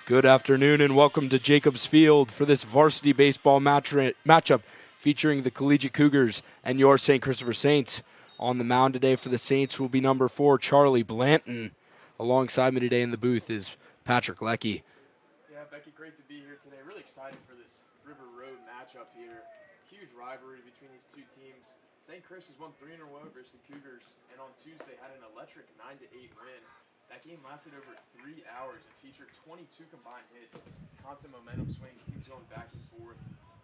Good afternoon and welcome to Jacobs Field for this varsity baseball matchup featuring the Collegiate Cougars and your St. Christopher Saints. On the mound today for the Saints will be number 4, Charlie Blanton. Alongside me today in the booth is Patrick Leckie. Yeah, Becky, great to be here today. Really excited for this River Road matchup here. Huge rivalry between these two teams. St. Chris has won 3 in a row versus the Cougars, and on Tuesday had an electric 9-8 win. That game lasted over 3 hours and featured 22 combined hits, constant momentum swings, teams going back and forth.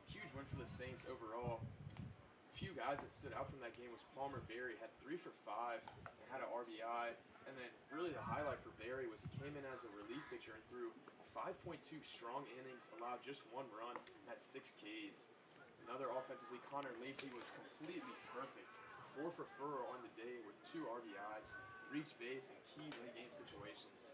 Huge win for the Saints overall. A few guys that stood out from that game was Palmer Berry, had 3 for 5 and had an RBI. And then really the highlight for Berry was he came in as a relief pitcher and threw 5.2 strong innings, allowed just 1 run, and had 6 Ks. Another offensively, Connor Lacey was completely perfect. 4 for 4 on the day with 2 RBIs, reached base in key late game situations.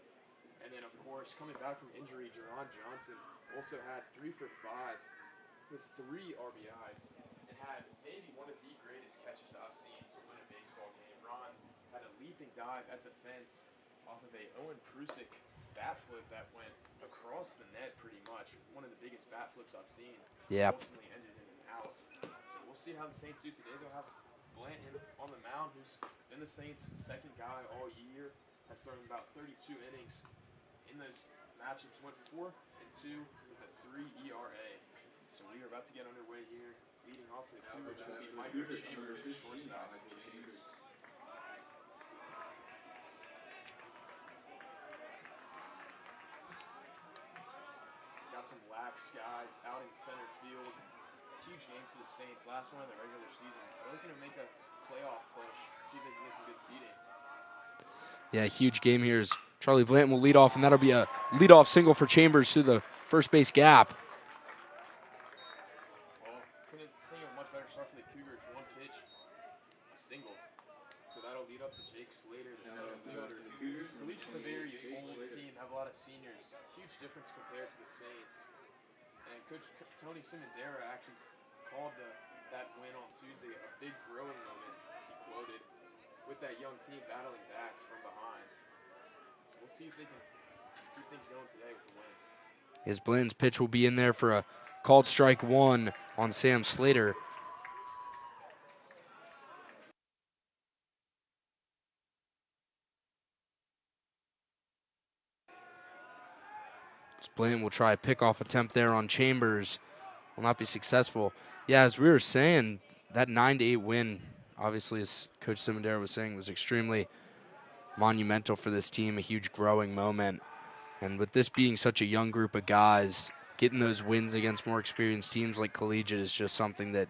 And then, of course, coming back from injury, Jerron Johnson also had 3 for 5 with 3 RBIs and had maybe one of the greatest catches I've seen to win a baseball game. Ron had a leaping dive at the fence off of a Owen Prusik bat flip that went across the net pretty much. One of the biggest bat flips I've seen. Yep. Ultimately ended in an out. So we'll see how the Saints do today. They'll have Blanton on the mound, who's been the Saints' second guy all year, has thrown about 32 innings in those matchups, went 4-2 with a 3 ERA. So we are about to get underway here. Leading off for the Cougars will be Michael Chambers, the shortstop. Got some lax guys out in center field. Huge game for the Saints. Last one of the regular season. They're looking to make a playoff push. See if they can get some good seeding. Yeah, huge game here as Charlie Blanton will lead off, and that'll be a leadoff single for Chambers through the first base gap. Well, couldn't think of a much better start for the Cougars. 1 pitch, a single. So that'll lead up to Jake Slater, the center fielder. Collegiate's a very old team, have a lot of seniors. Huge difference compared to the Saints. And Coach Tony Simondera actually called that win on Tuesday a big growing moment, he quoted, with that young team battling back from behind. So we'll see if they can keep things going today with the win. His Blanton's pitch will be in there for a called strike 1 on Sam Slater. Blanton will try a pickoff attempt there on Chambers. Will not be successful. Yeah, as we were saying, that 9-8 win, obviously, as Coach Simondera was saying, was extremely monumental for this team, a huge growing moment. And with this being such a young group of guys, getting those wins against more experienced teams like Collegiate is just something that,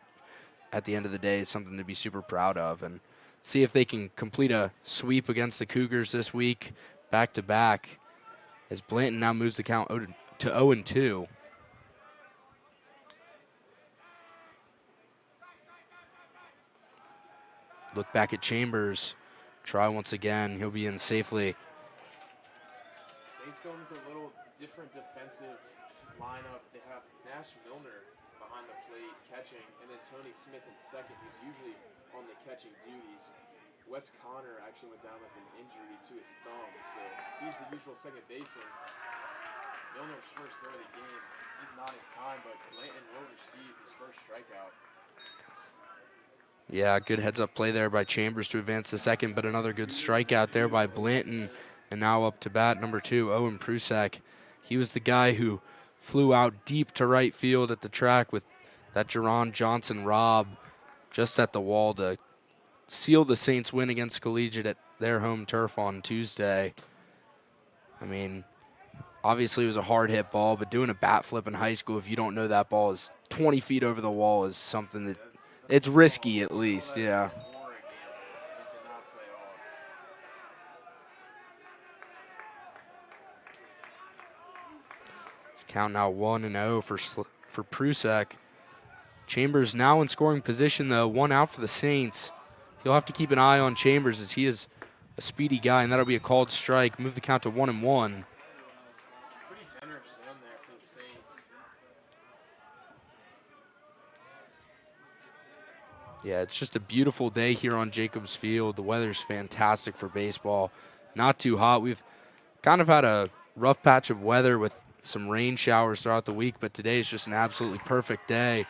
at the end of the day, is something to be super proud of. And see if they can complete a sweep against the Cougars this week, back-to-back, as Blanton now moves the count to 0-2. Look back at Chambers. Try once again. He'll be in safely. Saints going with a little different defensive lineup. They have Nash Milner behind the plate catching, and then Tony Smith in second, who's usually on the catching duties. Wes Connor actually went down with an injury to his thumb, so he's the usual second baseman. Milner's first throw of the game. He's not in time, but Blanton will receive his first strikeout. Yeah, good heads-up play there by Chambers to advance to second, but another good strikeout there by Blanton. And now up to bat, number 2, Owen Prusik. He was the guy who flew out deep to right field at the track with that Jerron Johnson rob just at the wall to seal the Saints' win against Collegiate at their home turf on Tuesday. I mean, obviously it was a hard-hit ball, but doing a bat flip in high school, if you don't know that ball is 20 feet over the wall, is something that it's risky at least, yeah. It's count now 1-0 for Prusik. Chambers now in scoring position, though. 1 out for the Saints. He'll have to keep an eye on Chambers as he is a speedy guy, and that'll be a called strike. Move the count to 1-1. Pretty generous run there for the Saints. Yeah, it's just a beautiful day here on Jacobs Field. The weather's fantastic for baseball. Not too hot. We've kind of had a rough patch of weather with some rain showers throughout the week, but today is just an absolutely perfect day.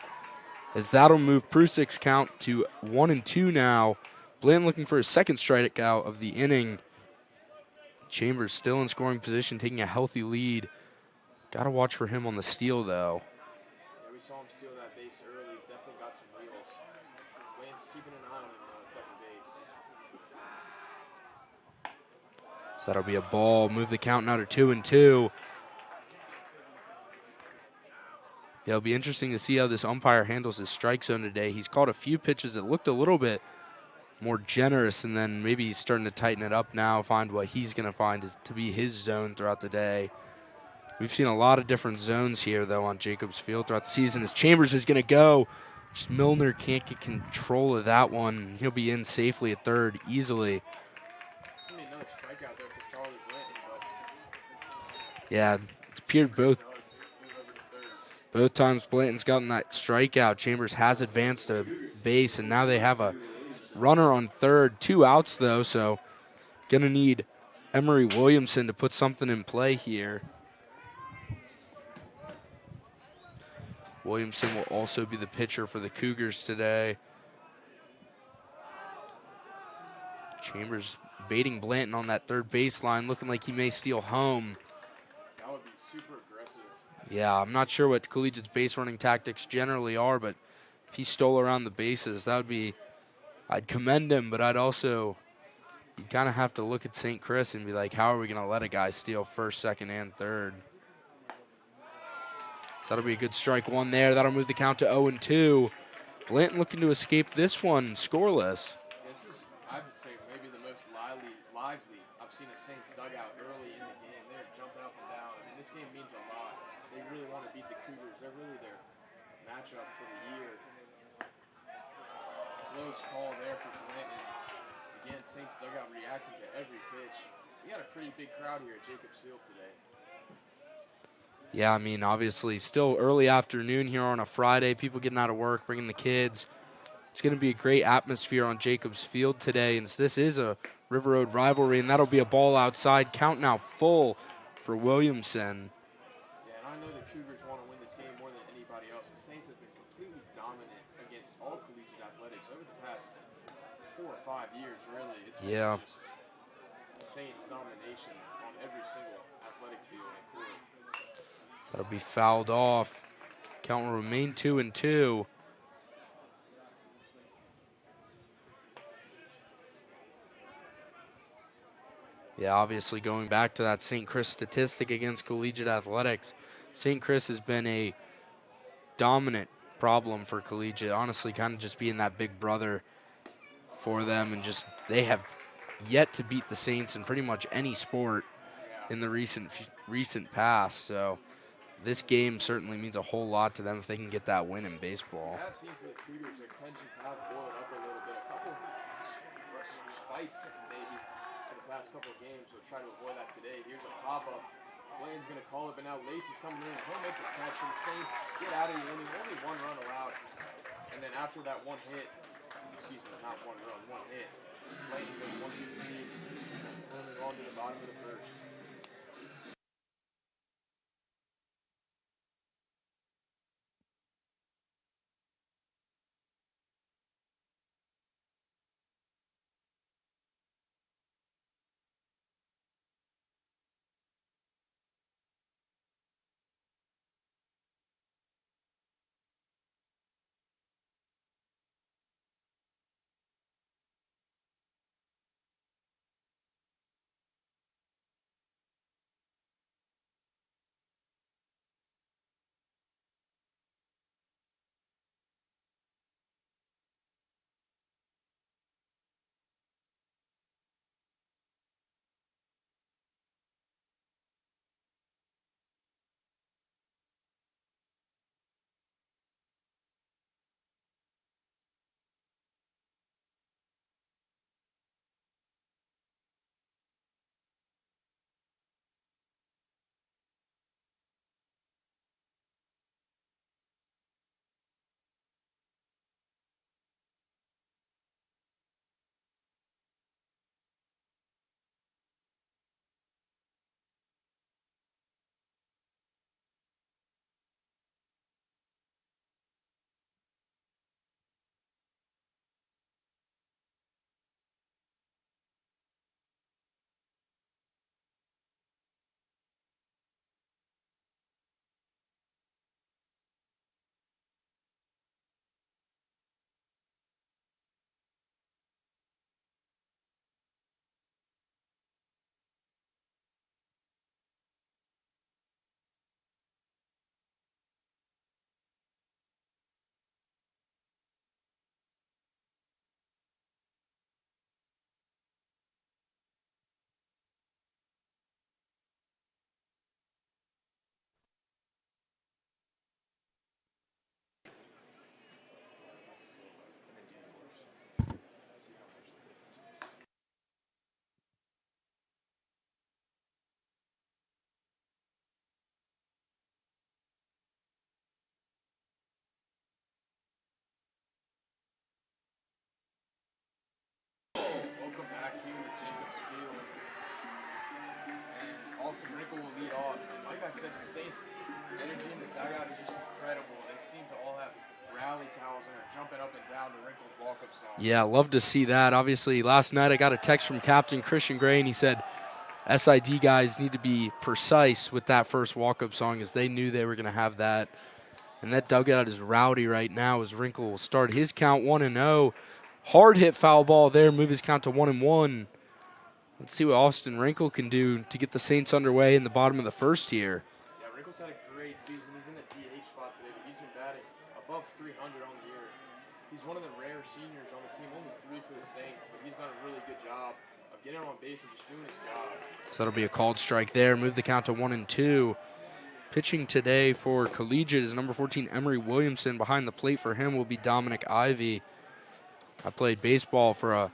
As that'll move Prusik's count to 1-2 now. Blanton looking for his second strikeout of the inning. Chambers still in scoring position, taking a healthy lead. Got to watch for him on the steal, though. Yeah, we saw him steal that base early. He's definitely got some wheels. Blanton's keeping an eye on him at second base. So that'll be a ball. Move the count now to 2-2. Yeah, it'll be interesting to see how this umpire handles his strike zone today. He's called a few pitches that looked a little bit more generous, and then maybe he's starting to tighten it up now, find what he's going to find is to be his zone throughout the day. We've seen a lot of different zones here, though, on Jacobs Field throughout the season. As Chambers is going to go, just Milner can't get control of that one. He'll be in safely at third easily. It's going to be another strikeout there for Charlie Blanton, but Yeah, it's appeared both times Blanton's gotten that strikeout. Chambers has advanced to base, and now they have a runner on third. 2 outs, though, so going to need Emery Williamson to put something in play here. Williamson will also be the pitcher for the Cougars today. Chambers baiting Blanton on that third baseline, looking like he may steal home. that would be super aggressive. Yeah, I'm not sure what Collegiate's base running tactics generally are, but if he stole around the bases, that would be, I'd commend him, but I'd also, you kind of have to look at St. Chris and be like, how are we going to let a guy steal first, second, and third? So that'll be a good strike one there. That'll move the count to 0-2. Blanton looking to escape this one scoreless. This is, I would say, maybe the most lively I've seen a Saints dugout early in the game. They're jumping up and down. I mean, this game means a lot. They really want to beat the Cougars. They're really their matchup for the year. Close call there for Blanton. Again, Saints dugout reacting to every pitch. We got a pretty big crowd here at Jacobs Field today. Yeah, I mean, obviously, still early afternoon here on a Friday. People getting out of work, bringing the kids. It's going to be a great atmosphere on Jacobs Field today. And this is a River Road rivalry, and that'll be a ball outside. Count now full for Williamson. Yeah, and I know the Cougars want to win this game more than anybody else. The Saints have been completely dominant against all collegiate athletics over the past 4 or 5 years, really. It's been just Saints domination on every single athletic field and court. So that'll be fouled off. Count will remain 2-2. Yeah, obviously going back to that St. Chris statistic against collegiate athletics, St. Chris has been a dominant problem for collegiate, honestly kind of just being that big brother for them, and just they have yet to beat the Saints in pretty much any sport in the recent past. So this game certainly means a whole lot to them if they can get that win in baseball. I have seen for the Cougars, their tensions have boiled up a little bit. A couple fights maybe for the past couple of games. We'll try to avoid that today. Here's a pop-up. Blanton's going to call it, but now Lacey's coming in. He'll make the catch, and the Saints get out of the inning. Only 1 run allowed. And then after that 1 hit, excuse me, not 1 run, 1 hit, Blanton goes 1, 2, 3, moving on to the bottom of the first. back here at Jacobs Field. And Austin Rinkle will lead off. And like I said, the Saints' energy in the dugout is just incredible. They seem to all have rally towels and are jumping up and down to Rinkle's walk-up song. Yeah, love to see that. Obviously, last night I got a text from Captain Christian Gray, and he said SID guys need to be precise with that first walk-up song, as they knew they were going to have that. And that dugout is rowdy right now as Rinkle will start his count 1-0. Hard hit foul ball there, move his count to 1-1. Let's see what Austin Rinkle can do to get the Saints underway in the bottom of the first here. Yeah, Rinkle's had a great season. He's in the DH spot today, but he's been batting above 300 on the year. He's one of the rare seniors on the team, only 3 for the Saints, but he's done a really good job of getting on base and just doing his job. So that'll be a called strike there, move the count to 1-2. Pitching today for Collegiate is number 14, Emery Williamson. Behind the plate for him will be Dominic Ivey. I played baseball for a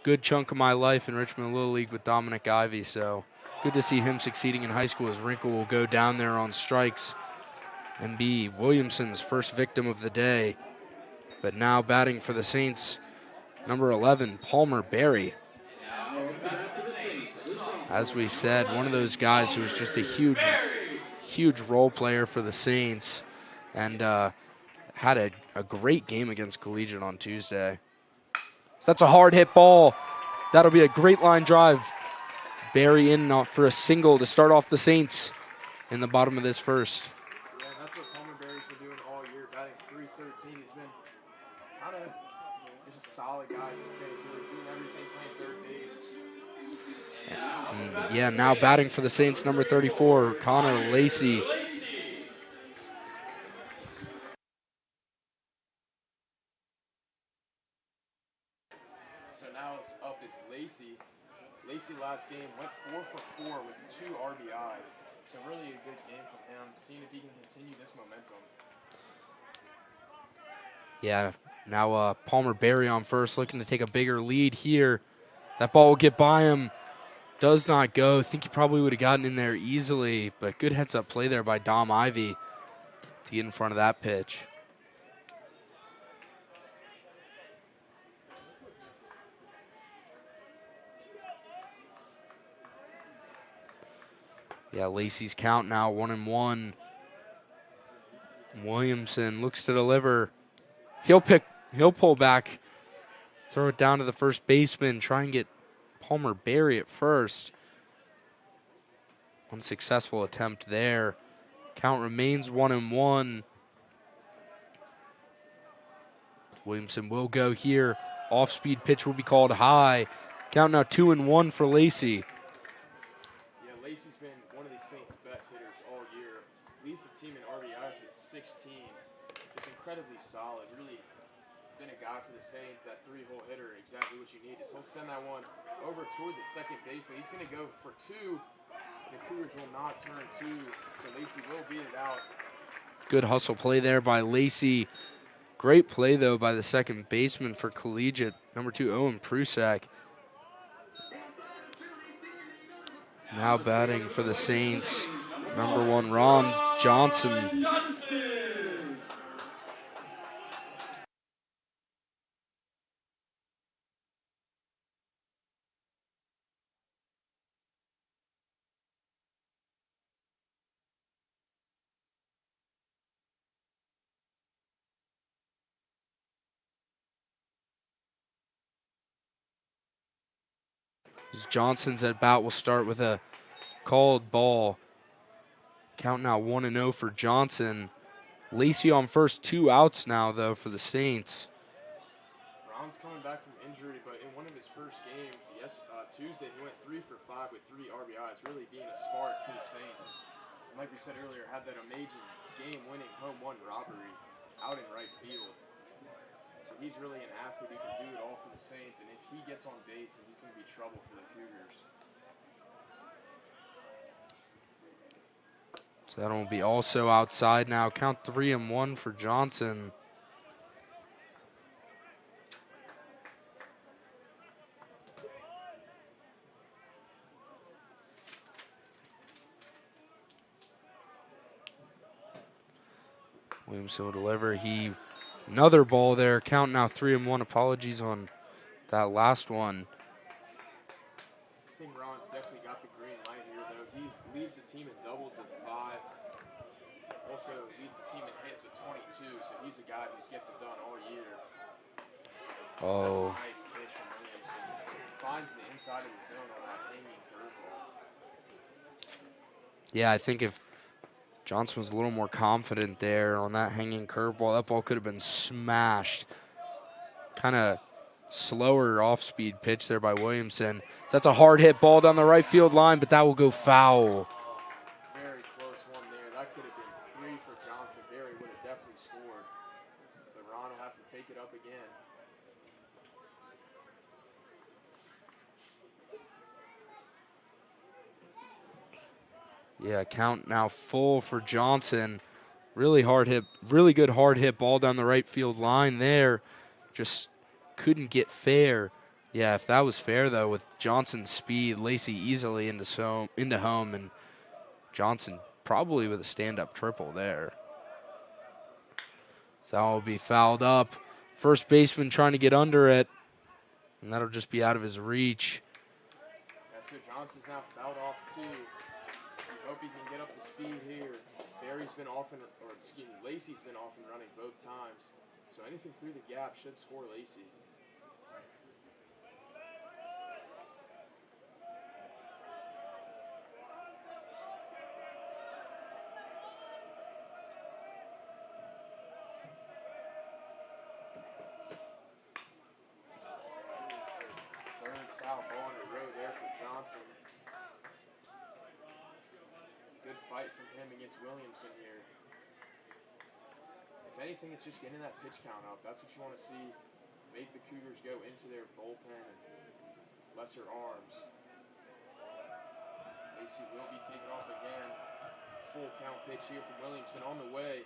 good chunk of my life in Richmond Little League with Dominic Ivey, so good to see him succeeding in high school, as Rinkle will go down there on strikes and be Williamson's first victim of the day. But now batting for the Saints, number 11, Palmer Berry. As we said, one of those guys who was just a huge role player for the Saints, and had a great game against Collegiate on Tuesday. So that's a hard hit ball. That'll be a great line drive. Berry in for a single to start off the Saints in the bottom of this first. Yeah, that's what Palmer Berry's been doing all year, batting .313. He's been kind of just a solid guy for the Saints, really doing everything, playing third base. Yeah, now batting for the Saints, number 34, Connor Lacey. So now it's up is Lacey. Lacey last game went 4 for 4 with 2 RBIs. So really a good game from him, seeing if he can continue this momentum. Yeah, now Palmer Berry on first, looking to take a bigger lead here. That ball will get by him. Does not go. I think he probably would have gotten in there easily, but good heads-up play there by Dom Ivey to get in front of that pitch. Yeah, Lacey's count now 1-1. Williamson looks to deliver. He'll pull back, throw it down to the first baseman, try and get Palmer Berry at first. Unsuccessful attempt there. Count remains 1-1. Williamson will go here. Off-speed pitch will be called high. Count now 2-1 for Lacey. Yeah, Lacey's been one of the Saints' best hitters all year. Leads the team in RBIs with 16. Just incredibly solid. Really been a guy for the Saints, that 3-hole hitter, exactly what you need. Is he'll send that one over toward the second baseman. He's going to go for 2. The Cougars will not turn 2, so Lacey will beat it out. Good hustle play there by Lacey. Great play, though, by the second baseman for Collegiate, number 2, Owen Prusak. Now batting for the Saints, number 1, Ron Johnson. As Johnson's at bat will start with a called ball. Count now 1-0 for Johnson. Lacey on first, 2 outs now, though, for the Saints. Ron's coming back from injury, but in one of his first games, Tuesday, he went 3 for 5 with 3 RBIs, really being a spark for the Saints. And like we said earlier, had that amazing game-winning home run robbery out in right field. So he's really an athlete who can do it all for the Saints, and if he gets on base, then he's going to be trouble for the Cougars. So that will be also outside now. Count 3-1 for Johnson. Williamson will deliver. Another ball there. Count now 3-1. Apologies on that last one. think Ron's definitely got the green light here, though. He leads the team in doubles with 5. Also leads the team in hits with 22, so he's a guy who gets it done all year. Oh. That's a nice pitch from Williamson. Finds the inside of the zone on that hanging curveball. Yeah, I think if Johnson was a little more confident there on that hanging curveball, that ball could have been smashed. Kind of slower off-speed pitch there by Williamson. So that's a hard hit ball down the right field line, but that will go foul. Very close one there. That could have been 3 for Johnson. Barry would have definitely scored. But Ron will have to take it up again. Yeah, count now full for Johnson. Really hard hit, really good hard hit ball down the right field line there. Just couldn't get fair. Yeah, if that was fair though, with Johnson's speed, Lacey easily into home, and Johnson probably with a stand-up triple there. So that will be fouled up. First baseman trying to get under it, and that'll just be out of his reach. Yeah, so Johnson's now fouled off too. We hope he can get up to speed here. Barry's been off and, or excuse me, Lacey's been off and running both times. So anything through the gap should score Lacey. Third foul ball in a row there for Johnson. Good fight from him against Williamson here. If anything, it's just getting that pitch count up. That's what you want to see. Make the Cougars go into their bullpen and lesser arms. Lacey will be taken off again. Full count pitch here from Williamson on the way.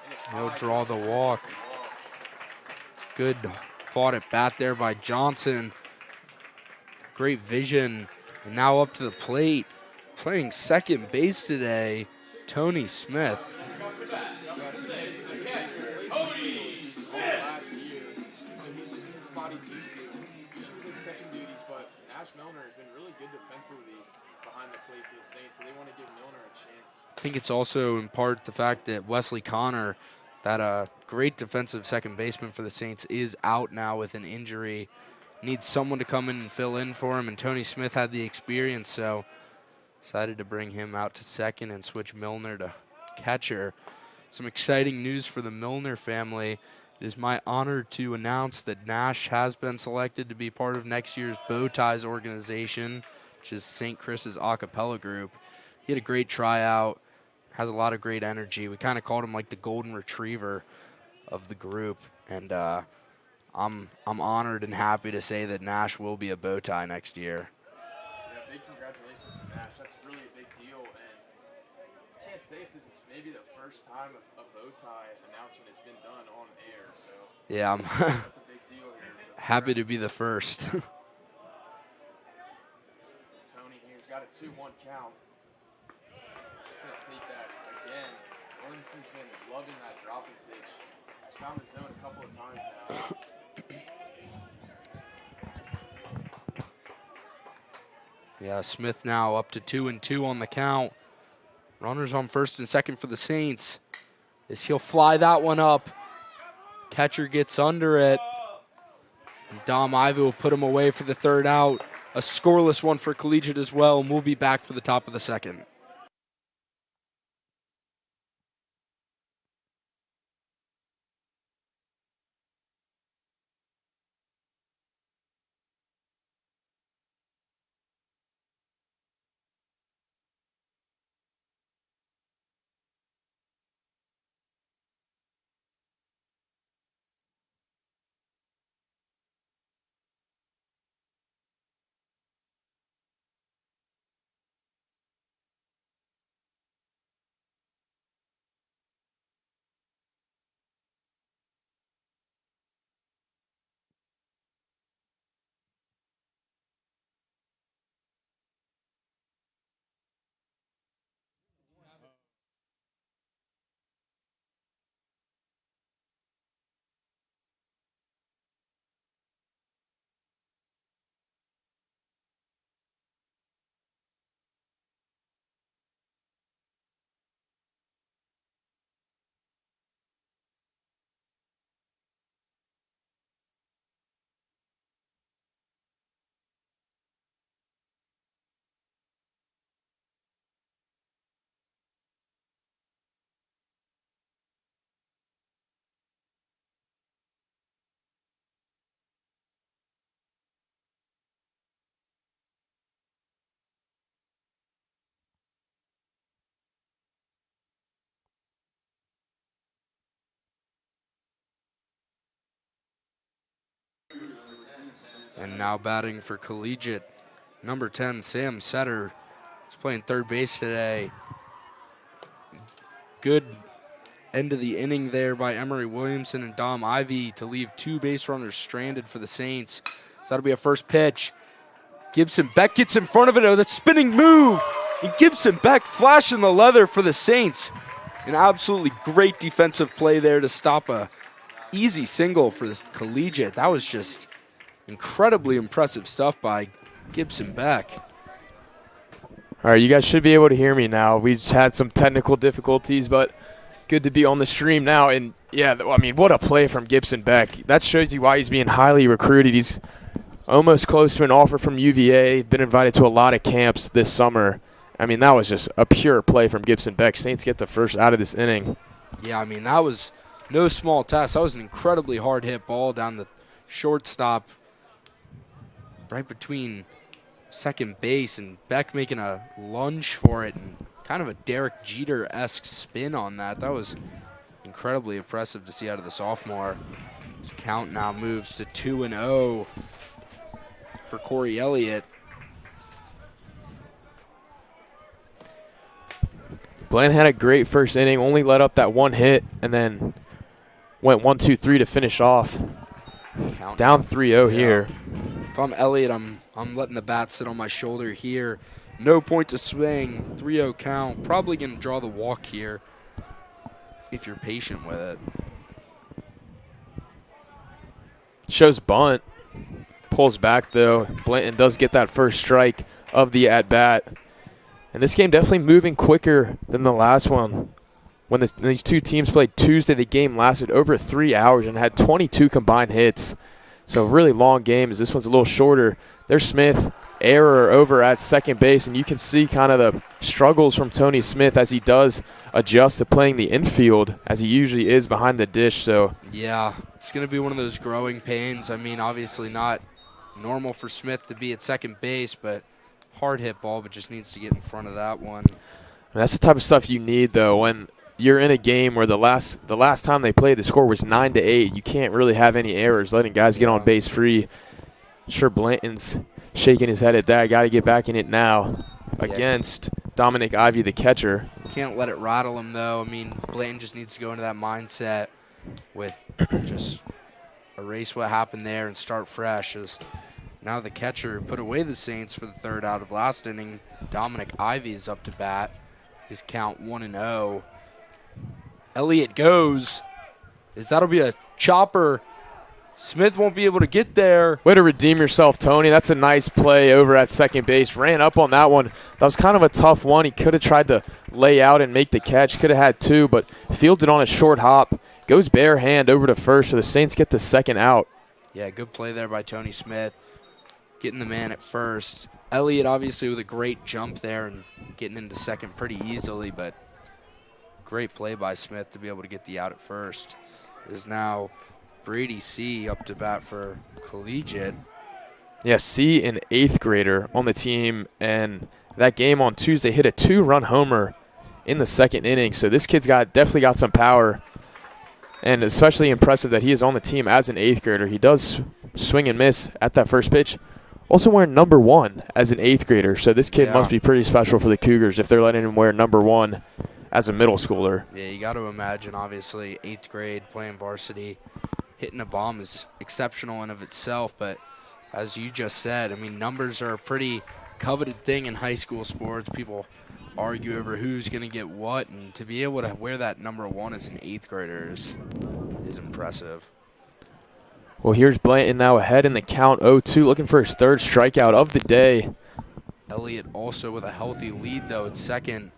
And it's He'll draw the walk. Good fought at bat there by Johnson. Great vision. And now up to the plate. Playing second base today, Tony Smith. I think it's also in part the fact that Wesley Connor, that great defensive second baseman for the Saints, is out now with an injury. Needs someone to come in and fill in for him, and Tony Smith had the experience, so decided to bring him out to second and switch Milner to catcher. Some exciting news for the Milner family. It is my honor to announce that Nash has been selected to be part of next year's Bow Ties organization, which is St. Chris's a cappella group. He had a great tryout, has a lot of great energy. We kind of called him like the golden retriever of the group, and I'm honored and happy to say that Nash will be a Bow Tie next year. Yeah, big congratulations to Nash. That's really a big deal, and I can't say if this is maybe the first time a Bow Tie announcement has been done on air, so yeah, I'm that's a big deal here. happy to be the first. Tony here's got a 2-1 count. He's going to take that again. Williamson's been loving that dropping pitch. He's found the zone a couple of times now. Yeah, Smith now up to 2-2 on the count. Runners on first and second for the Saints. As he'll fly that one up. Catcher gets under it. And Dom Ivey will put him away for the third out. A scoreless one for Collegiate as well, and we'll be back for the top of the second. And now batting for Collegiate, number 10, Sam Setter. He's playing third base today. Good end of the inning there by Emery Williamson and Dom Ivy to leave 2 base runners stranded for the Saints. So that'll be a first pitch. Gibson Beck gets in front of it. Oh, that spinning move. And Gibson Beck flashing the leather for the Saints. An absolutely great defensive play there to stop a easy single for the Collegiate. That was just incredibly impressive stuff by Gibson Beck. All right, you guys should be able to hear me now. We just had some technical difficulties, but good to be on the stream now. And, yeah, I mean, what a play from Gibson Beck. That shows you why he's being highly recruited. He's almost close to an offer from UVA, been invited to a lot of camps this summer. I mean, that was just a pure play from Gibson Beck. Saints get the first out of this inning. Yeah, I mean, that was no small task. That was an incredibly hard hit ball down the shortstop right between second base, and Beck making a lunge for it and kind of a Derek Jeter-esque spin on that. That was incredibly impressive to see out of the sophomore. His count now moves to 2-0 for Corey Elliott. Bland had a great first inning, only let up that one hit, and then went 1-2-3 to finish off. Count Down 3-0 here. If I'm Elliott, I'm letting the bat sit on my shoulder here. No point to swing, 3-0 count. Probably going to draw the walk here if you're patient with it. Shows bunt. Pulls back, though. Blanton does get that first strike of the at-bat. And this game definitely moving quicker than the last one. When these two teams played Tuesday, the game lasted over 3 hours and had 22 combined hits. So really long games. This one's a little shorter. There's Smith, error over at second base, and you can see kind of the struggles from Tony Smith as he does adjust to playing the infield as he usually is behind the dish. So yeah, it's going to be one of those growing pains. I mean, obviously not normal for Smith to be at second base, but hard hit ball, but just needs to get in front of that one. That's the type of stuff you need, though, when you're in a game where the last time they played, the score was 9-8. You can't really have any errors, letting guys get on base free. Sure, Blanton's shaking his head at that. Got to get back in it now against Dominic Ivy, the catcher. Can't let it rattle him, though. I mean, Blanton just needs to go into that mindset with just erase what happened there and start fresh. As now the catcher put away the Saints for the third out of last inning. Dominic Ivy is up to bat. His count 1-0. Elliott goes. That'll be a chopper. Smith won't be able to get there. Way to redeem yourself, Tony. That's a nice play over at second base. Ran up on that one. That was kind of a tough one. He could have tried to lay out and make the catch. Could have had two, but fielded on a short hop. Goes bare hand over to first, so the Saints get the second out. Yeah, good play there by Tony Smith. Getting the man at first. Elliott obviously with a great jump there and getting into second pretty easily, but great play by Smith to be able to get the out at first. Is now Brady C. up to bat for Collegiate. Yeah, C, an 8th grader on the team, and that game on Tuesday hit a 2-run homer in the second inning. So this kid's definitely got some power, and especially impressive that he is on the team as an 8th grader. He does swing and miss at that first pitch. Also wearing number 1 as an 8th grader, so this kid must be pretty special for the Cougars if they're letting him wear number 1 as a middle schooler. Yeah, you got to imagine, obviously, 8th grade, playing varsity. Hitting a bomb is exceptional in of itself, but as you just said, I mean, numbers are a pretty coveted thing in high school sports. People argue over who's going to get what, and to be able to wear that number 1 as an 8th grader is impressive. Well, here's Blanton now ahead in the count 0-2, looking for his 3rd strikeout of the day. Elliott also with a healthy lead, though, at second.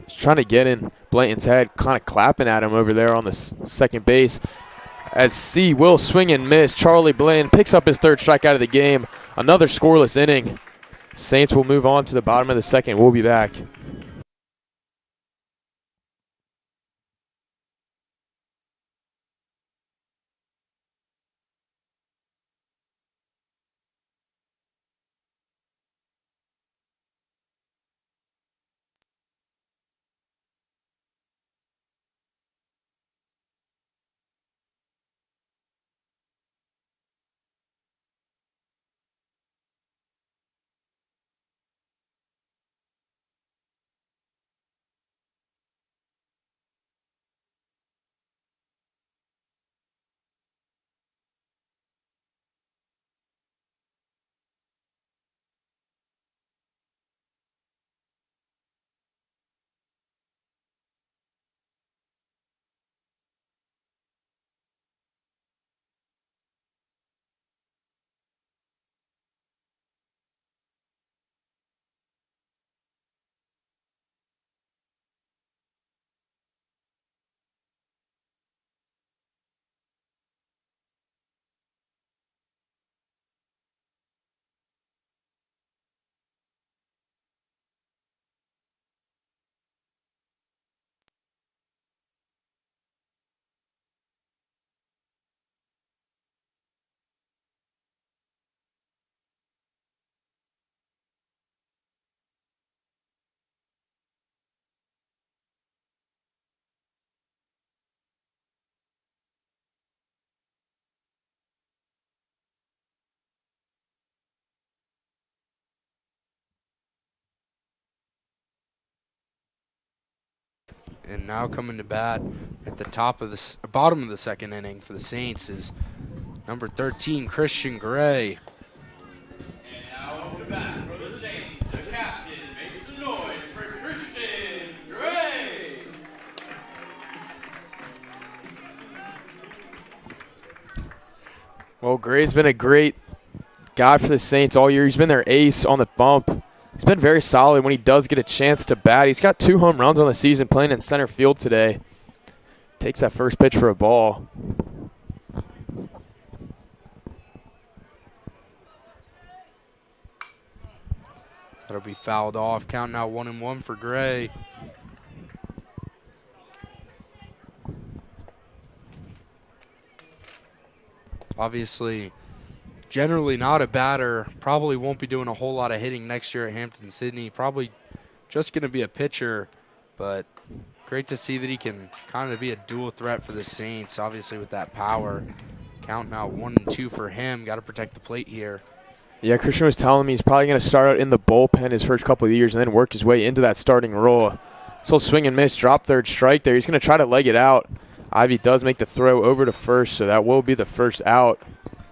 He's trying to get in Blanton's head, kind of clapping at him over there on the second base. As C will swing and miss, Charlie Blanton picks up his 3rd strikeout of the game. Another scoreless inning. Saints will move on to the bottom of the second. We'll be back. And now coming to bat at the bottom of the second inning for the Saints is number 13, Christian Gray. And now up to bat for the Saints, the captain. Make some noise for Christian Gray. Well, Gray's been a great guy for the Saints all year. He's been their ace on the bump. He's been very solid when he does get a chance to bat. He's got 2 home runs on the season playing in center field today. Takes that first pitch for a ball. That'll be fouled off. Count now 1-1 for Gray. Obviously, generally not a batter. Probably won't be doing a whole lot of hitting next year at Hampton-Sydney. Probably just going to be a pitcher, but great to see that he can kind of be a dual threat for the Saints, obviously with that power. Count now 1-2 for him. Got to protect the plate here. Yeah, Christian was telling me he's probably going to start out in the bullpen his first couple of years and then work his way into that starting role. So swing and miss, drop third strike there. He's going to try to leg it out. Ivy does make the throw over to first, so that will be the first out.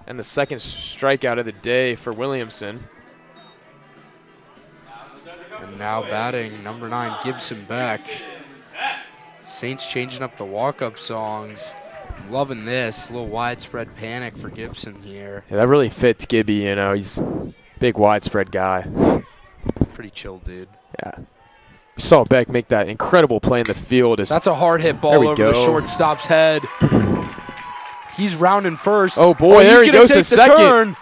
And the second strikeout of the day for Williamson. And now batting, number 9, Gibson Beck. Saints changing up the walk-up songs. I'm loving this. A little widespread panic for Gibson here. Yeah, that really fits Gibby, you know. He's a big widespread guy. Pretty chill dude. Yeah. We saw Beck make that incredible play in the field. That's a hard hit ball over the shortstop's head. He's rounding first. Oh, boy, there he goes to second. Turn.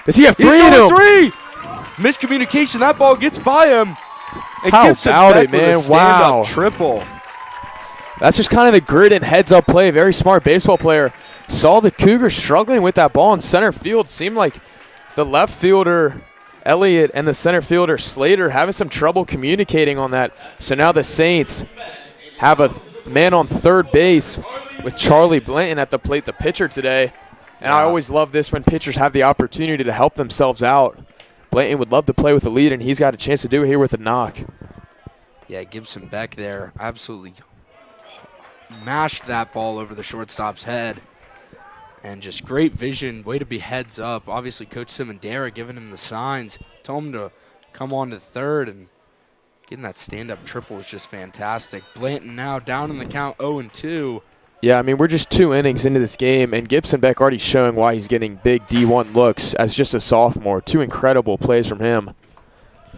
Does he have 3 in him? 3! Miscommunication. That ball gets by him. And How Gibson about Beck it, man? with a stand-up triple. That's just kind of the grit and heads-up play. Very smart baseball player. Saw the Cougars struggling with that ball in center field. Seemed like the left fielder, Elliott, and the center fielder, Slater, having some trouble communicating on that. So now the Saints have a man on third base with Charlie Blanton at the plate, the pitcher today. And I always love this when pitchers have the opportunity to help themselves out. Blanton would love to play with the lead, and he's got a chance to do it here with a knock. Yeah, Gibson Beck there absolutely mashed that ball over the shortstop's head. And just great vision, way to be heads up. Obviously, Coach Simondera giving him the signs, told him to come on to third, and getting that stand-up triple was just fantastic. Blanton now down in the count 0-2. Yeah, I mean, we're just 2 innings into this game, and Gibson Beck already showing why he's getting big D1 looks as just a sophomore. 2 incredible plays from him.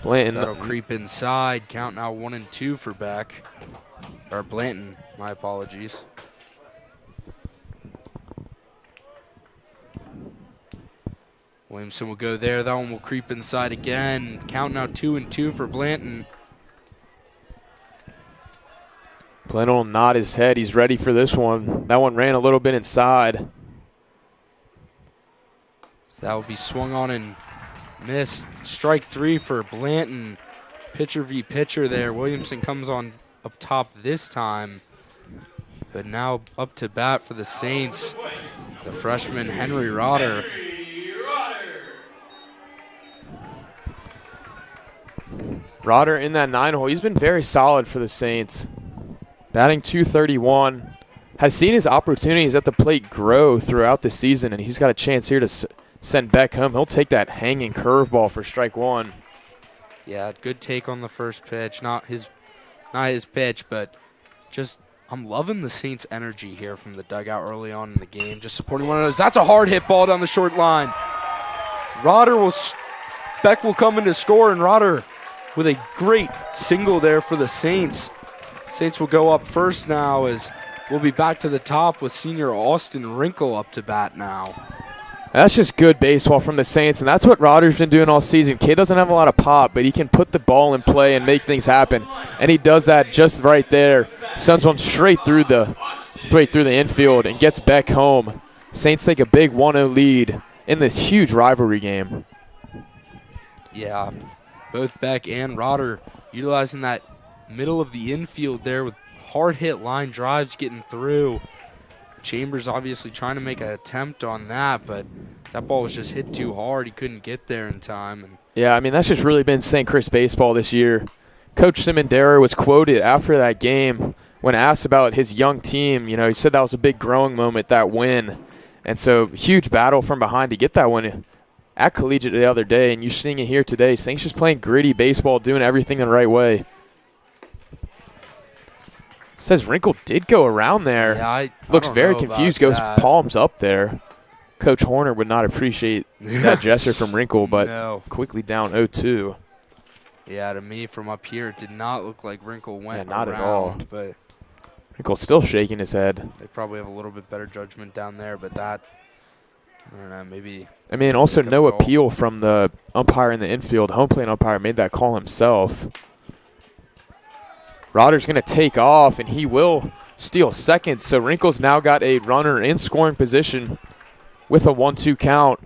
Blanton. So that'll creep inside. Count now 1-2 for Beck. Or Blanton, my apologies. Williamson will go there. That one will creep inside again. Count now 2-2 for Blanton. Blanton will nod his head. He's ready for this one. That one ran a little bit inside. So that will be swung on and missed. Strike 3 for Blanton. Pitcher v. pitcher there. Williamson comes on up top this time. But now up to bat for the Saints, the freshman Henry Rotter. Rotter in that 9-hole. He's been very solid for the Saints. Batting .231. Has seen his opportunities at the plate grow throughout the season, and he's got a chance here to send Beck home. He'll take that hanging curveball for strike 1. Yeah, good take on the first pitch. Not his pitch, but just I'm loving the Saints' energy here from the dugout early on in the game. Just supporting one of those. That's a hard hit ball down the short line. Beck will come in to score, and Rotter with a great single there for the Saints. Saints will go up first now as we'll be back to the top with senior Austin Wrinkle up to bat now. That's just good baseball from the Saints, and that's what Rotter's been doing all season. Kid doesn't have a lot of pop, but he can put the ball in play and make things happen, and he does that just right there. Sends one straight through the infield and gets Beck home. Saints take a big 1-0 lead in this huge rivalry game. Yeah, both Beck and Rotter utilizing that middle of the infield there with hard hit line drives getting through. Chambers obviously trying to make an attempt on that, but that ball was just hit too hard. He couldn't get there in time. And yeah, I mean, that's just really been St. Chris baseball this year. Coach Simondero was quoted after that game when asked about his young team. You know, he said that was a big growing moment, that win. And so huge battle from behind to get that win at Collegiate the other day, and you're seeing it here today. Saints just playing gritty baseball, doing everything the right way. Says Wrinkle did go around there. Yeah, I looks don't very know confused, about goes that. palms up there. Coach Horner would not appreciate that gesture from Wrinkle, but No. quickly down 0-2. Yeah, to me from up here, it did not look like Wrinkle went not around, at all. but Wrinkle's still shaking his head. they probably have a little bit better judgment down there, but that, I don't know, maybe. I mean, also Wake-up no call. appeal from the umpire in the infield. Home plate umpire made that call himself. Rodder's going to take off, and he will steal second. So Wrinkle's now got a runner in scoring position with a 1-2 count.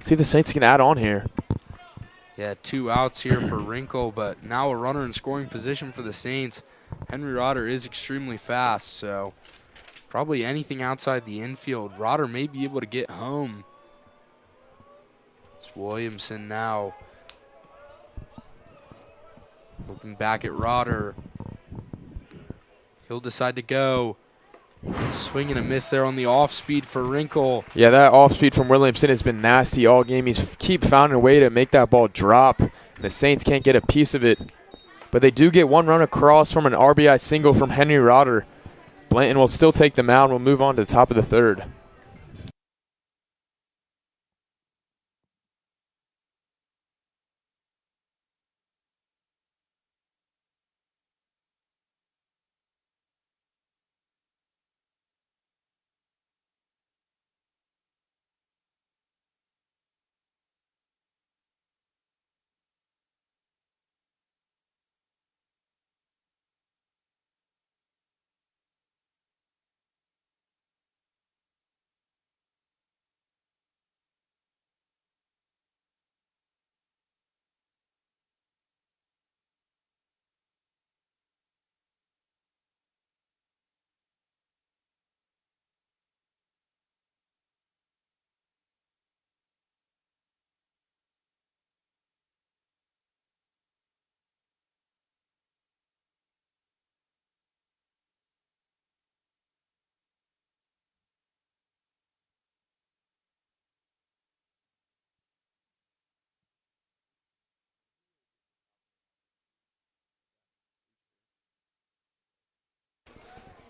See if the Saints can add on here. Yeah, 2 outs here for Wrinkle, but now a runner in scoring position for the Saints. Henry Rodder is extremely fast, so probably anything outside the infield. Rodder may be able to get home. It's Williamson now looking back at Rodder. He'll decide to go. Swing and a miss there on the off speed for Wrinkle. Yeah, that off speed from Williamson has been nasty all game. He's keep finding a way to make that ball drop, and the Saints can't get a piece of it. But they do get one run across from an RBI single from Henry Rodder. Blanton will still take the mound. We'll move on to the top of the third.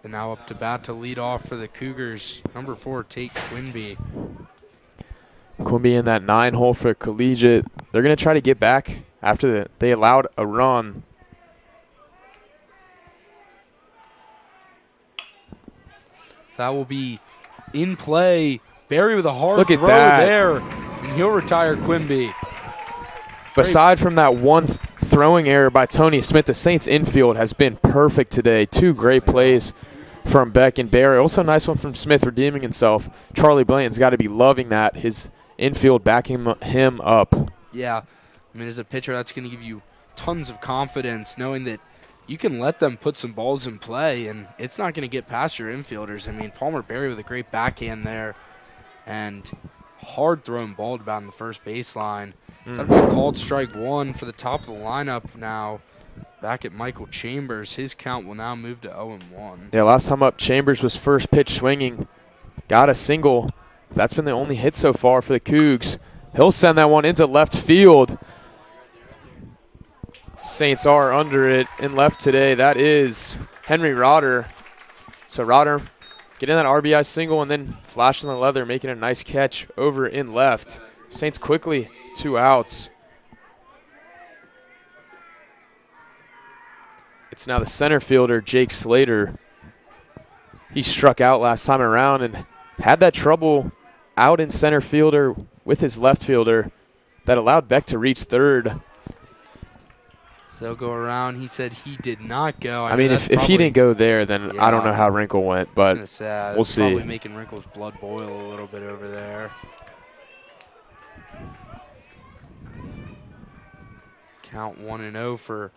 And now up to bat to lead off for the Cougars, number 4, Tate Quinby. Quimby in that 9-hole for Collegiate. They're going to try to get back after they allowed a run. So that will be in play. Barry with a hard Look at throw that. there, and he'll retire Quimby. Aside from that one throwing error by Tony Smith, the Saints infield has been perfect today. 2 great plays from Beck and Barry. Also a nice one from Smith redeeming himself. Charlie Blanton's got to be loving that. His infield backing him up. Yeah, I mean, as a pitcher, that's going to give you tons of confidence knowing that you can let them put some balls in play, and it's not going to get past your infielders. I mean, Palmer Berry with a great backhand there, and hard thrown ball about in the first baseline. That'll be a called strike 1 for the top of the lineup now. Back at Michael Chambers. His count will now move to 0-1. Yeah, last time up, Chambers was first pitch swinging. Got a single. That's been the only hit so far for the Cougs. He'll send that one into left field. Saints are under it in left today. That is Henry Rodder. So Rodder getting that RBI single and then flashing the leather, making a nice catch over in left. Saints quickly 2 outs. It's now the center fielder, Jake Slater. He struck out last time around and had that trouble out in center fielder with his left fielder that allowed Beck to reach third. So they'll go around. He said he did not go. I mean, if he didn't go there, then I don't know how Wrinkle went, but we'll see. Probably making Wrinkle's blood boil a little bit over there. Count 1-0 for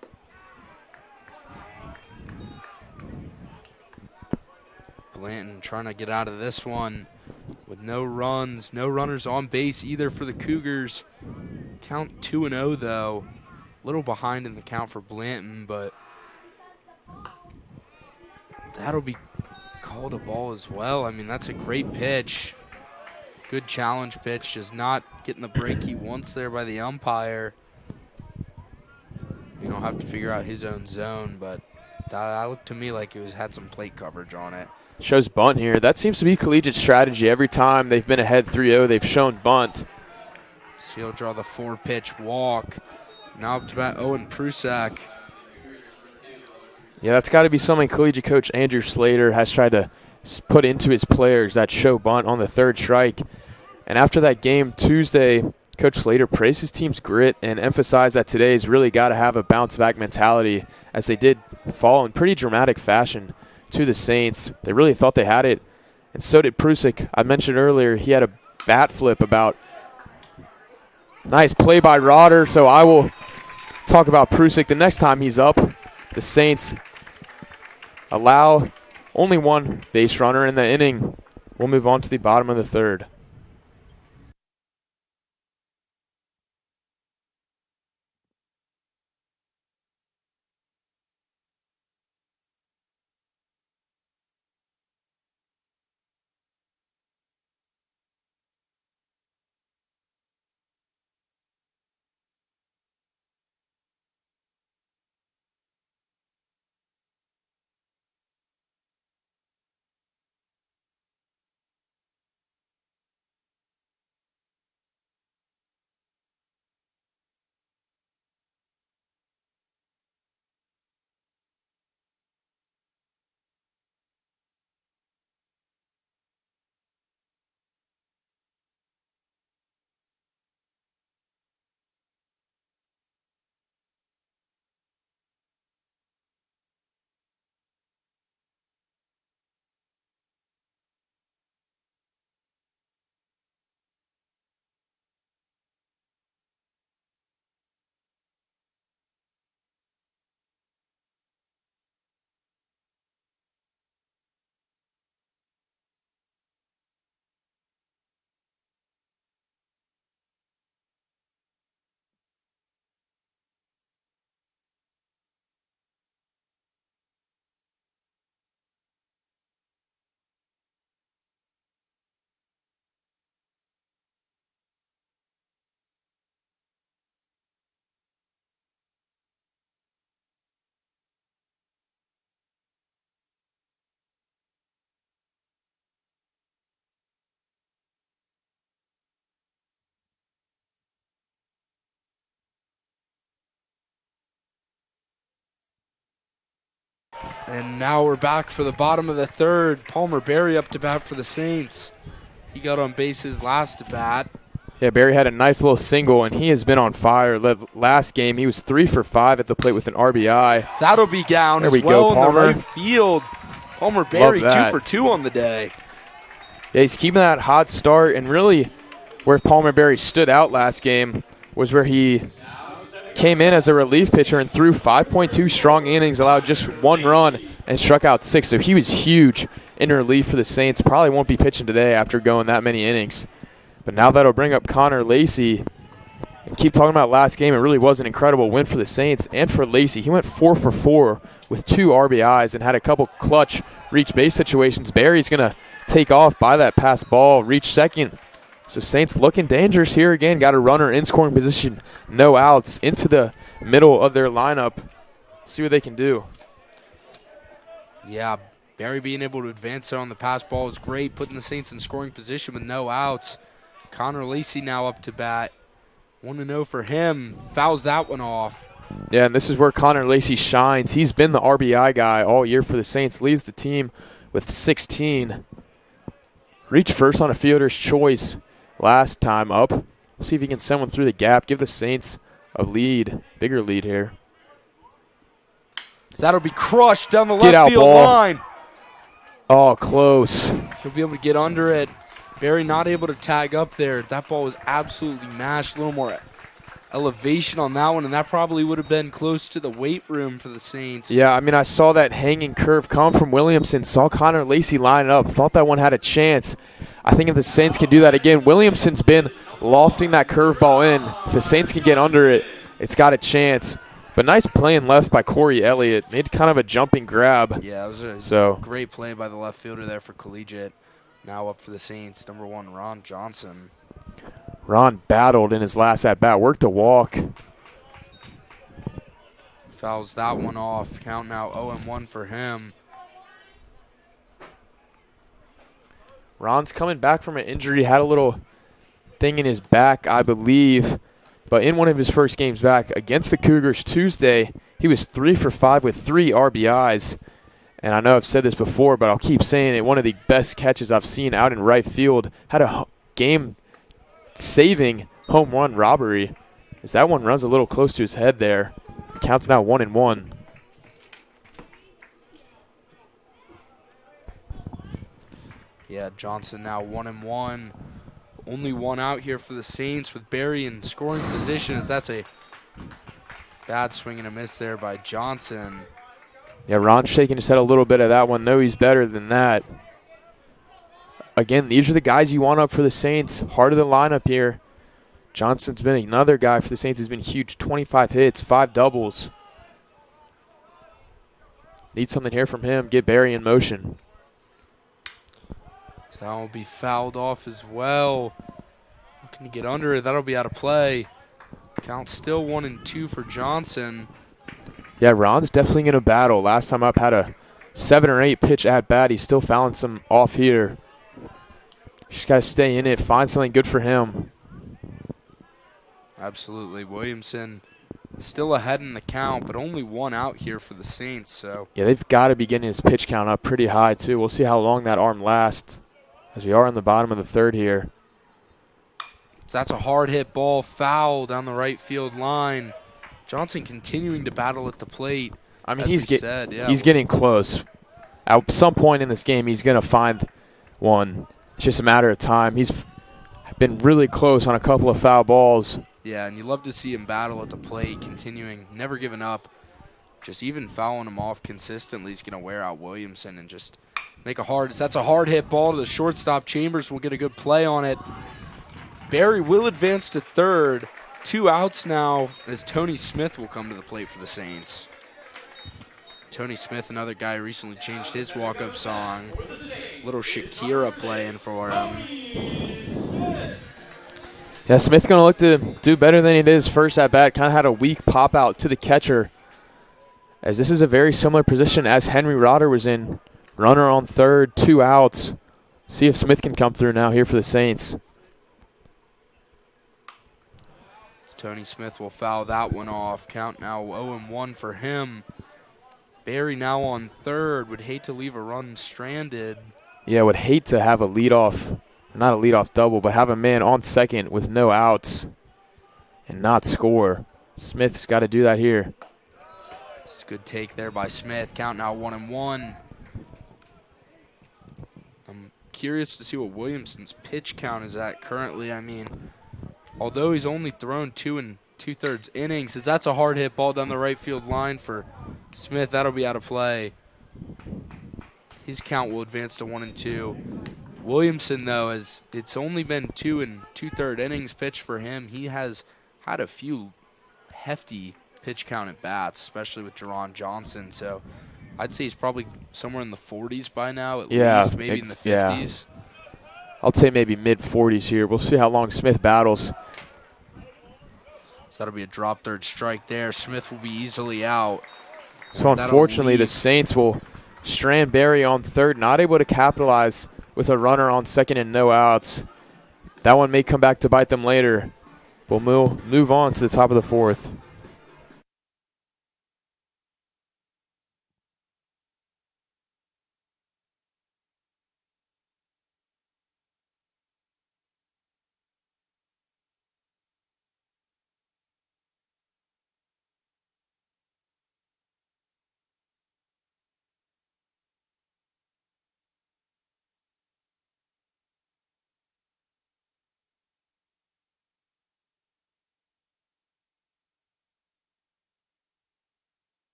Blanton, trying to get out of this one with no runs, no runners on base either for the Cougars. Count 2-0 though. little behind in the count for Blanton, but that'll be called a ball as well. I mean, that's a great pitch. Good challenge pitch, just not getting the break he wants there by the umpire. You know, have to figure out his own zone, but that looked to me like it had some plate coverage on it. Shows bunt here. That seems to be Collegiate strategy. Every time they've been ahead 3-0, they've shown bunt. So he'll draw the 4-pitch walk. Now up to bat Owen Prusak. Yeah, that's got to be something Collegiate coach Andrew Slater has tried to put into his players, that show bunt on the 3rd strike. And after that game Tuesday, Coach Slater praised his team's grit and emphasized that today's really got to have a bounce-back mentality, as they did fall in pretty dramatic fashion to the Saints. They really thought they had it, and so did Prusak. I mentioned earlier he had a bat flip about. Nice play by Rodder, so I will talk about Prusak the next time he's up. The Saints allow only one base runner in the inning. We'll move on to the bottom of the 3rd. And now we're back for the bottom of the 3rd. Palmer Berry up to bat for the Saints. He got on base his last at bat. Yeah, Barry had a nice little single, and he has been on fire. Last game, he was 3 for 5 at the plate with an RBI. So that'll be down there as we well go, Palmer. in the right field. Palmer Berry 2 for 2 on the day. Yeah, he's keeping that hot start, and really where Palmer Berry stood out last game was where he came in as a relief pitcher and threw 5.2 strong innings, allowed just 1 run, and struck out 6. So he was huge in relief for the Saints. Probably won't be pitching today after going that many innings. But now that'll bring up Connor Lacey. And keep talking about last game. It really was an incredible win for the Saints and for Lacey. He went 4 for 4 with 2 RBIs and had a couple clutch reach base situations. Barry's going to take off by that pass ball, reach second. So Saints looking dangerous here again. Got a runner in scoring position, no outs, into the middle of their lineup. See what they can do. Yeah, Barry being able to advance there on the pass ball is great, putting the Saints in scoring position with no outs. Connor Lacey now up to bat. 1-0 for him. Fouls that one off. Yeah, and this is where Connor Lacey shines. He's been the RBI guy all year for the Saints. Leads the team with 16. Reached first on a fielder's choice last time up. See if he can send one through the gap. Give the Saints a lead, bigger lead here. So that'll be crushed down the Get left out field ball. line. Oh, close. He'll be able to get under it. Barry not able to tag up there. That ball was absolutely mashed. A little more elevation on that one, and that probably would have been close to the weight room for the Saints. Yeah, I mean, I saw that hanging curve come from Williamson. Saw Connor Lacey line it up. Thought that one had a chance. I think if the Saints can do that again, Williamson's been lofting that curveball in. If the Saints can get under it it's got a chance. But nice playing left by Corey Elliott. Made kind of a jumping grab. Yeah, it was a great play by the left fielder there for Collegiate. Now up for the Saints, number 1, Ron Johnson. Ron battled in his last at-bat, worked a walk. Fouls that one off. Count now 0-1 for him. Ron's coming back from an injury, had a little thing in his back, I believe. But in one of his first games back against the Cougars Tuesday, he was 3 for 5 with 3 RBIs. And I know I've said this before, but I'll keep saying it. One of the best catches I've seen out in right field. Had a game-saving home run robbery. As that one runs a little close to his head there. Counts now 1-1. Yeah, Johnson now 1-1. Only one out here for the Saints with Barry in scoring position, as that's a bad swing and a miss there by Johnson. Yeah, Ron's shaking his head a little bit of that one. No, he's better than that. Again, these are the guys you want up for the Saints. Heart of the lineup here. Johnson's been another guy for the Saints who's been huge. 25 hits, 5 doubles. Need something here from him. Get Barry in motion. So that will be fouled off as well. Looking to get under it. That'll be out of play. Count still 1-2 for Johnson. Yeah, Ron's definitely going to battle. Last time up had a 7 or 8 pitch at bat. He's still fouling some off here. Just got to stay in it, find something good for him. Absolutely. Williamson still ahead in the count, but only one out here for the Saints. So yeah, they've got to be getting his pitch count up pretty high, too. We'll see how long that arm lasts as we are in the bottom of the third here. So that's a hard hit ball, foul down the right field line. Johnson continuing to battle at the plate. I mean, he's getting close. At some point in this game, he's going to find one. It's just a matter of time. He's been really close on a couple of foul balls. Yeah, and you love to see him battle at the plate, continuing, never giving up. Just even fouling him off consistently, he's going to wear out Williamson and just make a hard. That's a hard hit ball to the shortstop. Chambers will get a good play on it. Barry will advance to third. 2 outs now as Tony Smith will come to the plate for the Saints. Tony Smith, another guy who recently changed his walk-up song. Little Shakira playing for him. Yeah, Smith going to look to do better than he did his first at-bat. Kind of had a weak pop-out to the catcher, as this is a very similar position as Henry Rotter was in. Runner on third, 2 outs. See if Smith can come through now here for the Saints. Tony Smith will foul that one off. Count now 0-1 for him. Barry now on third. Would hate to leave a run stranded. Yeah, would hate to have a leadoff, not a leadoff double, but have a man on second with no outs and not score. Smith's got to do that here. It's a good take there by Smith. Count now 1-1. I'm curious to see what Williamson's pitch count is at currently. I mean, although he's only thrown 2 2/3 innings, as that's a hard hit ball down the right field line for Smith. That'll be out of play. His count will advance to 1-2. Williamson, though, as it's only been 2 2/3 innings pitched for him, he has had a few hefty pitch count at bats, especially with Jerron Johnson. So I'd say he's probably somewhere in the 40s by now, at least, maybe in the 50s. Yeah. I'll say maybe mid-40s here. We'll see how long Smith battles. So that'll be a drop third strike there. Smith will be easily out. So unfortunately, the Saints will strand Barry on third, not able to capitalize with a runner on second and no outs. That one may come back to bite them later. We'll move on to the top of the fourth.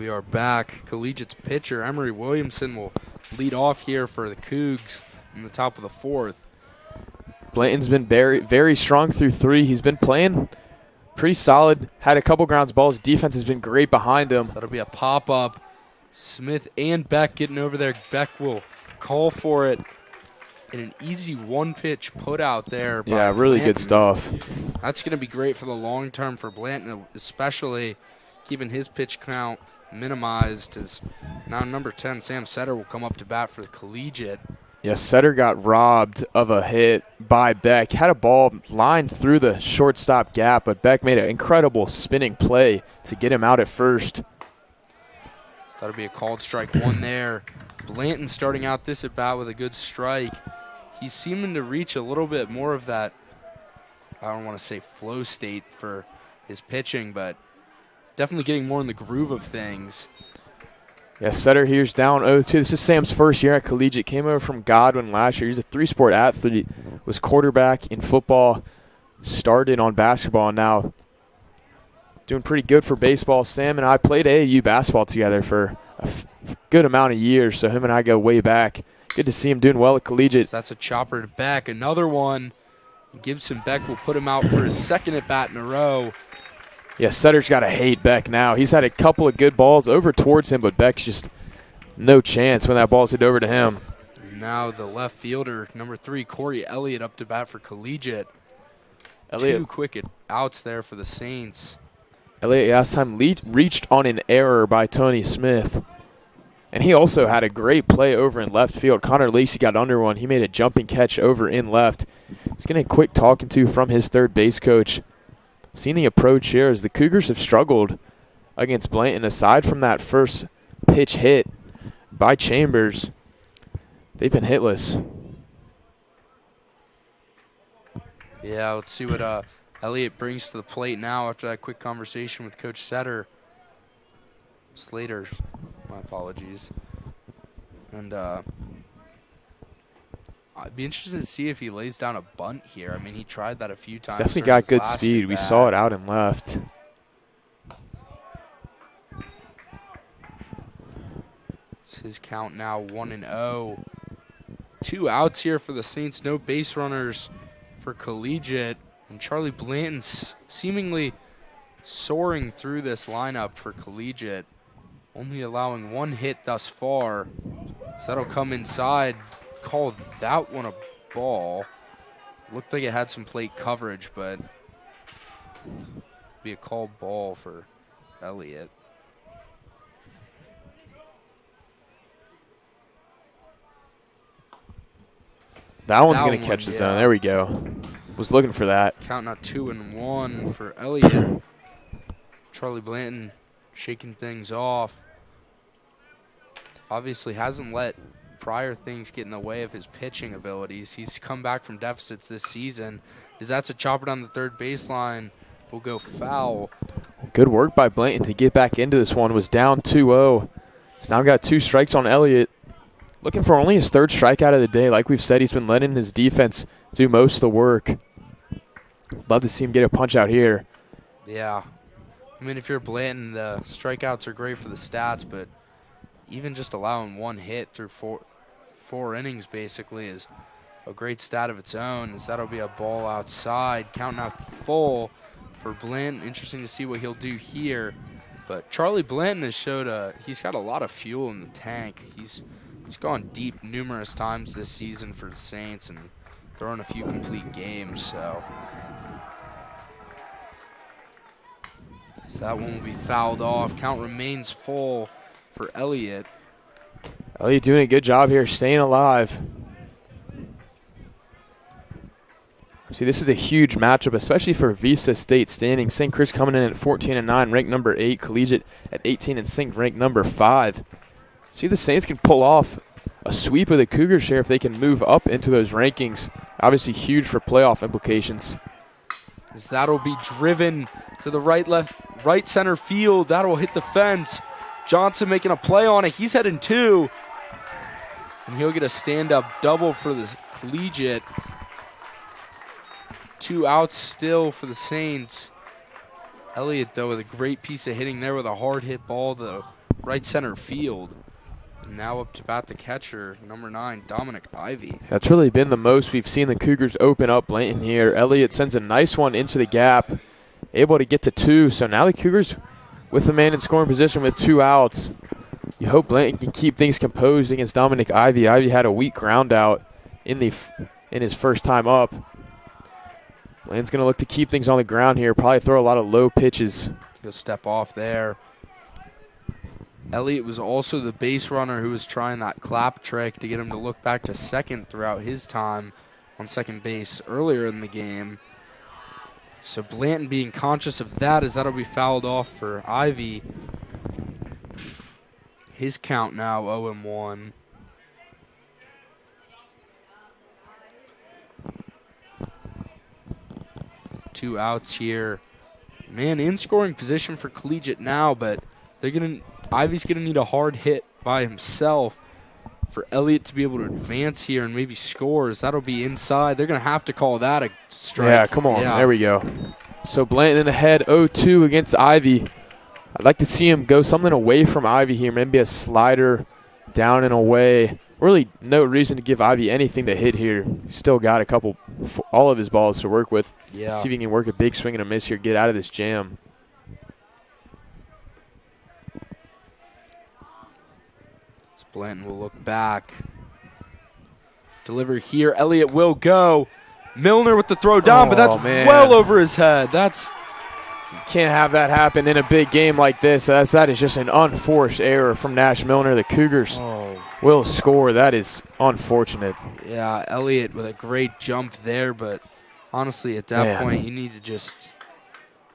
We are back. Collegiate's pitcher, Emery Williamson, will lead off here for the Cougs in the top of the 4th. Blanton's been very strong through 3. He's been playing pretty solid. Had a couple grounds balls. Defense has been great behind him. So that'll be a pop-up. Smith and Beck getting over there. Beck will call for it. And an easy one-pitch put out there by really Blanton. good stuff. That's going to be great for the long term for Blanton, especially keeping his pitch count minimized. As now number 10, Sam Setter, will come up to bat for the Collegiate. Yeah, Setter got robbed of a hit by Beck. Had a ball lined through the shortstop gap, but Beck made an incredible spinning play to get him out at first. So that'll be a called strike 1 there. Blanton starting out this at bat with a good strike. He's seeming to reach a little bit more of that, I don't want to say flow state for his pitching, but definitely getting more in the groove of things. Yeah, Setter here's down 0-2. This is Sam's first year at Collegiate. Came over from Godwin last year. He's a 3-sport athlete. Was quarterback in football. Started on basketball, and now doing pretty good for baseball. Sam and I played AAU basketball together for a good amount of years, so him and I go way back. Good to see him doing well at Collegiate. So that's a chopper to Beck. Another one. Gibson Beck will put him out for his second at bat in a row. Yeah, Setter's got to hate Beck now. He's had a couple of good balls over towards him, but Beck's just no chance when that ball's hit over to him. Now the left fielder, number 3, Corey Elliott, up to bat for Collegiate. Elliott. 2 quick outs there for the Saints. Elliott last time reached on an error by Tony Smith. And he also had a great play over in left field. Connor Lacey got under one. He made a jumping catch over in left. He's getting a quick talking to from his third base coach. Seeing the approach here as the Cougars have struggled against Blanton. Aside from that first pitch hit by Chambers, they've been hitless. Yeah, let's see what Elliott brings to the plate now after that quick conversation with Coach Slater. My apologies. And I'd be interested to see if he lays down a bunt here. I mean, he tried that a few times. He's definitely got good speed. We saw it out and left. It's his count now 1-0. 2 outs here for the Saints. No base runners for Collegiate. And Charlie Blanton's seemingly soaring through this lineup for Collegiate. Only allowing 1 hit thus far. So that'll come inside. Called that one a ball. Looked like it had some plate coverage, but be a called ball for Elliott. That one's going to catch the zone. There we go. Was looking for that. Count now 2-1 for Elliott. Charlie Blanton shaking things off. Obviously hasn't let prior things get in the way of his pitching abilities. He's come back from deficits this season. As that's a chopper down the third baseline, will go foul. Good work by Blanton to get back into this one. Was down 2-0. He's now got 2 strikes on Elliott. Looking for only his 3rd strikeout of the day. Like we've said, he's been letting his defense do most of the work. Love to see him get a punch out here. Yeah. I mean, if you're Blanton, the strikeouts are great for the stats, but even just allowing 1 hit through four innings basically is a great stat of its own, as that'll be a ball outside. Count now full for Blanton. Interesting to see what he'll do here. But Charlie Blanton has showed he's got a lot of fuel in the tank. He's gone deep numerous times this season for the Saints and thrown a few complete games. So that one will be fouled off. Count remains full for Elliott. Elliott doing a good job here, staying alive. See, this is a huge matchup, especially for Visa State standings. St. Chris coming in at 14-9, ranked number 8. Collegiate at 18 and St. ranked number 5. See, the Saints can pull off a sweep of the Cougars here if they can move up into those rankings. Obviously huge for playoff implications. As that'll be driven to the right center field. That'll hit the fence. Johnson making a play on it. He's heading 2. And he'll get a stand-up double for the Collegiate. 2 outs still for the Saints. Elliott, though, with a great piece of hitting there with a hard hit ball to the right center field. Now up to bat the catcher, number 9, Dominic Ivy. That's really been the most we've seen the Cougars open up Blanton here. Elliott sends a nice one into the gap, able to get to 2. So now the Cougars with the man in scoring position with 2 outs. You hope Blanton can keep things composed against Dominic Ivy. Ivy had a weak ground out in his first time up. Blanton's going to look to keep things on the ground here, probably throw a lot of low pitches. He'll step off there. Elliott was also the base runner who was trying that clap trick to get him to look back to second throughout his time on second base earlier in the game. So Blanton being conscious of that, as that'll be fouled off for Ivy. His count now 0-1. Two outs here. Man, in scoring position for Collegiate now, but Ivy's gonna need a hard hit by himself for Elliott to be able to advance here and maybe scores. That'll be inside. They're gonna have to call that a strike. Yeah, come on. Yeah. There we go. So Blanton ahead 0-2 against Ivy. I'd like to see him go something away from Ivy here, maybe a slider down and away. Really no reason to give Ivy anything to hit here. He's still got all of his balls to work with. Yeah. See if he can work a big swing and a miss here, get out of this jam. Blanton will look back. Deliver here. Elliott will go. Milner with the throw down, but that's well over his head. You can't have that happen in a big game like this. That is just an unforced error from Nash Milner. The Cougars will score. That is unfortunate. Yeah, Elliott with a great jump there, but honestly, at that point, you need to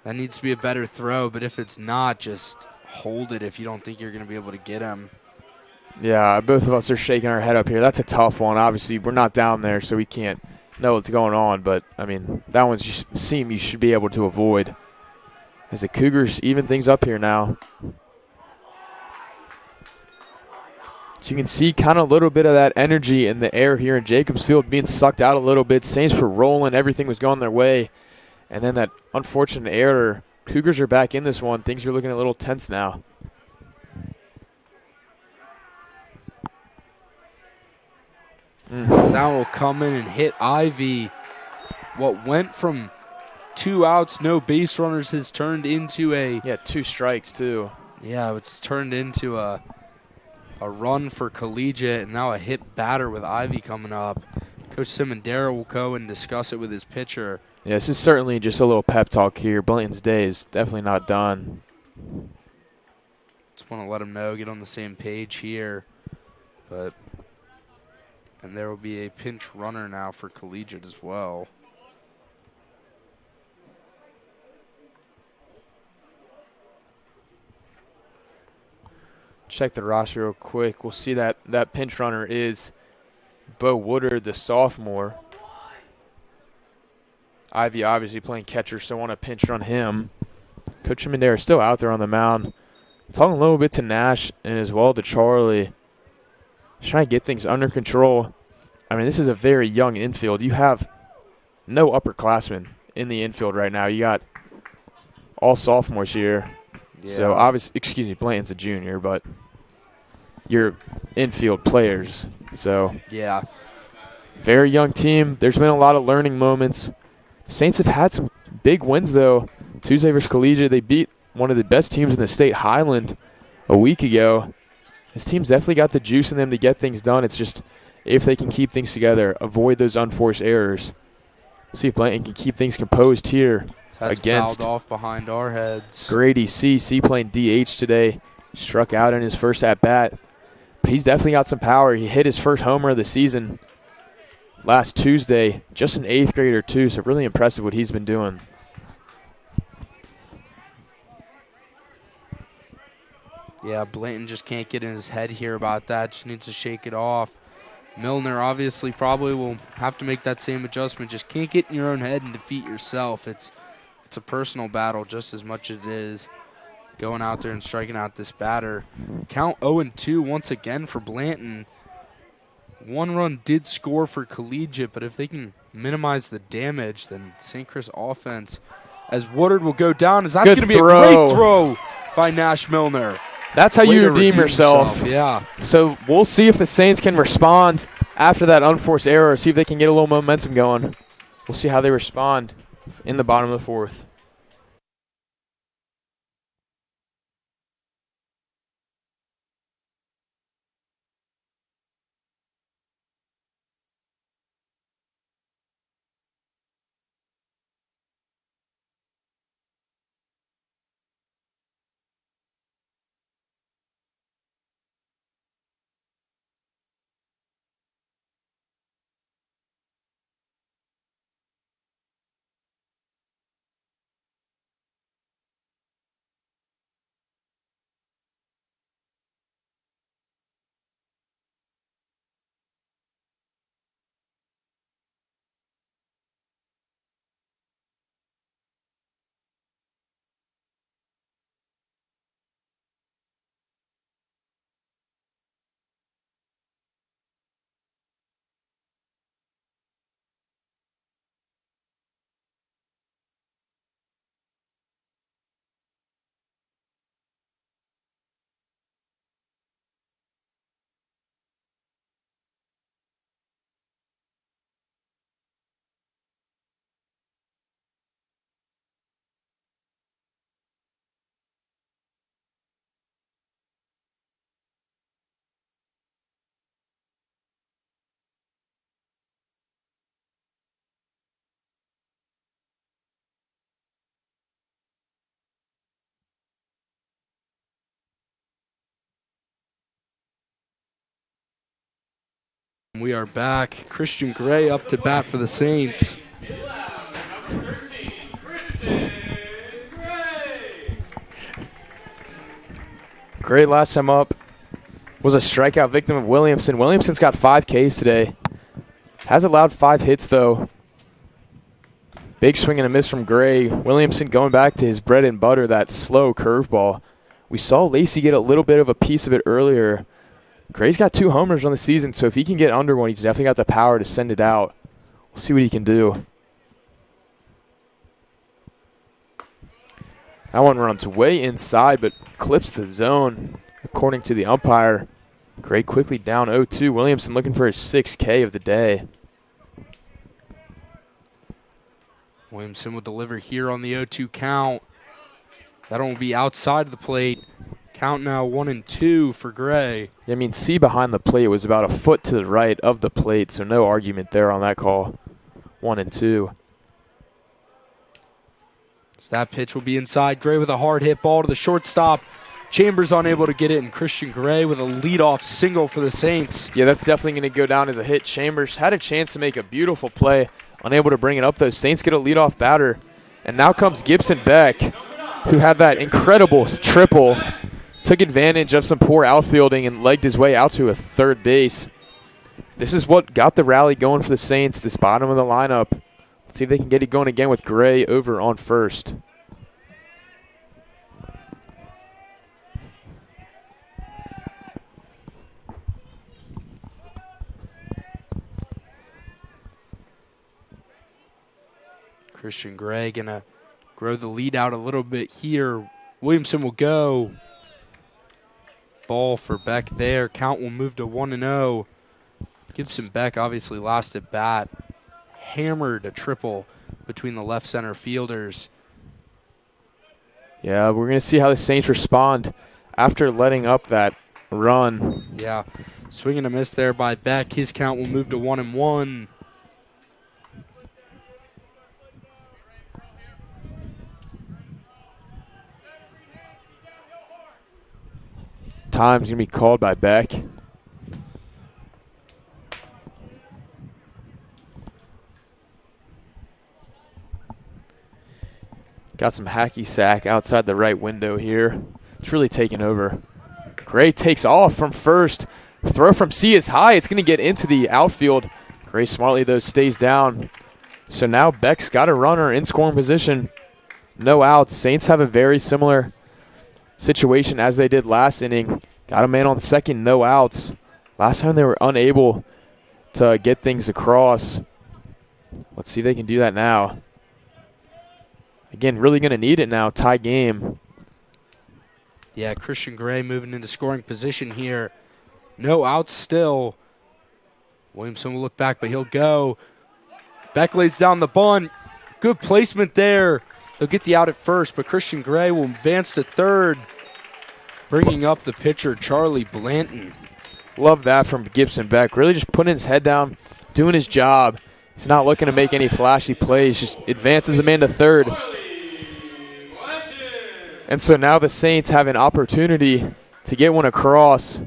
that needs to be a better throw. But if it's not, just hold it if you don't think you're going to be able to get him. Yeah, both of us are shaking our head up here. That's a tough one. Obviously, we're not down there, so we can't know what's going on. But, I mean, that one's just you should be able to avoid. As the Cougars even things up here now. So you can see kind of a little bit of that energy in the air here in Jacobs Field being sucked out a little bit. Saints were rolling. Everything was going their way. And then that unfortunate error. Cougars are back in this one. Things are looking a little tense now. Sound will come in and hit Ivy. What went from 2 outs, no base runners, has turned into 2 strikes too. Yeah, it's turned into a run for Collegiate, and now a hit batter with Ivy coming up. Coach Simondera will go and discuss it with his pitcher. Yeah, this is certainly just a little pep talk here. Blanton's day is definitely not done. Just want to let him know, get on the same page here. And there will be a pinch runner now for Collegiate as well. Check the roster real quick. We'll see that pinch runner is Bo Woodard, the sophomore. Ivy obviously playing catcher, so want to pinch run him. Coach Simondera is still out there on the mound. Talking a little bit to Nash and as well to Charlie. Trying to get things under control. I mean, this is a very young infield. You have no upperclassmen in the infield right now. You got all sophomores here. Yeah. So, obviously, Blanton's a junior, but your infield players. So, yeah, very young team. There's been a lot of learning moments. Saints have had some big wins, though. Tuesday versus Collegiate, they beat one of the best teams in the state, Highland, a week ago. This team's definitely got the juice in them to get things done. It's just if they can keep things together, avoid those unforced errors. See if Blanton can keep things composed here. That's against fouled off behind our heads. Grady C. playing DH today. Struck out in his first at-bat. But he's definitely got some power. He hit his first homer of the season last Tuesday. Just an 8th grader, too, so really impressive what he's been doing. Yeah, Blanton just can't get in his head here about that. Just needs to shake it off. Milner obviously probably will have to make that same adjustment. Just can't get in your own head and defeat yourself. It's a personal battle just as much as it is going out there and striking out this batter. Count 0-2 once again for Blanton. 1 run did score for Collegiate, but if they can minimize the damage, then St. Chris offense, as Woodard will go down, as that's going to be a great throw by Nash Milner. That's how Way you to redeem yourself. Yeah. So we'll see if the Saints can respond after that unforced error, see if they can get a little momentum going. We'll see how they respond in the bottom of the fourth. We are back. Christian Gray up to bat for the Saints. Number 13, Christian Gray. Gray last time up was a strikeout victim of Williamson. Williamson's got 5 Ks today. Has allowed 5 hits, though. Big swing and a miss from Gray. Williamson going back to his bread and butter, that slow curveball. We saw Lacey get a little bit of a piece of it earlier. Gray's got 2 homers on the season, so if he can get under one, he's definitely got the power to send it out. We'll see what he can do. That one runs way inside, but clips the zone, according to the umpire. Gray quickly down 0-2. Williamson looking for his 6 K of the day. Williamson will deliver here on the 0-2 count. That one will be outside of the plate. Count now 1-2 for Gray. Yeah, I mean, C behind the plate was about a foot to the right of the plate, so no argument there on that call. 1-2. So that pitch will be inside. Gray with a hard hit ball to the shortstop. Chambers unable to get it, and Christian Gray with a leadoff single for the Saints. Yeah, that's definitely going to go down as a hit. Chambers had a chance to make a beautiful play, unable to bring it up, though. Saints get a leadoff batter, and now comes Gibson Beck, who had that incredible triple. Took advantage of some poor outfielding and legged his way out to a third base. This is what got the rally going for the Saints, this bottom of the lineup. Let's see if they can get it going again with Gray over on first. Christian Gray going to grow the lead out a little bit here. Williamson will go. Ball for Beck there. Count will move to 1-0. Gibson Beck obviously last at bat. Hammered a triple between the left center fielders. Yeah, we're going to see how the Saints respond after letting up that run. Yeah, swing and a miss there by Beck. His count will move to 1-1. Time's going to be called by Beck. Got some hacky sack outside the right window here. It's really taking over. Gray takes off from first. Throw from C is high. It's going to get into the outfield. Gray smartly, though, stays down. So now Beck's got a runner in scoring position. No outs. Saints have a very similar situation as they did last inning. Got a man on second, no outs. Last time they were unable to get things across. Let's see if they can do that now. Again, really going to need it now. Tie game. Yeah, Christian Gray moving into scoring position here. No outs still. Williamson will look back, but he'll go. Beck lays down the bunt. Good placement there. They'll get the out at first, but Christian Gray will advance to third, bringing up the pitcher, Charlie Blanton. Love that from Gibson Beck. Really just putting his head down, doing his job. He's not looking to make any flashy plays, just advances the man to third. And so now the Saints have an opportunity to get one across,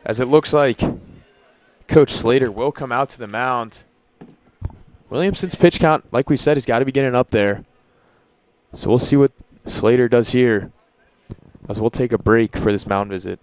as it looks like Coach Slater will come out to the mound. Williamson's pitch count, like we said, has got to be getting up there. So we'll see what Slater does here, as we'll take a break for this mound visit.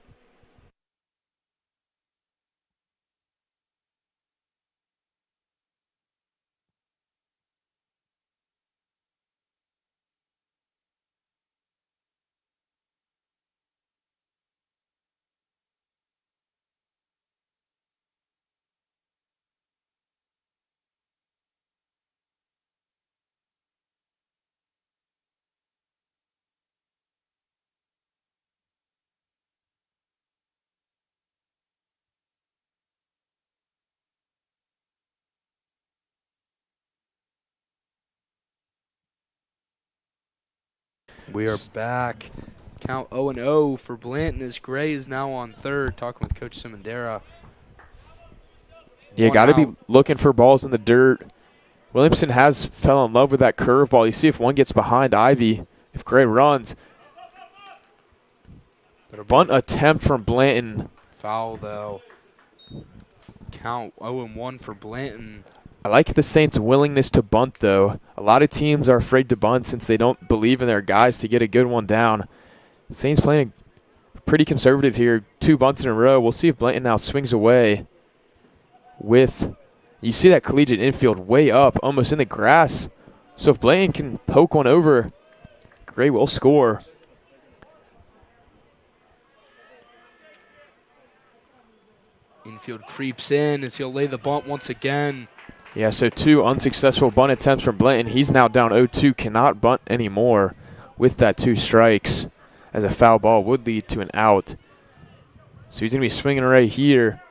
We are back. Count 0-0 for Blanton as Gray is now on third, talking with Coach Simondera. Yeah, got to be looking for balls in the dirt. Williamson has fell in love with that curveball. You see if one gets behind Ivy, if Gray runs. Bunt attempt from Blanton. Foul, though. Count 0-1 for Blanton. I like the Saints' willingness to bunt, though. A lot of teams are afraid to bunt since they don't believe in their guys to get a good one down. Saints playing pretty conservative here. 2 bunts in a row. We'll see if Blanton now swings away with, you see that Collegiate infield way up, almost in the grass. So if Blanton can poke one over, Gray will score. Infield creeps in as he'll lay the bunt once again. Yeah, so 2 unsuccessful bunt attempts from Blanton. He's now down 0-2, cannot bunt anymore with that 2 strikes, as a foul ball would lead to an out. So he's going to be swinging right here.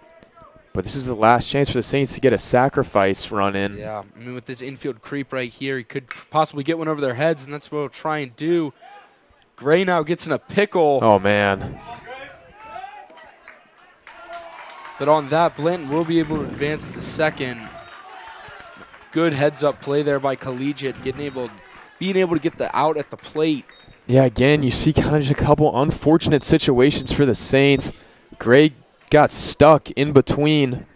But this is the last chance for the Saints to get a sacrifice run in. Yeah, I mean, with this infield creep right here, he could possibly get one over their heads, and that's what we'll try and do. Gray now gets in a pickle. Oh, man. But on that, Blanton will be able to advance to second. Good heads-up play there by Collegiate, being able to get the out at the plate. Yeah, again, you see kind of just a couple unfortunate situations for the Saints. Gray got stuck in between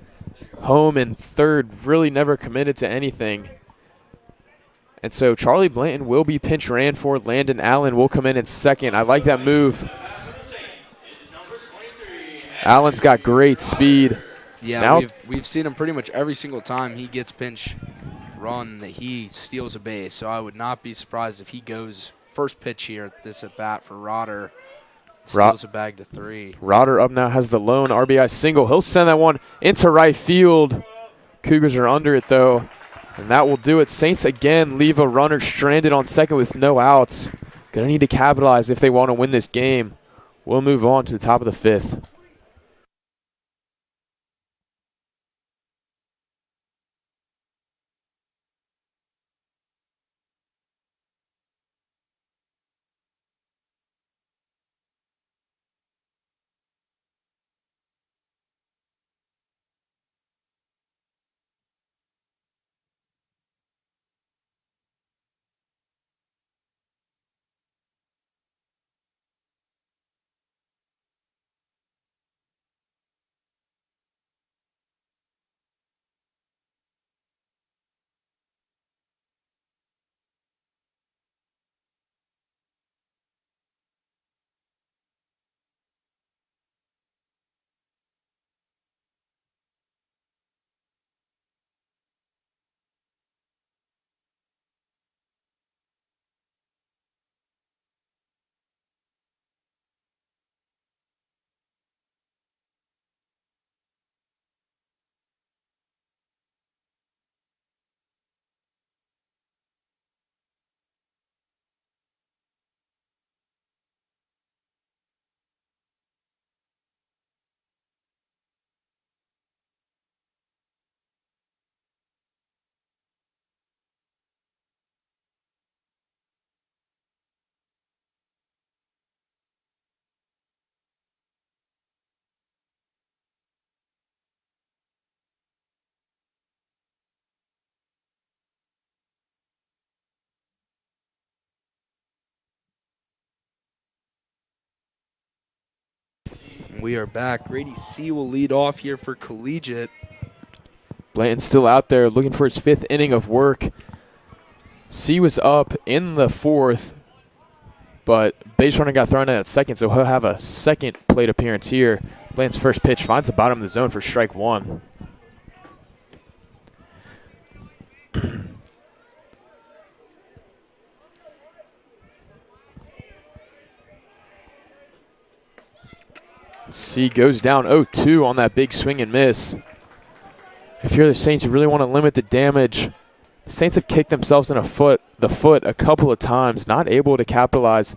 home and third, really never committed to anything. And so Charlie Blanton will be pinch ran for. Landon Allen will come in second. I like that move. Allen's got great speed. Yeah, now, we've seen him pretty much every single time he gets pinch run that he steals a base. So I would not be surprised if he goes first pitch here at this at bat for Rotter. Steals a bag to 3. Rotter up now has the lone RBI single. He'll send that one into right field. Cougars are under it, though, and that will do it. Saints again leave a runner stranded on second with no outs. Going to need to capitalize if they want to win this game. We'll move on to the top of the 5th. we are back. Grady C will lead off here for Collegiate. Blanton's still out there looking for his 5th inning of work. C was up in the 4th, but base runner got thrown in at second, so he'll have a second plate appearance here. Blanton's first pitch finds the bottom of the zone for strike 1. C goes down 0-2 on that big swing and miss. If you're the Saints, you really want to limit the damage. The Saints have kicked themselves in the foot a couple of times, not able to capitalize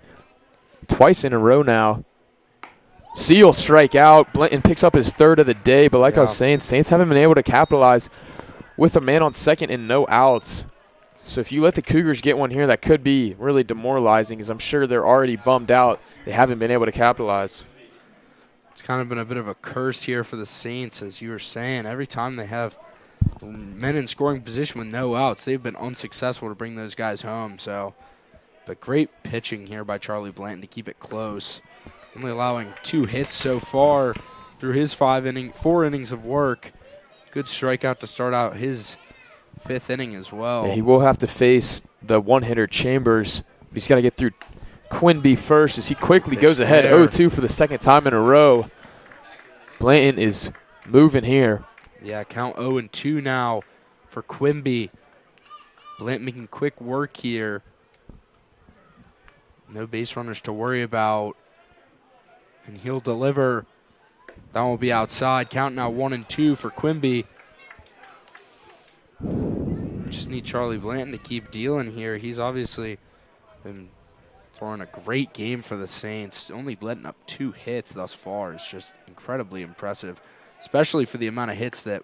twice in a row now. C will strike out. Blanton picks up his 3rd of the day, but like I was saying, Saints haven't been able to capitalize with a man on second and no outs. So if you let the Cougars get one here, that could be really demoralizing, because I'm sure they're already bummed out. They haven't been able to capitalize. It's kind of been a bit of a curse here for the Saints, as you were saying. Every time they have men in scoring position with no outs, they've been unsuccessful to bring those guys home. So, but great pitching here by Charlie Blanton to keep it close. Only allowing 2 hits so far through his 4 innings of work. Good strikeout to start out his 5th inning as well. Yeah, he will have to face the one-hitter Chambers. He's got to get through Quinby first as he quickly goes ahead 0-2 for the 2nd time in a row. Blanton is moving here. Yeah, count 0-2 now for Quimby. Blanton making quick work here. No base runners to worry about. And he'll deliver. That will be outside. Count now 1-2 for Quimby. Just need Charlie Blanton to keep dealing here. He's obviously been throwing a great game for the Saints. Only letting up 2 hits thus far is just incredibly impressive, especially for the amount of hits that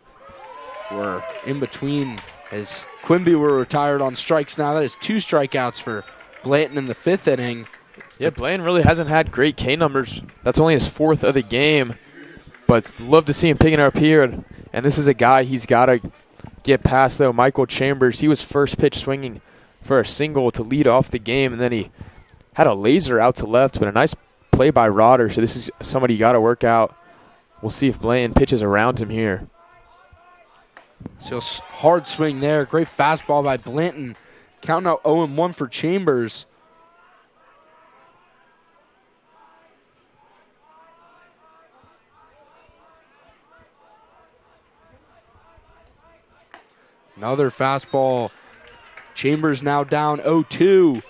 were in between, as Quimby were retired on strikes now. That is 2 strikeouts for Blanton in the 5th inning. Yeah, Blanton really hasn't had great K numbers. That's only his 4th of the game, but love to see him picking up here. And this is a guy he's got to get past, though. Michael Chambers, he was first pitch swinging for a single to lead off the game, and then he had a laser out to left, but a nice play by Rodder. So this is somebody you got to work out. We'll see if Blanton pitches around him here. So hard swing there. Great fastball by Blanton. Count now 0-1 for Chambers. Another fastball. Chambers now down 0-2.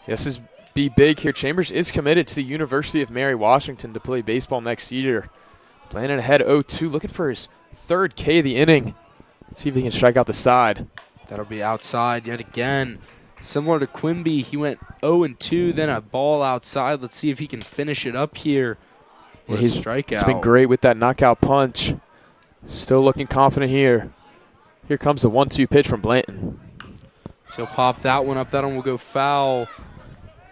This is be big here. Chambers is committed to the University of Mary Washington to play baseball next year. Blanton ahead 0-2, looking for his 3rd K of the inning. Let's see if he can strike out the side. That'll be outside yet again. Similar to Quimby, he went 0-2, then a ball outside. Let's see if he can finish it up here with a strikeout. He's been great with that knockout punch. Still looking confident here. Here comes the 1-2 pitch from Blanton. So he'll pop that one up. That one will go foul.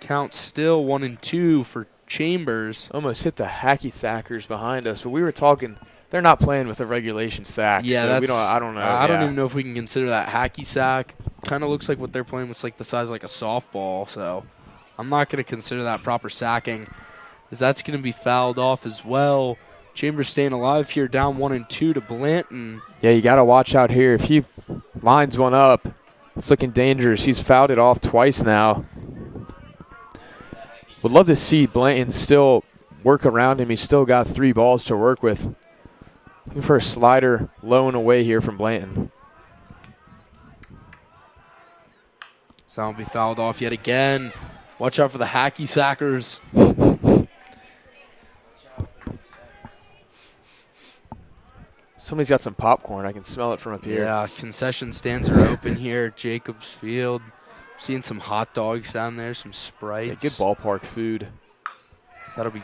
Count still 1-2 for Chambers. Almost hit the hacky sackers behind us, but we were talking. They're not playing with a regulation sack. Yeah, so I don't know. I don't even know if we can consider that hacky sack. Kind of looks like what they're playing with, like the size like a softball. So I'm not going to consider that proper sacking, as that's going to be fouled off as well. Chambers staying alive here, down 1-2 to Blanton. Yeah, you got to watch out here. If he lines one up, it's looking dangerous. He's fouled it off twice now. Would love to see Blanton still work around him. He's still got 3 balls to work with. Looking for a slider low and away here from Blanton. So that'll be fouled off yet again. Watch out for the hacky sackers. Somebody's got some popcorn. I can smell it from up here. Yeah, concession stands are open here at Jacobs Field. Seeing some hot dogs down there, some Sprites. Yeah, good ballpark food. So that'll be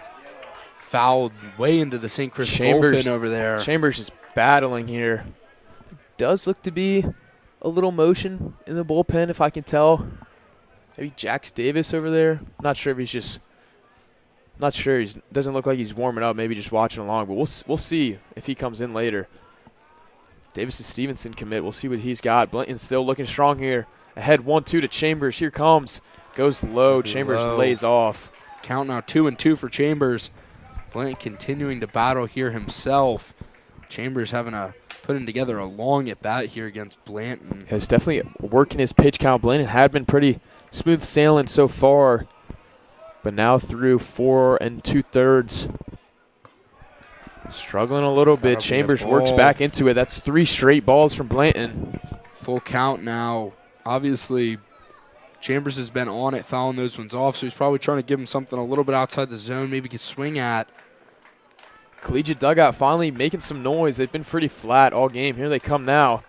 fouled way into the St. Chris bullpen over there. Chambers is battling here. Does look to be a little motion in the bullpen, if I can tell. Maybe Jax Davis over there. Not sure if he's just – not sure. He doesn't look like he's warming up, maybe just watching along. But we'll see if he comes in later. Davis and Stevenson commit. We'll see what he's got. Blanton's still looking strong here. Ahead 1-2 to Chambers. Here comes. Goes low. Chambers lays off. Count now 2-2 for Chambers. Blanton continuing to battle here himself. Chambers putting together a long at bat here against Blanton. He's definitely working his pitch count. Blanton had been pretty smooth sailing so far, but now through 4 2/3. Struggling a little bit. Chambers works back into it. That's 3 straight balls from Blanton. Full count now. Obviously, Chambers has been on it, fouling those ones off, so he's probably trying to give him something a little bit outside the zone, maybe could swing at. Collegiate dugout finally making some noise. They've been pretty flat all game. Here they come now.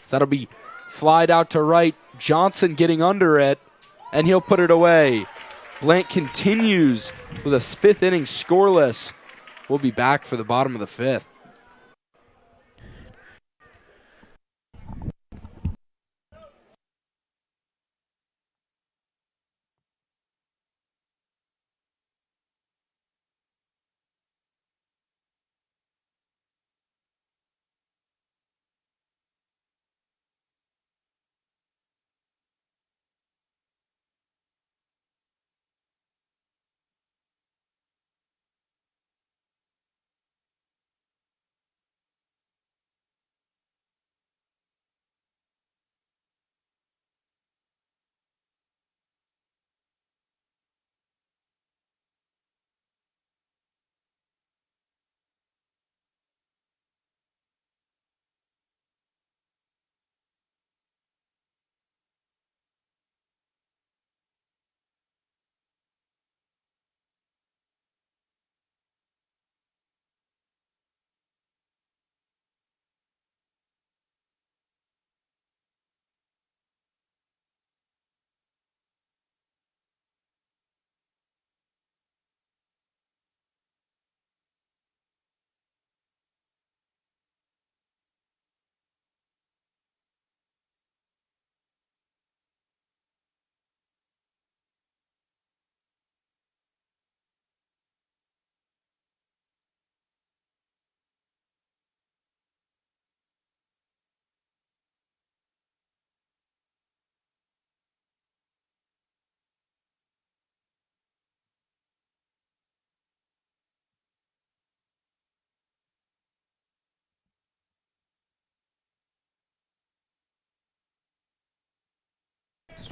So that'll be flied out to right. Johnson getting under it, and he'll put it away. Blank continues with a 5th inning scoreless. We'll be back for the bottom of the 5th.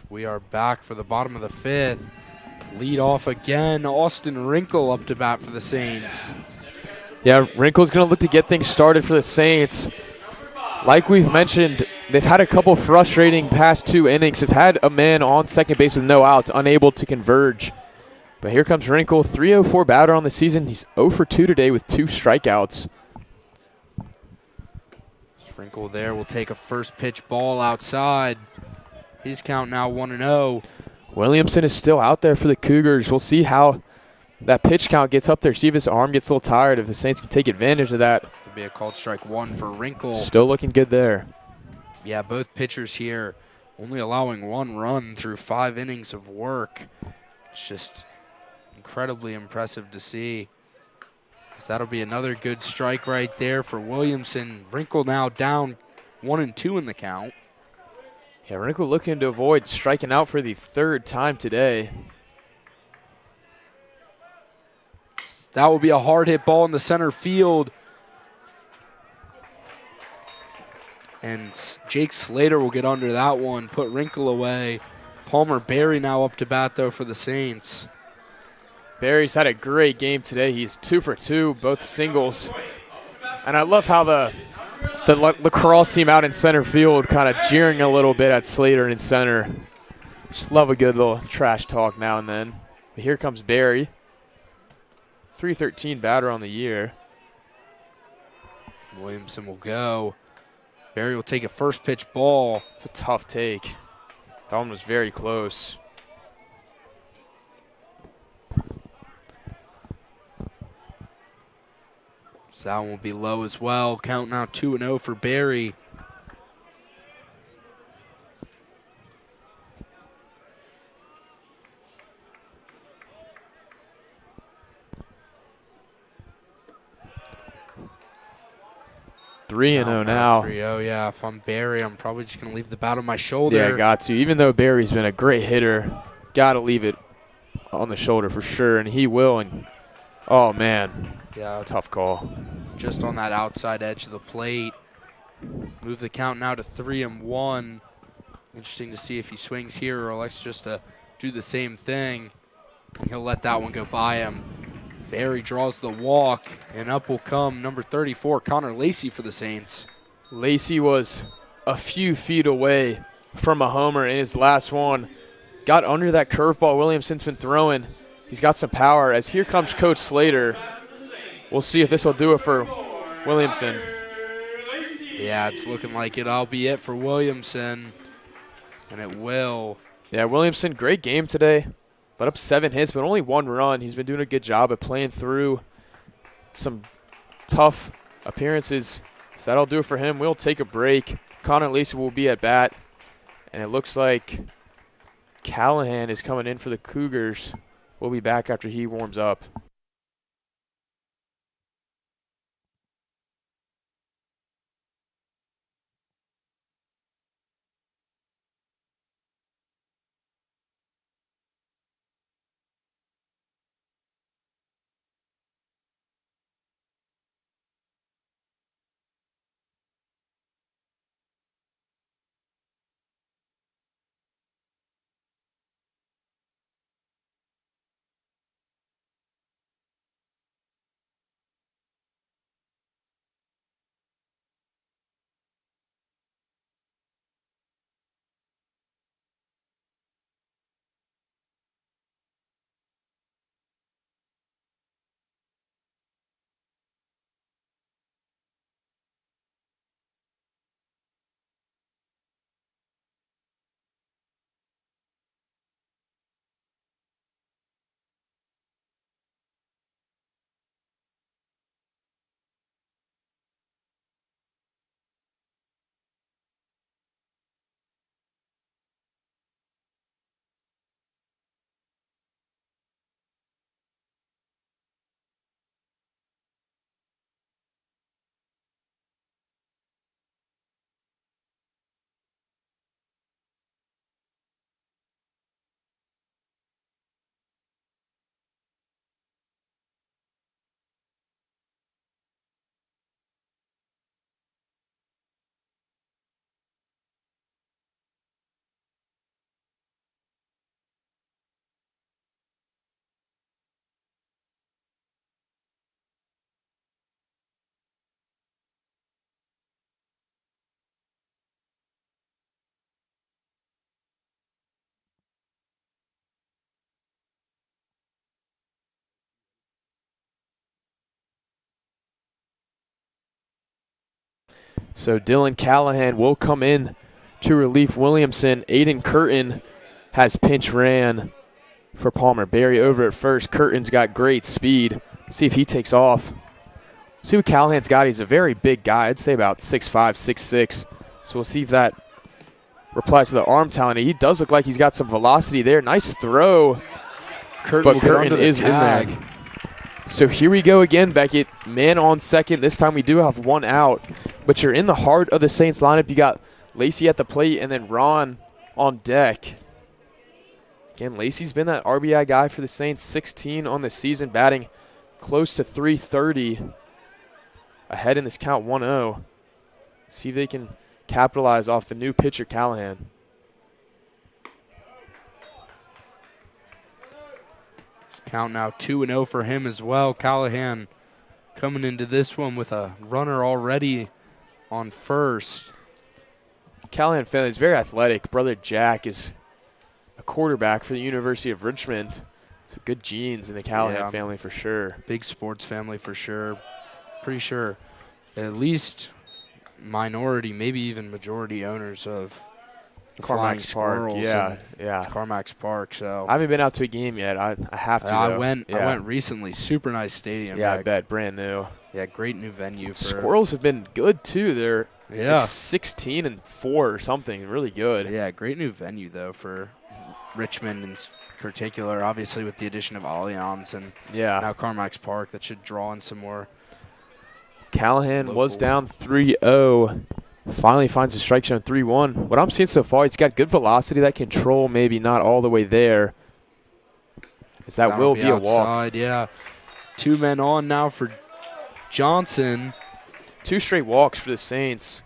We are back for the bottom of the 5th. Lead off again. Austin Wrinkle up to bat for the Saints. Yeah, Wrinkle's going to look to get things started for the Saints. Like we've mentioned, they've had a couple frustrating past 2 innings. They've had a man on second base with no outs, unable to converge. But here comes Wrinkle, 304 batter on the season. He's 0 for 2 today with 2 strikeouts. Wrinkle there will take a first pitch ball outside. His count now 1-0. Williamson is still out there for the Cougars. We'll see how that pitch count gets up there. See if his arm gets a little tired, if the Saints can take advantage of that. It'll be a called strike 1 for Wrinkle. Still looking good there. Yeah, both pitchers here only allowing 1 run through 5 innings of work. It's just incredibly impressive to see. So that'll be another good strike right there for Williamson. Wrinkle now down 1-2 in the count. Yeah, Wrinkle looking to avoid striking out for the 3rd time today. That will be a hard hit ball in the center field. And Jake Slater will get under that one, put Wrinkle away. Palmer Berry now up to bat, though, for the Saints. Berry's had a great game today. He's 2 for 2, both singles. And I love how the lacrosse team out in center field kind of jeering a little bit at Slater in center. Just love a good little trash talk now and then. But here comes Berry. 313 batter on the year. Williamson will go. Berry will take a first pitch ball. It's a tough take. That one was very close. So that one will be low as well. Count now 2-0 for Berry. Three and 0 now. 3-0, yeah. If I'm Berry, I'm probably just going to leave the bat on my shoulder. Yeah, got to. Even though Berry's been a great hitter, got to leave it on the shoulder for sure, and he will. And Oh, man. Yeah, Tough call. just on that outside edge of the plate. Move the count now to 3-1. Interesting to see if he swings here or elects just to do the same thing. And he'll let that one go by him. Barry draws the walk, and up will come number 34, Connor Lacey for the Saints. Lacey was a few feet away from a homer in his last one. Got under that curveball Williamson's been throwing. He's got some power. As here comes Coach Slater. We'll see if this will do it for Williamson. Yeah, it's looking like it'll be it for Williamson, and it will. Yeah, Williamson, great game today. Let up 7 hits, but only 1 run. He's been doing a good job at playing through some tough appearances. So that'll do it for him. We'll take a break. Connor Lacey will be at bat. And it looks like Callahan is coming in for the Cougars. We'll be back after he warms up. So Dylan Callahan will come in to relief Williamson. Aiden Curtin has pinch ran for Palmer. Barry over at first. Curtin's got great speed. See if he takes off. See what Callahan's got. He's a very big guy. I'd say about 6'5", 6'6". So we'll see if that replies to the arm talent. He does look like he's got some velocity there. Nice throw. But Curtin is in there. So here we go again, Beckett. Man on second. This time we do have 1 out. But you're in the heart of the Saints lineup. You got Lacey at the plate and then Ron on deck. Again, Lacey's been that RBI guy for the Saints. 16 on the season, batting close to 330. Ahead in this count 1-0. See if they can capitalize off the new pitcher, Callahan. Count now 2-0 for him as well. Callahan coming into this one with a runner already on first. Callahan family is very athletic. Brother Jack is a quarterback for the University of Richmond. So good genes in the Callahan family for sure. Big sports family for sure. Pretty sure at least minority, maybe even majority owners of Carmack's Park. Yeah. Carmack's Park. So I haven't been out to a game yet. I have to. I went recently. Super nice stadium. Yeah, I bet. Brand new. Yeah, great new venue. Squirrels have been good too. They're like 16-4 or something. Really good. Yeah, great new venue though for Richmond in particular. Obviously with the addition of Allianz and now Carmack's Park, that should draw in some more. Callahan was down 3-0. Finally finds a strike zone 3-1. What I'm seeing so far, he's got good velocity. That control maybe not all the way there. As that will be a walk. Yeah. 2 men on now for Johnson. 2 straight walks for the Saints.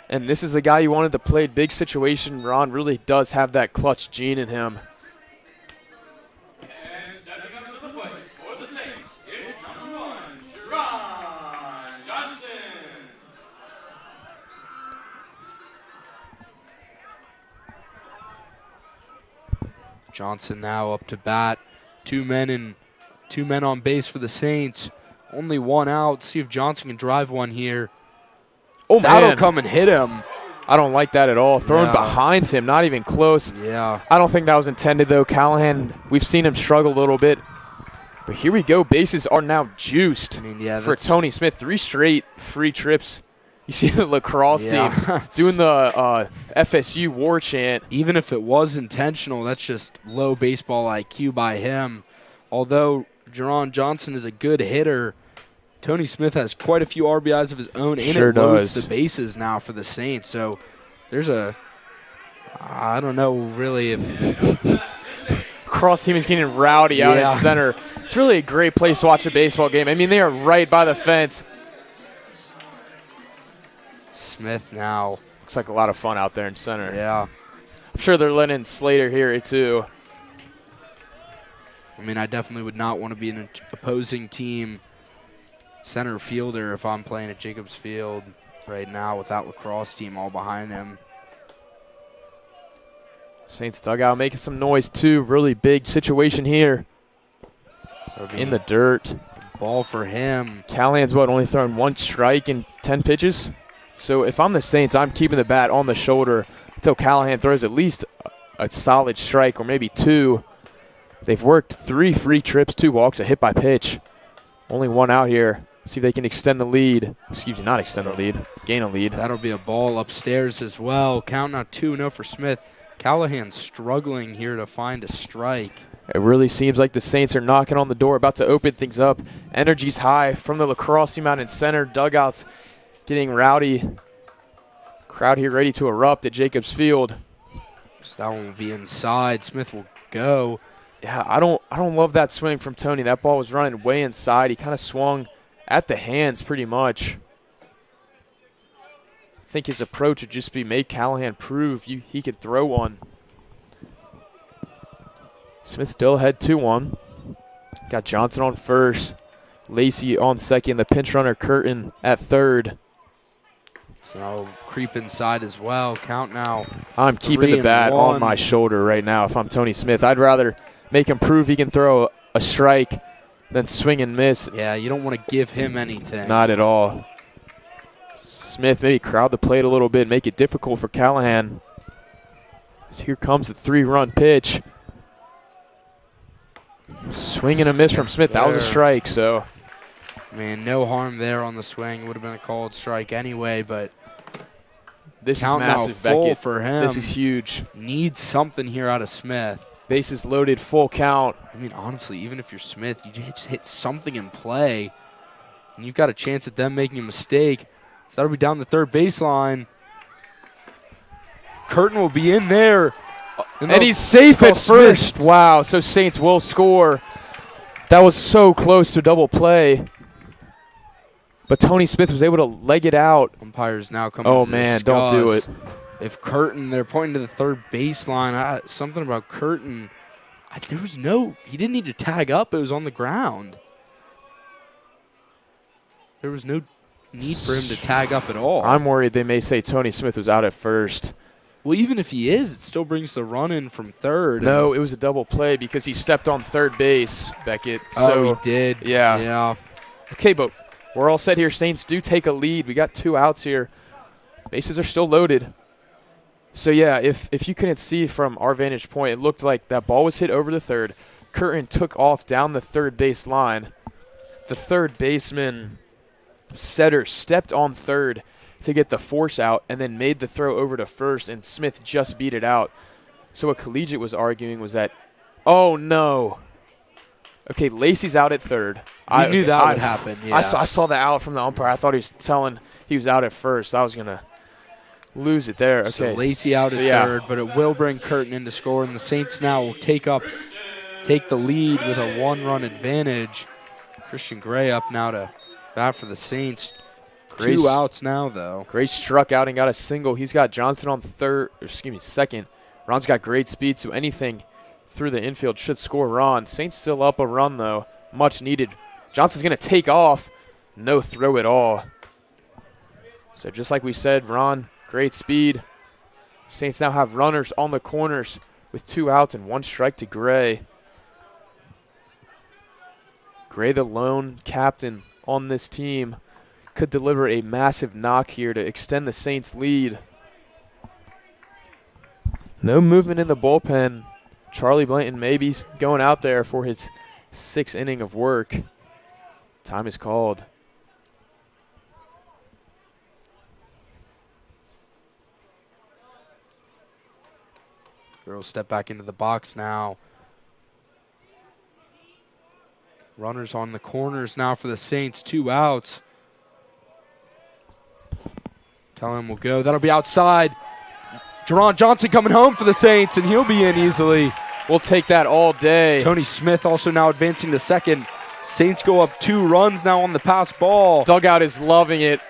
And this is the guy you wanted to play big situation. Ron really does have that clutch gene in him. And stepping up to the plate for the Saints, it's number 1, Sharon Johnson. Johnson now up to bat. 2 men on base for the Saints. Only 1 out. See if Johnson can drive one here. Oh, That'll man. come and hit him. I don't like that at all. Thrown Yeah. behind him, not even close. Yeah. I don't think that was intended, though. Callahan, we've seen him struggle a little bit. But here we go. Bases are now juiced I mean, yeah, for Tony Smith. 3 straight free trips. You see the lacrosse Yeah. team doing the FSU war chant. Even if it was intentional, that's just low baseball IQ by him. Although Jerron Johnson is a good hitter, Tony Smith has quite a few RBIs of his own, and Sure it loads does. the bases now for the Saints. So there's I don't know really if Cross team is getting rowdy out Yeah. in center. It's really a great place to watch a baseball game. I mean, they are right by the fence. Smith now. Looks like a lot of fun out there in center. Yeah. I'm sure they're letting Slater hear it too. I mean, I definitely would not want to be an opposing team center fielder if I'm playing at Jacobs Field right now with that lacrosse team all behind him. Saints dugout making some noise too. Really big situation here. So In the dirt. ball for him. Callahan's only thrown 1 strike in 10 pitches. So if I'm the Saints, I'm keeping the bat on the shoulder until Callahan throws at least a solid strike or maybe 2. They've worked 3 free trips, 2 walks, a hit by pitch. Only 1 out here. See if they can extend the lead. Excuse me, not extend the lead. Gain a lead. That'll be a ball upstairs as well. Count now 2-0 for Smith. Callahan struggling here to find a strike. It really seems like the Saints are knocking on the door, about to open things up. Energy's high from the lacrosse team out in center. Dugouts getting rowdy. Crowd here ready to erupt at Jacobs Field. So that one will be inside. Smith will go. Yeah, I don't love that swing from Tony. That ball was running way inside. He kind of swung at the hands pretty much. I think his approach would just be make Callahan prove he could throw one. Smith still ahead 2-1. Got Johnson on first. Lacey on second. The pinch runner Curtin at third. So creep inside as well. Count now. I'm keeping the bat 3-1. on my shoulder right now if I'm Tony Smith. I'd rather make him prove he can throw a strike than swing and miss. Yeah, you don't want to give him anything. Not at all. Smith maybe crowd the plate a little bit, make it difficult for Callahan. So here comes the 3-run pitch. Swing and a miss from Smith. That was a strike, so. Man, no harm there on the swing. Would have been a called strike anyway, but This is count massive, now full Beckett. for him. This is huge. Needs something here out of Smith. Bases loaded, full count. I mean, honestly, even if you're Smith, you just hit something in play, and you've got a chance at them making a mistake. So that'll be down the third baseline. Curtin will be in there. And he's safe at first. Wow, so Saints will score. That was so close to double play. But Tony Smith was able to leg it out. Umpires now coming Oh, to man, don't do discuss it. If Curtin, they're pointing to the third baseline. Something about Curtin. He didn't need to tag up. It was on the ground. There was no need for him to tag up at all. I'm worried they may say Tony Smith was out at first. Well, even if he is, it still brings the run in from third. No, it was a double play because he stepped on third base, Beckett. So he did. Yeah. Yeah. Okay, but we're all set here. Saints do take a lead. We got 2 outs here. Bases are still loaded. So, yeah, if you couldn't see from our vantage point, it looked like that ball was hit over the third. Curtin took off down the third base line. The third baseman, Setter, stepped on third to get the force out and then made the throw over to first, and Smith just beat it out. So what Collegiate was arguing was that, oh, no. Okay, Lacey's out at third. I knew that would happen, yeah. I saw the out from the umpire. I thought he was telling he was out at first. I was going to lose it there. Okay. So Lacey out at third, but it will bring Curtin in to score, and the Saints now will take up take the lead with a 1-run advantage. Christian Gray up now to bat for the Saints. Gray 2 outs now, though. Gray struck out and got a single. He's got Johnson on second. Ron's got great speed, so anything through the infield should score Ron. Saints still up a run, though. Much needed. Johnson's going to take off. No throw at all. So just like we said, Ron, great speed. Saints now have runners on the corners with 2 outs and 1 strike to Gray. Gray, the lone captain on this team, could deliver a massive knock here to extend the Saints' lead. No movement in the bullpen. Charlie Blanton maybe going out there for his 6th inning of work. Time is called. Girls step back into the box now. Runners on the corners now for the Saints. 2 outs. Callahan will go. That'll be outside. Jerron Johnson coming home for the Saints, and he'll be in easily. We'll take that all day. Tony Smith also now advancing to second. Saints go up 2 runs now on the pass ball. Dugout is loving it.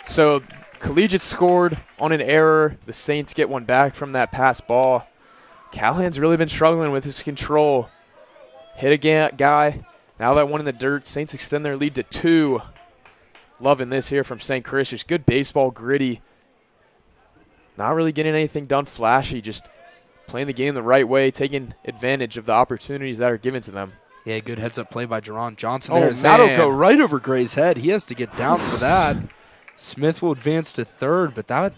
So Collegiate scored on an error. The Saints get one back from that pass ball. Callahan's really been struggling with his control. Hit a guy. Now that one in the dirt. Saints extend their lead to 2. Loving this here from St. Christian. Good baseball, gritty. Not really getting anything done flashy. Just playing the game the right way, taking advantage of the opportunities that are given to them. Yeah, good heads-up play by Jerron Johnson Oh, there. That'll man. go right over Gray's head. He has to get down for that. Smith will advance to third, but that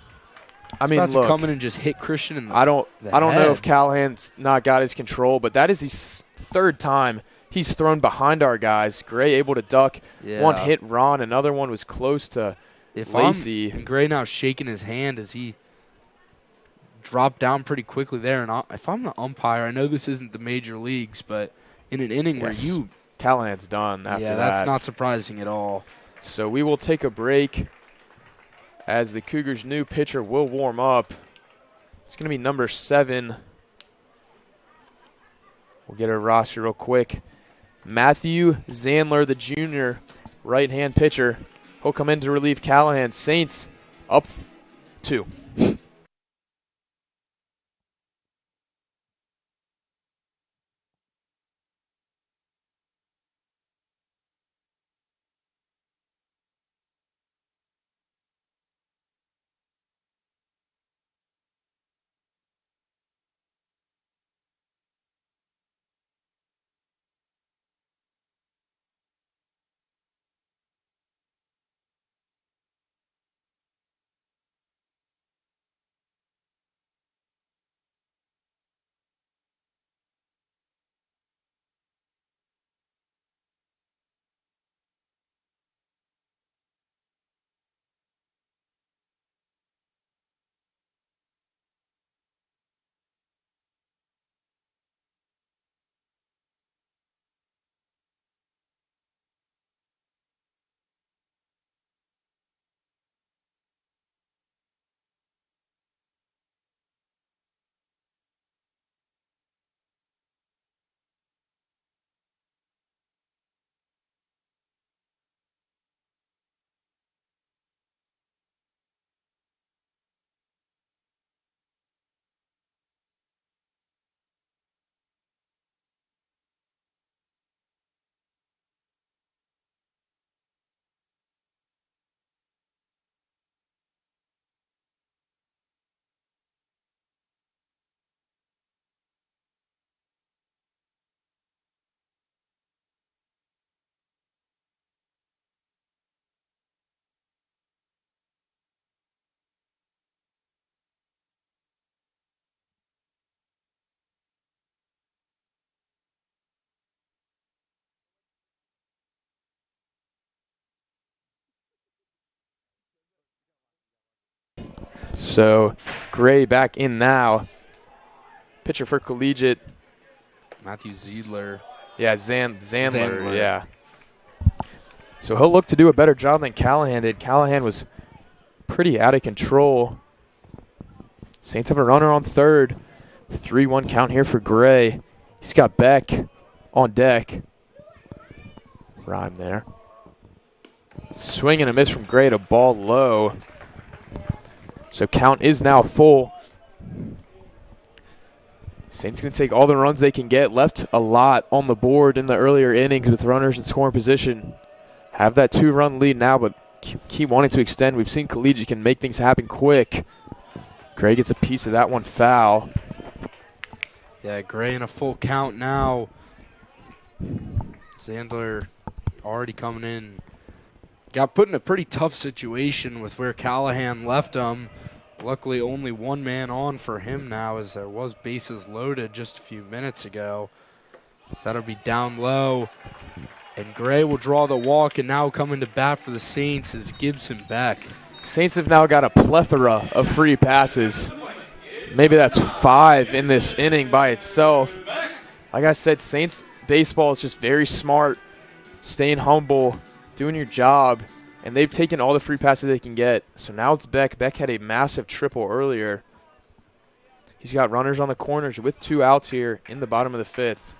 about to come in and just hit Christian in the I don't know head. if Callahan's not got his control, but that is his 3rd time he's thrown behind our guys. Gray able to duck. Yeah. One hit Ron. Another one was close to Lacey. And Gray now shaking his hand as he dropped down pretty quickly there. And if I'm the umpire, I know this isn't the major leagues, but in an inning where Callahan's done after that. Yeah, that's not surprising at all. So we will take a break as the Cougars' new pitcher will warm up. It's going to be number 7. We'll get our roster real quick. Matthew Zandler, the junior right-hand pitcher. He'll come in to relieve Callahan. Saints up 2. So Gray back in now. Pitcher for Collegiate. Matthew Ziedler. Yeah, Zandler, yeah. So he'll look to do a better job than Callahan did. Callahan was pretty out of control. Saints have a runner on third. 3-1 count here for Gray. He's got Beck on deck. Rhyme there. Swing and a miss from Gray to ball low. So count is now full. Saints going to take all the runs they can get. Left a lot on the board in the earlier innings with runners in scoring position. Have that 2-run lead now, but keep wanting to extend. We've seen Collegiate can make things happen quick. Gray gets a piece of that one, foul. Yeah, Gray in a full count now. Zandler already coming in. Got put in a pretty tough situation with where Callahan left him. Luckily, only one man on for him now, as there was bases loaded just a few minutes ago. So that'll be down low. And Gray will draw the walk, and now coming to bat for the Saints is Gibson Beck. Saints have now got a plethora of free passes. Maybe that's 5 in this inning by itself. Like I said, Saints baseball is just very smart, staying humble, doing your job, and they've taken all the free passes they can get. So now it's Beck. Beck had a massive triple earlier. He's got runners on the corners with 2 outs here in the bottom of the 5th.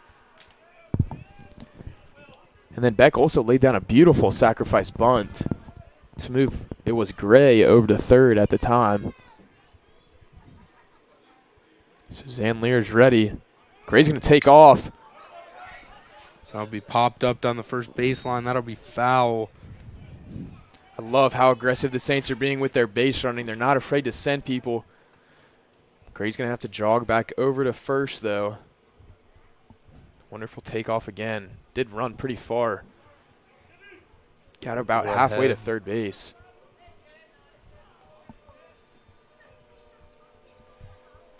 And then Beck also laid down a beautiful sacrifice bunt to move. It was Gray over to third at the time. So Zandler's ready. Gray's going to take off. So that'll be popped up down the first baseline. That'll be foul. I love how aggressive the Saints are being with their base running. They're not afraid to send people. Gray's going to have to jog back over to first, though. Wonderful takeoff again. Did run pretty far. Got about halfway to third base.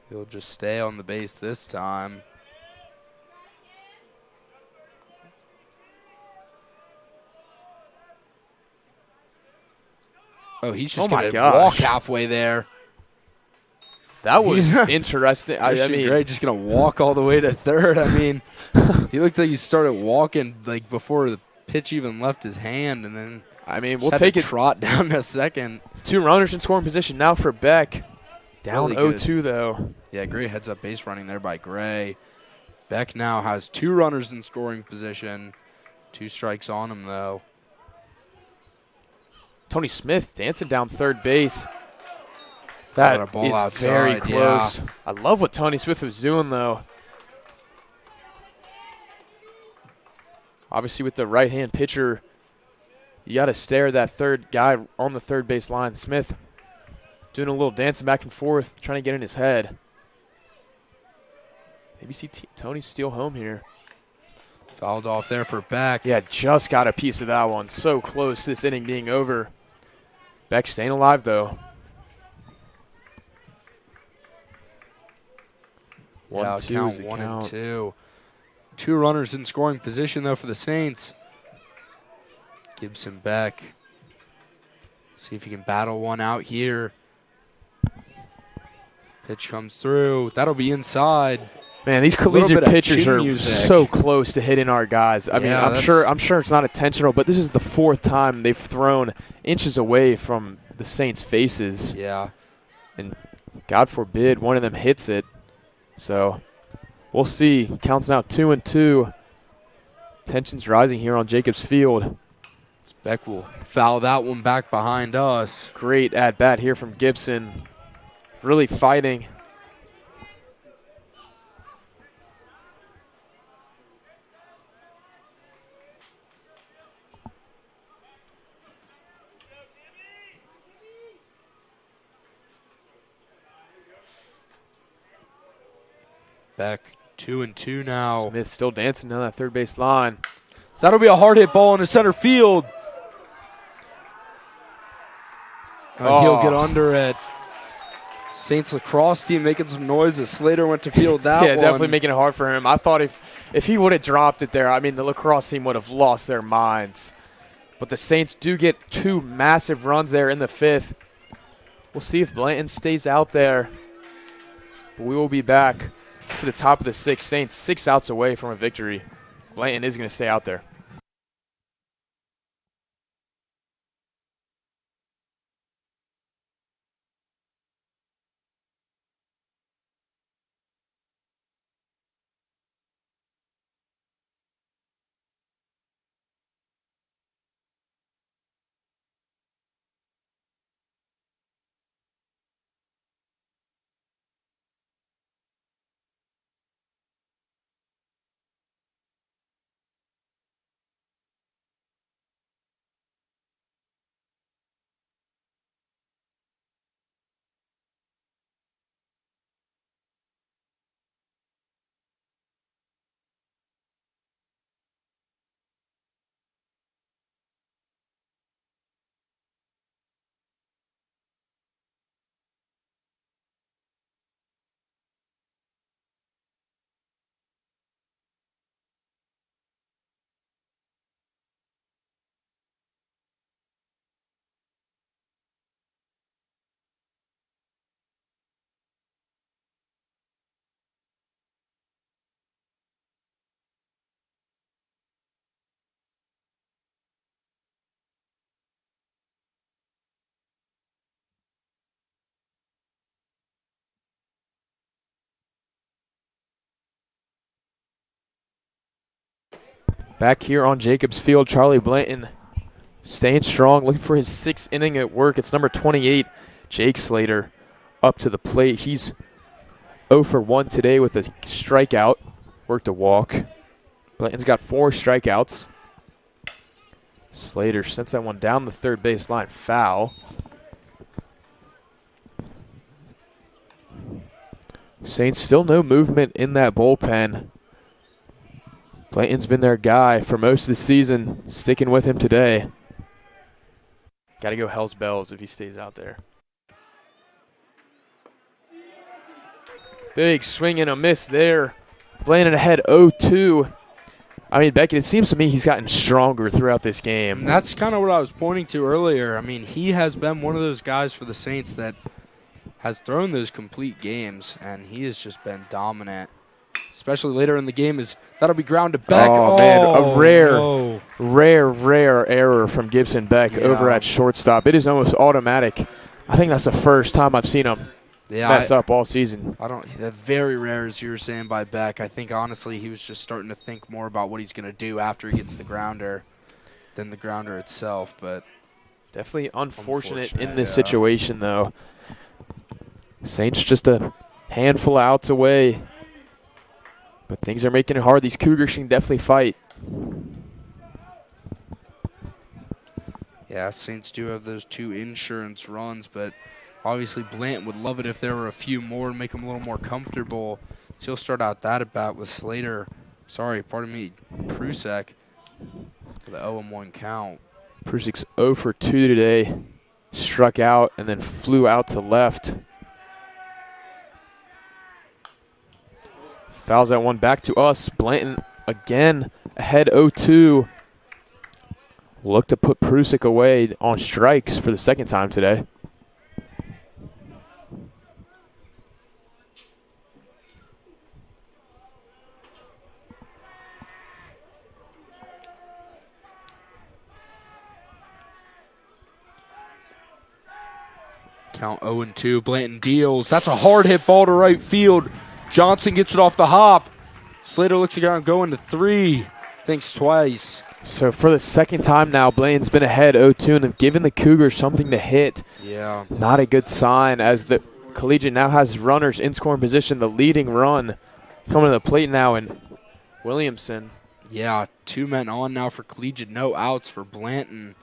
He'll just stay on the base this time. Oh, he's just going to walk halfway there. That was interesting. I mean, Gray just going to walk all the way to third. I mean, he looked like he started walking like before the pitch even left his hand, and then we'll take it. Trot down to second. 2 runners in scoring position now for Beck. Down really 0-2 though. Yeah, Gray heads up base running there by Gray. Beck now has 2 runners in scoring position. 2 strikes on him though. Tony Smith dancing down third base. That is outside, very close. Yeah. I love what Tony Smith was doing, though. Obviously, with the right-hand pitcher, you got to stare at that third guy on the third base line. Smith doing a little dancing back and forth, trying to get in his head. Maybe see Tony steal home here. Fouled off there for Beck. Yeah, just got a piece of that one. So close to this inning being over. Beck staying alive, though. 1-2 1 and 2. 2 runners in scoring position, though, for the Saints. Gibson Beck. See if he can battle one out here. Pitch comes through. That'll be inside. Man, these collegiate pitchers are so close to hitting our guys. I mean, I'm sure it's not intentional, but this is the 4th time they've thrown inches away from the Saints' faces. Yeah. And God forbid one of them hits it. So we'll see. Counts now 2-2. Tension's rising here on Jacobs Field. Beck will foul that one back behind us. Great at-bat here from Gibson. Really fighting. Beck 2-2 now. Smith still dancing down that third base line. So that'll be a hard hit ball into center field. He'll get under it. Saints lacrosse team making some noise as Slater went to field that one. Yeah, definitely making it hard for him. I thought if he would have dropped it there, I mean, the lacrosse team would have lost their minds. But the Saints do get 2 massive runs there in the 5th. We'll see if Blanton stays out there. But we will be back to the top of the 6th. Saints 6 outs away from a victory. Blanton is going to stay out there. Back here on Jacobs Field, Charlie Blanton staying strong, looking for his 6th inning at work. It's number 28, Jake Slater, up to the plate. He's 0 for 1 today with a strikeout. Worked a walk. Blanton's got 4 strikeouts. Slater sends that one down the third baseline, foul. Saints still no movement in that bullpen. Blanton's been their guy for most of the season, sticking with him today. Got to go Hell's Bells if he stays out there. Big swing and a miss there. Blanton ahead 0-2. I mean, Beckett, it seems to me he's gotten stronger throughout this game. And that's kind of what I was pointing to earlier. I mean, he has been one of those guys for the Saints that has thrown those complete games, and he has just been dominant. Especially later in the game, that'll be ground to Beck. Oh, man, a no. rare error from Gibson Beck over at shortstop. It is almost automatic. I think that's the first time I've seen him mess up all season. Very rare, as you were saying, by Beck. I think, honestly, he was just starting to think more about what he's going to do after he gets the grounder than the grounder itself. But definitely unfortunate in this situation, though. Saints just a handful of outs away. But things are making it hard. These Cougars can definitely fight. Yeah, Saints do have those 2 insurance runs, but obviously Blanton would love it if there were a few more and make him a little more comfortable. So he'll start out that at bat with Prusek for the 0-1 count. Prusek's 0 for 2 today. Struck out and then flew out to left. Fouls that one back to us. Blanton again ahead 0-2. Look to put Prusek away on strikes for the 2nd time today. Count 0-2. Blanton deals. That's a hard hit ball to right field. Johnson gets it off the hop. Slater looks around going to 3. Thinks twice. So for the 2nd time now, Blanton's been ahead 0-2 and have given the Cougars something to hit. Yeah. Not a good sign as the Collegiate now has runners in scoring position. The leading run coming to the plate now in Williamson. Yeah, 2 men on now for Collegiate. No outs for Blanton.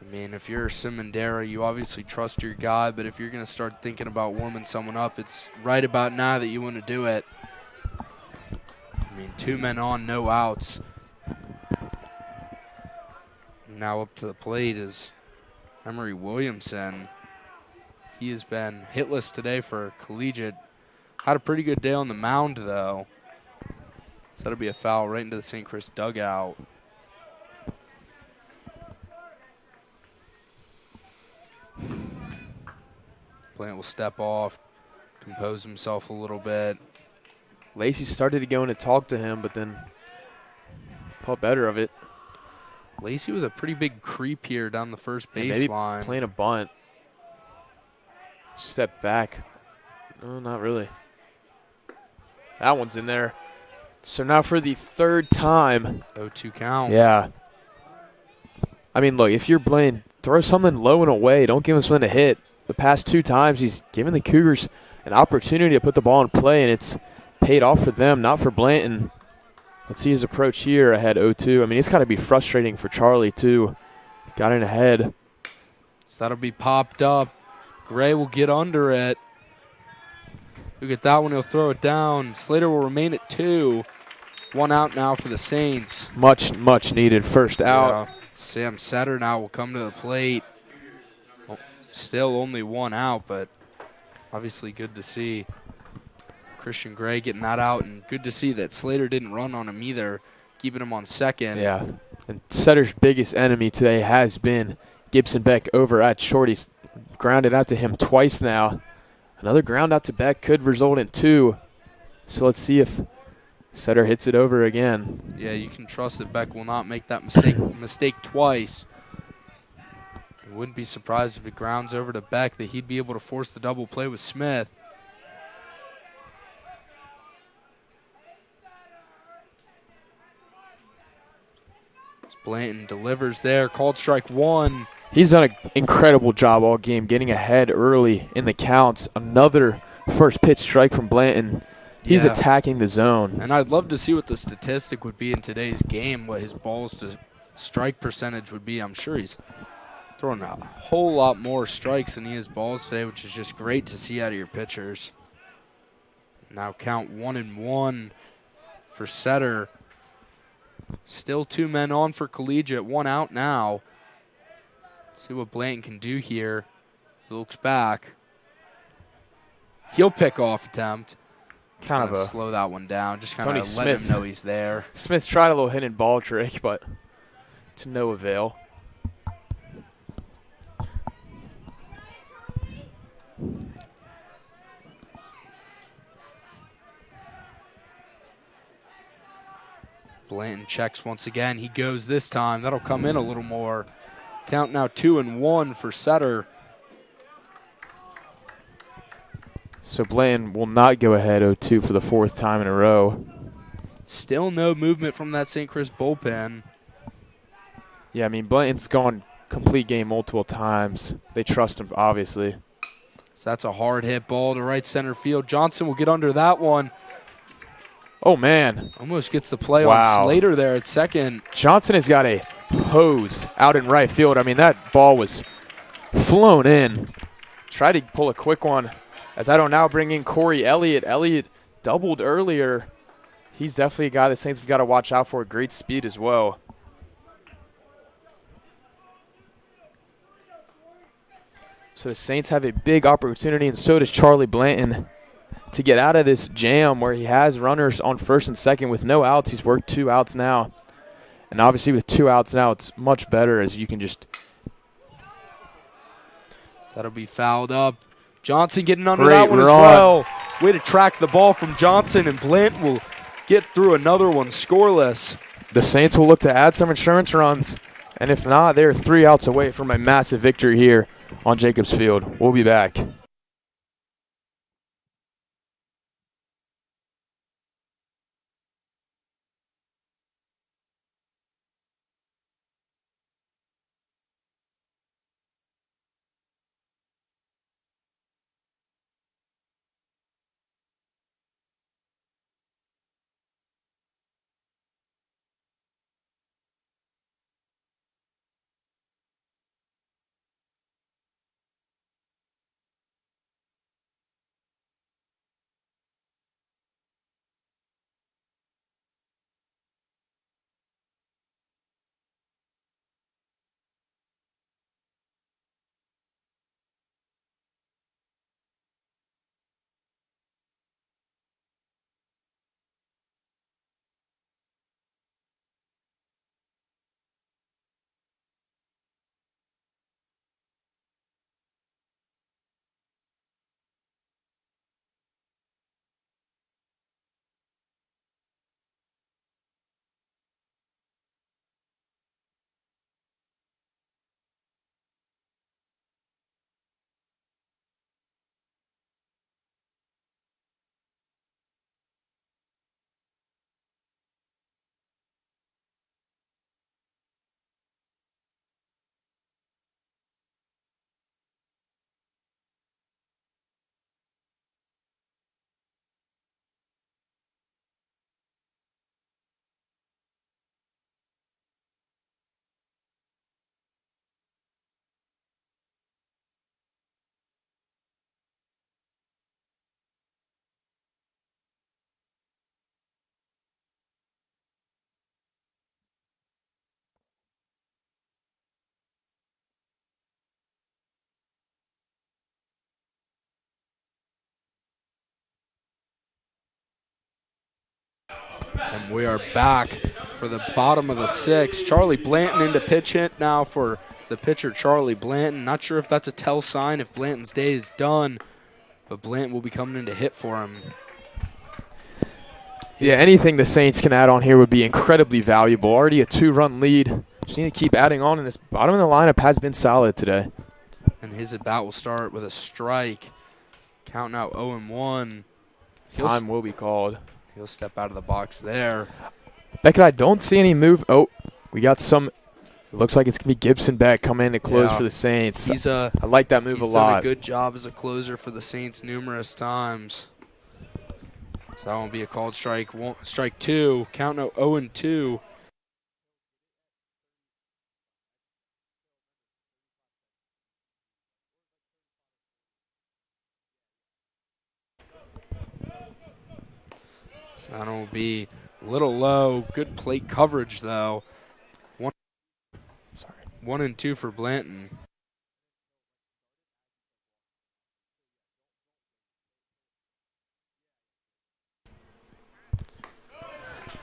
I mean, if you're Simondera, you obviously trust your guy, but if you're going to start thinking about warming someone up, it's right about now that you want to do it. I mean, 2 men on, no outs. Now up to the plate is Emery Williamson. He has been hitless today for Collegiate. Had a pretty good day on the mound, though. So that'll be a foul right into the St. Chris dugout. Blanton will step off, compose himself a little bit. Lacey started to go in and talk to him, but then thought better of it. Lacey with a pretty big creep here down the first baseline. Maybe playing a bunt. Step back. No, not really. That one's in there. So now for the 3rd time. 0-2 count. Yeah. I mean, look, if you're Blanton, throw something low and away. Don't give him something to hit. The past 2 times, he's given the Cougars an opportunity to put the ball in play, and it's paid off for them, not for Blanton. Let's see his approach here ahead 0-2. I mean, it's got to be frustrating for Charlie, too. Got in ahead. So that'll be popped up. Gray will get under it. Look at that one. He'll throw it down. Slater will remain at 2. 1 out now for the Saints. Much needed first out. Yeah. Sam Setter now will come to the plate. Still only 1 out, but obviously good to see Christian Gray getting that out, and good to see that Slater didn't run on him either, keeping him on 2nd. Yeah, and Setter's biggest enemy today has been Gibson Beck over at short. He's grounded out to him twice now. Another ground out to Beck could result in 2. So let's see if Setter hits it over again. Yeah, you can trust that Beck will not make that mistake twice. I wouldn't be surprised if it grounds over to Beck that he'd be able to force the double play with Smith. Blanton delivers there. Called strike one. He's done an incredible job all game, getting ahead early in the counts. Another first pitch strike from Blanton. He's attacking the zone. And I'd love to see what the statistic would be in today's game, what his balls to strike percentage would be. I'm sure he's throwing a whole lot more strikes than he is balls today, which is just great to see out of your pitchers. Now count 1-1 for Setter. Still 2 men on for Collegiate, 1 out now. Let's see what Blanton can do here. He looks back. He'll pick off attempt. Kind of slow that one down. Just kind Tony of let him know he's there. Smith tried a little hidden ball trick, but to no avail. Blanton checks once again. He goes this time. That'll come in a little more. Count now 2-1 for Setter. So Blanton will not go ahead 0-2 for the 4th time in a row. Still no movement from that St. Chris bullpen. Yeah, I mean, Blanton's gone complete game multiple times. They trust him, obviously. So that's a hard hit ball to right center field. Johnson will get under that one. Oh, man. Almost gets the play on Slater there at second. Johnson has got a hose out in right field. I mean, that ball was flown in. Tried to pull a quick one. As I don't now bring in Corey Elliott. Elliott doubled earlier. He's definitely a guy the Saints have got to watch out for. Great speed as well. So the Saints have a big opportunity, and so does Charlie Blanton, to get out of this jam where he has runners on first and second with no outs. He's worked 2 outs now. And obviously with 2 outs now, it's much better as you can just. That'll be fouled up. Johnson getting under that one as well. Way to track the ball from Johnson, and Blanton will get through another one scoreless. The Saints will look to add some insurance runs, and if not, they're 3 outs away from a massive victory here on Jacobs Field. We'll be back. And we are back for the bottom of the 6th. Charlie Blanton into pitch hit now for the pitcher, Charlie Blanton. Not sure if that's a tell sign if Blanton's day is done, but Blanton will be coming in to hit for him. Yeah, anything the Saints can add on here would be incredibly valuable. Already a 2-run lead. Just need to keep adding on, and this bottom of the lineup has been solid today. And his at-bat will start with a strike. Count now 0-1. Time will be called. He'll step out of the box there. Beckett, I don't see any move. Oh, We got some. It looks like it's going to be Gibson back coming in to close for the Saints. I like that move a lot. He's done a good job as a closer for the Saints numerous times. So that won't be a called strike. Strike two. Count no 0-2. So that will be a little low. Good plate coverage, though. 1-2 for Blanton.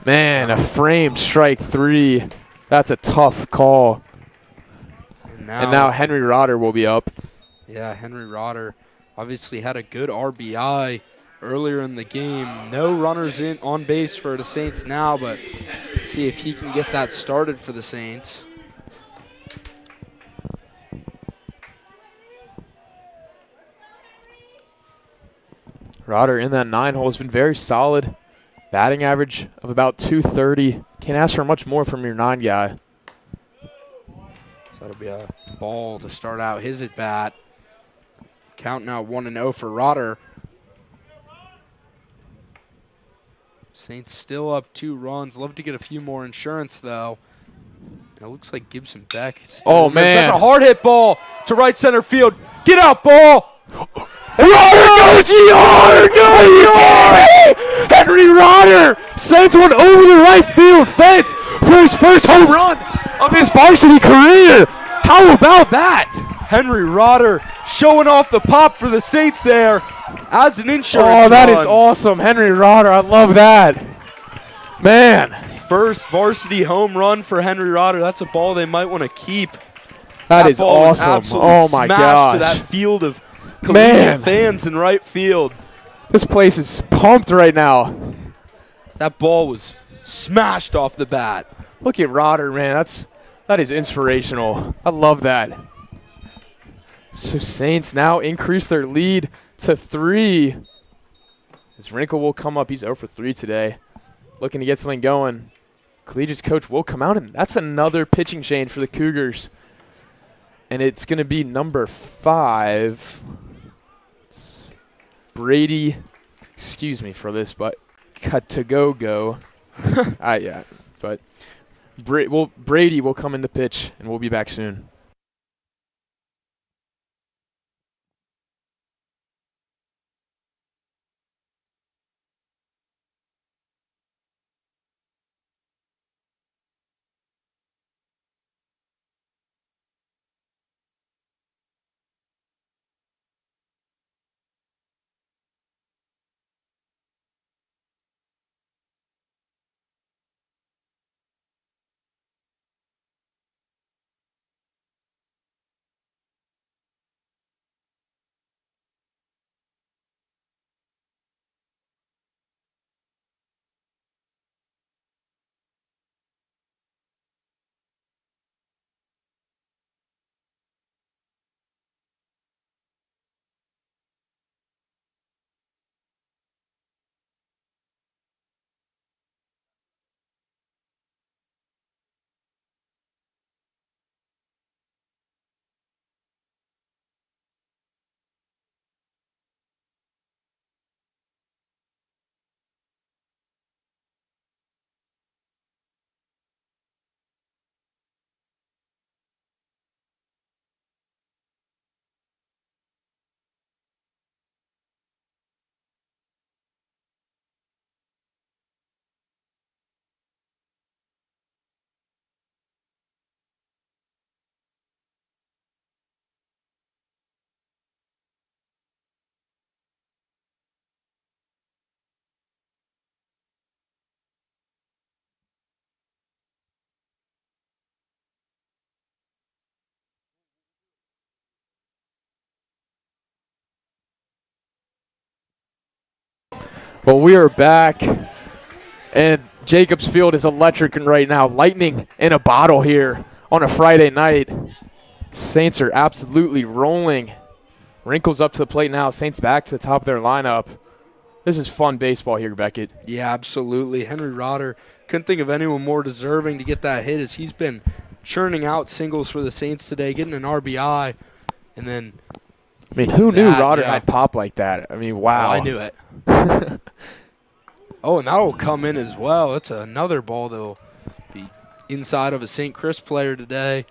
Man, a framed strike 3. That's a tough call. And now Henry Rotter will be up. Yeah, Henry Rotter obviously had a good RBI earlier in the game. No runners in on base for the Saints now, but see if he can get that started for the Saints. Rotter in that 9-hole has been very solid. Batting average of about 230. Can't ask for much more from your 9 guy. So that'll be a ball to start out his at-bat. Count now 1-0 for Rotter. Saints still up 2 runs. Love to get a few more insurance, though. It looks like Gibson Beck. Oh, man. That's a hard hit ball to right center field. Get out, ball. Rotter goes yard! Henry Rotter sends one over the right field fence for his first home run of his varsity career. How about that? Henry Rotter showing off the pop for the Saints there. Adds an insurance Oh, that run. is awesome. Henry Rotter, I love that. Man. First varsity home run for Henry Rotter. That's a ball they might want to keep. That is ball was awesome. absolutely Oh, my smashed gosh. to that field of Collegiate Man. fans in right field. This place is pumped right now. That ball was smashed off the bat. Look at Rotter, man. That is inspirational. I love that. So Saints now increase their lead to 3. As Wrinkle will come up. He's 0 for 3 today. Looking to get something going. Collegiate's coach will come out, and that's another pitching change for the Cougars. And it's going to be number 5. It's Brady. Excuse me for this, but Katagogo. Yeah, but Brady will come in to pitch, and we'll be back soon. Well, we are back, and Jacobs Field is electric right now. Lightning in a bottle here on a Friday night. Saints are absolutely rolling. Wrinkles up to the plate now. Saints back to the top of their lineup. This is fun baseball here, Beckett. Yeah, absolutely. Henry Rotter, couldn't think of anyone more deserving to get that hit as he's been churning out singles for the Saints today, getting an RBI. And then I mean, who knew Rotter yeah. had pop like that? I mean, wow. Oh, I knew it. Oh, and that will come in as well. It's another ball that will be inside of a St. Chris player today.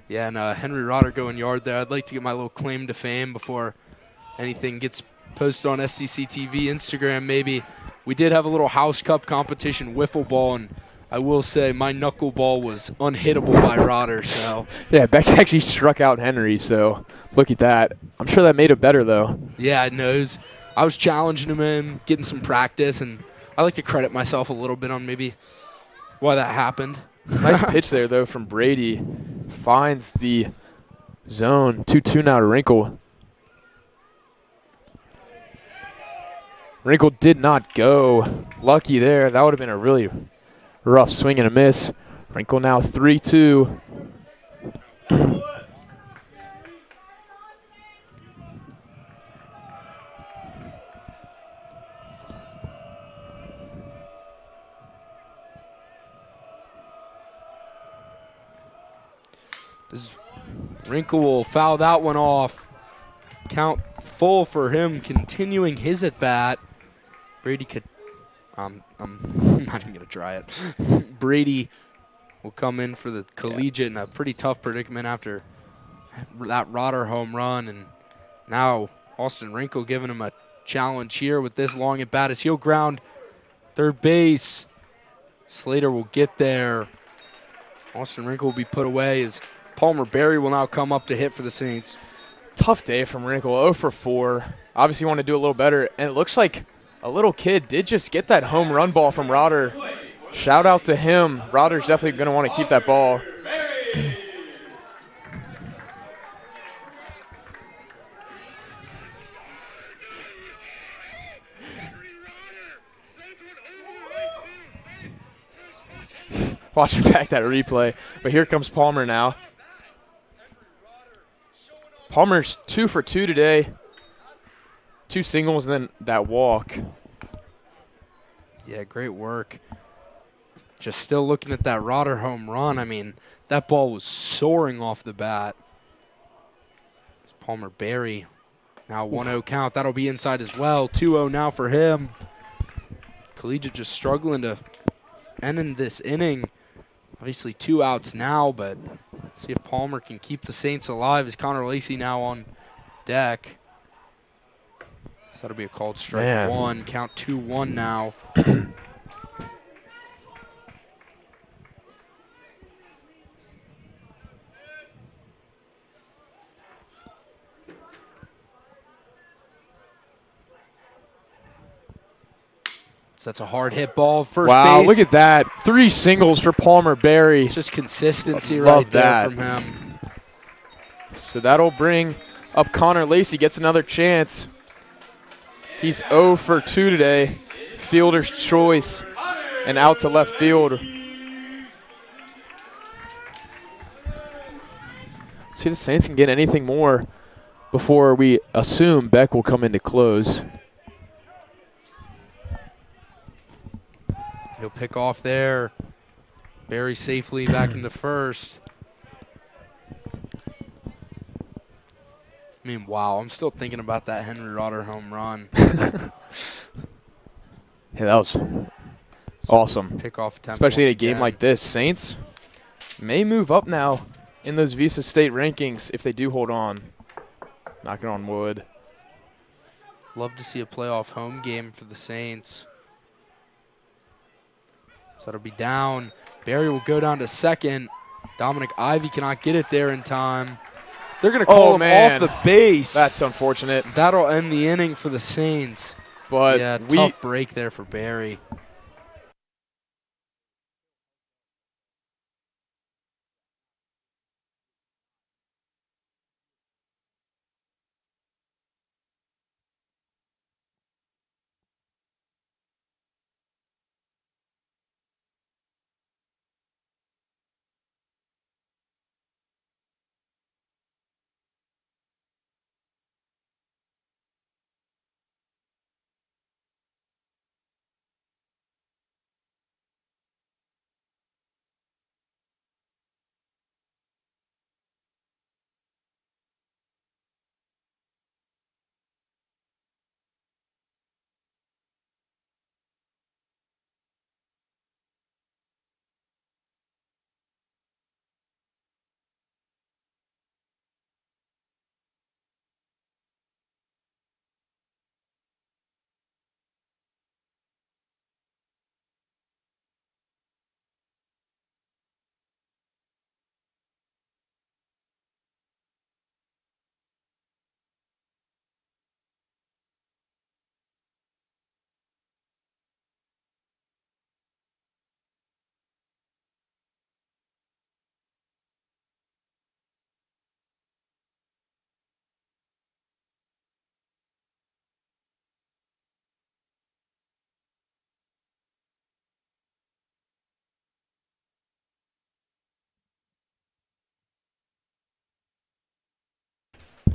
Yeah, and Henry Rotter going yard there. I'd like to get my little claim to fame before anything gets posted on SCC TV, Instagram maybe. We did have a little House Cup competition wiffle ball, and I will say my knuckleball was unhittable by Rotter. So Yeah, Beck actually struck out Henry, so look at that. I'm sure that made it better, though. yeah, it knows. I was challenging him in, getting some practice, and I like to credit myself a little bit on maybe why that happened. Nice pitch there, though, from Brady. Finds the zone. 2-2 now to Wrinkle. Wrinkle did not go. Lucky there. That would have been a really rough swing and a miss. Wrinkle now 3-2. Wrinkle will foul that one off. Count full for him, continuing his at bat. Brady could. I'm not even gonna try it. Brady will come in for the Collegiate in a pretty tough predicament after that Rotter home run, and now Austin Wrinkle giving him a challenge here with this long at bat as he'll ground third base. Slater will get there. Austin Wrinkle will be put away as Palmer Berry will now come up to hit for the Saints. Tough day from Wrinkle. 0 for 4. Obviously want to do a little better, and it looks like a little kid did just get that home run ball from Rotter. Shout out to him. Rotter's definitely going to want to keep that ball. Watching back that replay. But here comes Palmer now. Palmer's 2 for 2 today. 2 singles and then that walk. Yeah, great work. Just still looking at that Rotter home run. I mean, that ball was soaring off the bat. It's Palmer Berry. Now 1-0 count. That'll be inside as well. 2-0 now for him. Collegiate just struggling to end in this inning. Obviously 2 outs now, but see if Palmer can keep the Saints alive as Connor Lacey now on deck. So that'll be a called strike 1. Count 2-1 now. So that's a hard hit ball. First base. Wow, look at that. 3 singles for Palmer Berry. It's just consistency Love right there that from him. So that'll bring up Connor Lacey. Gets another chance. He's 0 for 2 today. Fielder's choice and out to left field. Let's see if the Saints can get anything more before we assume Beck will come in to close. He'll pick off there. Very safely back into first. I mean, wow, I'm still thinking about that Henry Rotter home run. Hey, that was awesome. Pick off attempt. Especially in a once game again. like this. Saints may move up now in those Visa State rankings if they do hold on. Knocking on wood. Love to see a playoff home game for the Saints. So that'll be down. Barry will go down to second. Dominic Ivey cannot get it there in time. They're going to call him off the base. That's unfortunate. That'll end the inning for the Saints. But yeah, tough break there for Barry.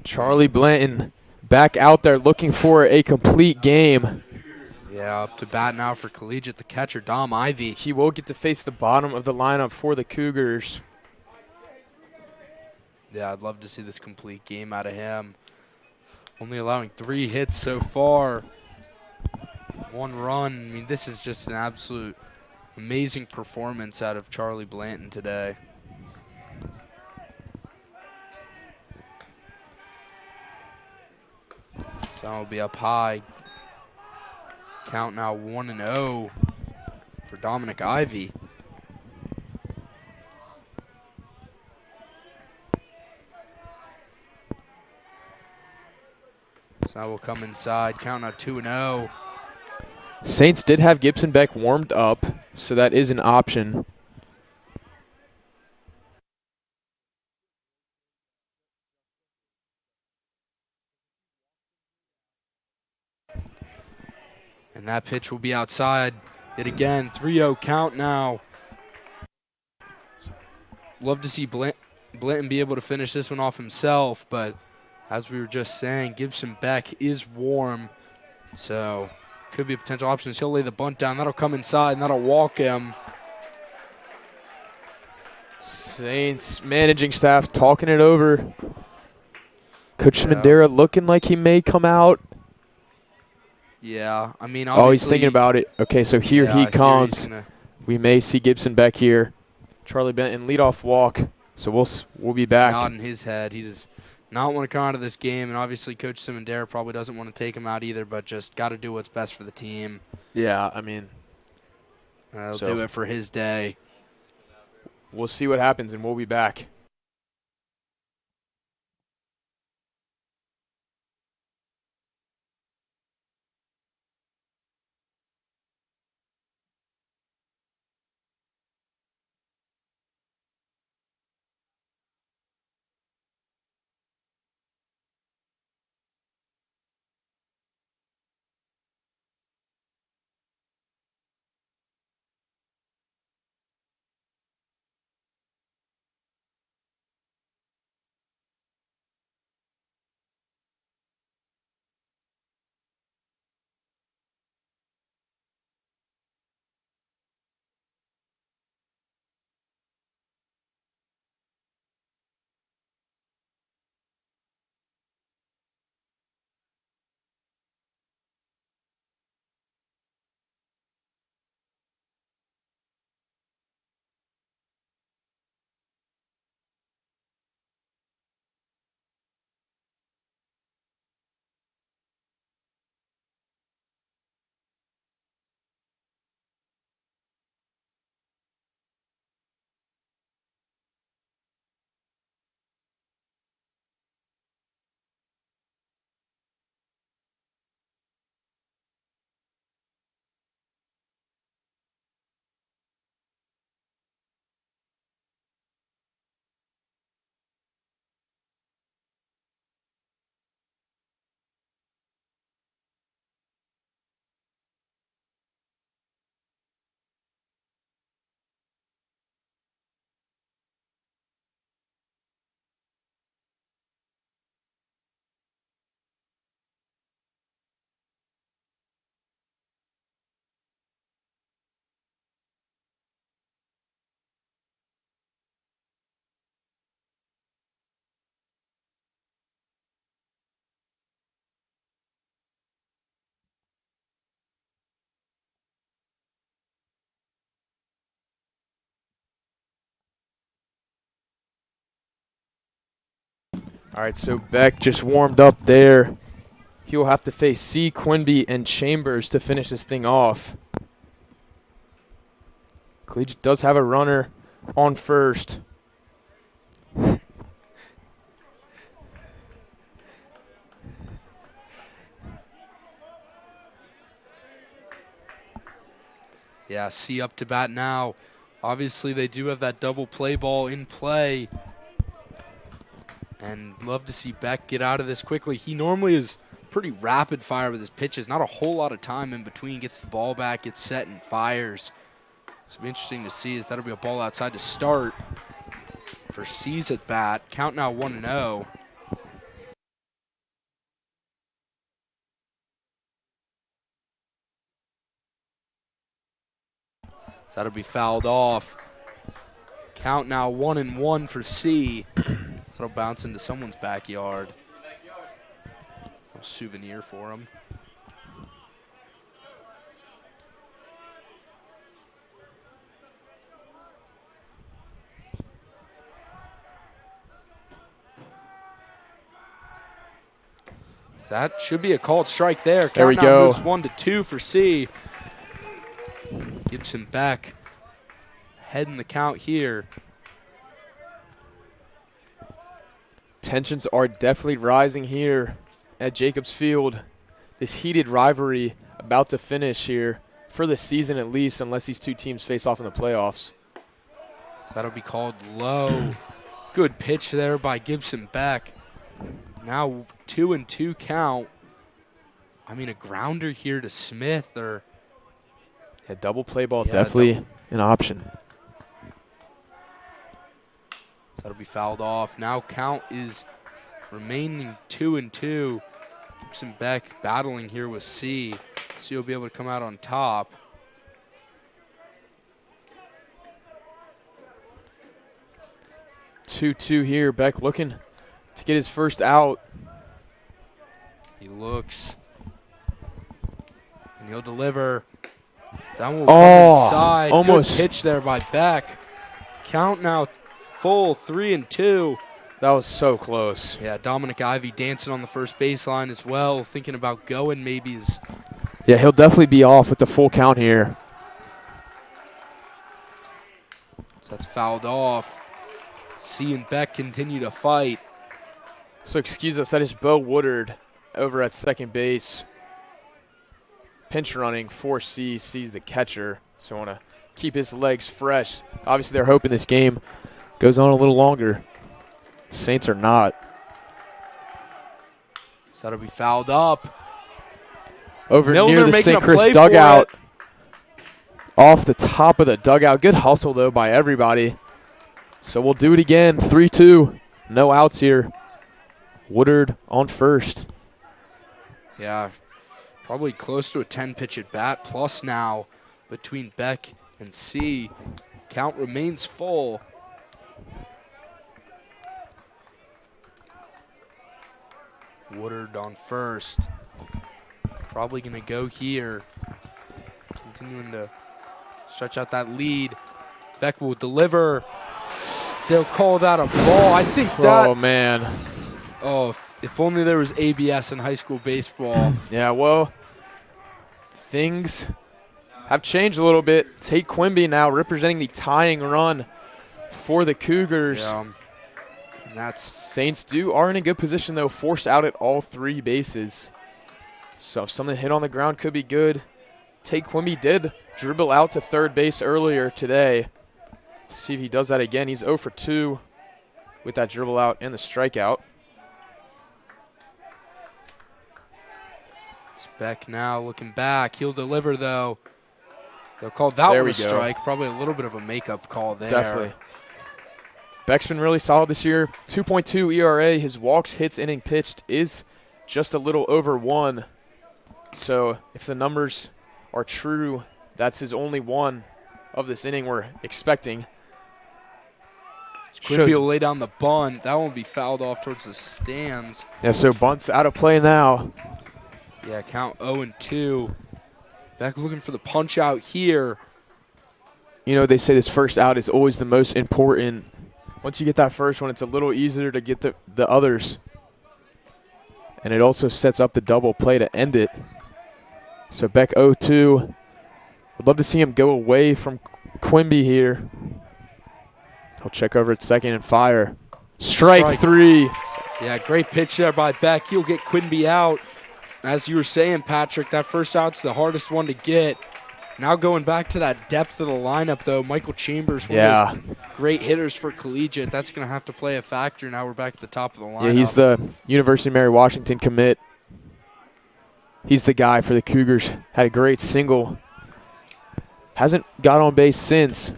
Charlie Blanton back out there looking for a complete game. Yeah, up to bat now for Collegiate, the catcher, Dom Ivy. He will get to face the bottom of the lineup for the Cougars. Yeah, I'd love to see this complete game out of him. Only allowing 3 hits so far. 1 run. I mean, this is just an absolute amazing performance out of Charlie Blanton today. So will be up high. Count now 1-0 for Dominic Ivy. So will come inside. Count now 2-0. Saints did have Gibson Beck warmed up, so that is an option. And that pitch will be outside. Yet again, 3-0 count now. Love to see Blanton be able to finish this one off himself, but as we were just saying, Gibson Beck is warm, so could be a potential option. He'll lay the bunt down. That'll come inside, and that'll walk him. Saints managing staff talking it over. Coach Mandera looking like he may come out. Yeah, I mean, oh, he's thinking about it. Okay, so here yeah, he comes. We may see Gibson Beck here. Charlie Benton leadoff walk. So we'll be back. Not in his head. He does not want to come out of this game, and obviously Coach Simondera probably doesn't want to take him out either, but just got to do what's best for the team. Yeah, I mean. He'll do it for his day. We'll see what happens, and we'll be back. All right, so Beck just warmed up there. He'll have to face C, Quinby, and Chambers to finish this thing off. Collegiate does have a runner on first. Yeah, C up to bat now. Obviously, they do have that double play ball in play. And love to see Beck get out of this quickly. He normally is pretty rapid fire with his pitches. Not a whole lot of time in between. Gets the ball back, gets set, and fires. So it'll be interesting to see as that'll be a ball outside to start for C's at bat. Count now 1-0. So that'll be fouled off. Count now 1-1 for C. That'll bounce into someone's backyard. A souvenir for him. So that should be a called strike there. Count There we now go. moves 1-2 for C. Gibson back. Heading the count here. Tensions are definitely rising here at Jacobs Field. This heated rivalry about to finish here for the season at least, unless these two teams face off in the playoffs. So that'll be called low. Good pitch there by Gibson Beck. Now 2-2 count. I mean, a grounder here to Smith or A double play ball, Yeah, definitely an option. So that'll be fouled off. Now count is remaining 2-2. Gibson Beck battling here with C. C will be able to come out on top. Two here. Beck looking to get his first out. He looks. And he'll deliver. That one will come inside. Almost. Good pitch there by Beck. Count now full 3-2. That was so close. Yeah, Dominic Ivey dancing on the first baseline as well, thinking about going maybe is. Yeah, he'll definitely be off with the full count here. So that's fouled off. C and Beck continue to fight. So excuse us, that is Bo Woodard over at second base. Pinch running for C. C's the catcher, so want to keep his legs fresh. Obviously, they're hoping this game goes on a little longer. Saints are not. So that'll be fouled up. Over Milner near the making St. a Chris play for dugout. it. Off the top of the dugout. Good hustle, though, by everybody. So we'll do it again. 3-2. No outs here. Woodard on first. Yeah, probably close to a 10-pitch at bat. Plus now between Beck and C. Count remains full. Woodard on first. Probably going to go here. Continuing to stretch out that lead. Beck will deliver. They'll call that a ball. I think that. Oh, man. Oh, if only there was ABS in high school baseball. Yeah, well, things have changed a little bit. Tate Quimby now representing the tying run for the Cougars. Yeah. And that's Saints are in a good position, though. Force out at all three bases. So if something hit on the ground could be good. Tate Quimby did dribble out to third base earlier today. See if he does that again. He's 0 for 2 with that dribble out and the strikeout. it's Beck now looking back. He'll deliver, though. They'll call that There one we a go. strike. Probably a little bit of a makeup call there. Definitely. Beck's been really solid this year. 2.2 ERA. His walks, hits, inning pitched is just a little over 1. So if the numbers are true, that's his only one of this inning we're expecting. Quimby will lay down the bunt. That one will be fouled off towards the stands. Yeah, so bunt's out of play now. Yeah, count 0-2. Beck looking for the punch out here. You know, they say this first out is always the most important. Once you get that first one, it's a little easier to get the others. And it also sets up the double play to end it. So Beck 0-2. Would love to see him go away from Quimby here. He'll check over at second and fire. Strike 3. Yeah, great pitch there by Beck. He'll get Quimby out. As you were saying, Patrick, that first out's the hardest one to get. Now going back to that depth of the lineup, though, Michael Chambers, one of those great hitters for Collegiate. That's going to have to play a factor. Now we're back at the top of the lineup. Yeah, he's the University of Mary Washington commit. He's the guy for the Cougars. Had a great single. Hasn't got on base since.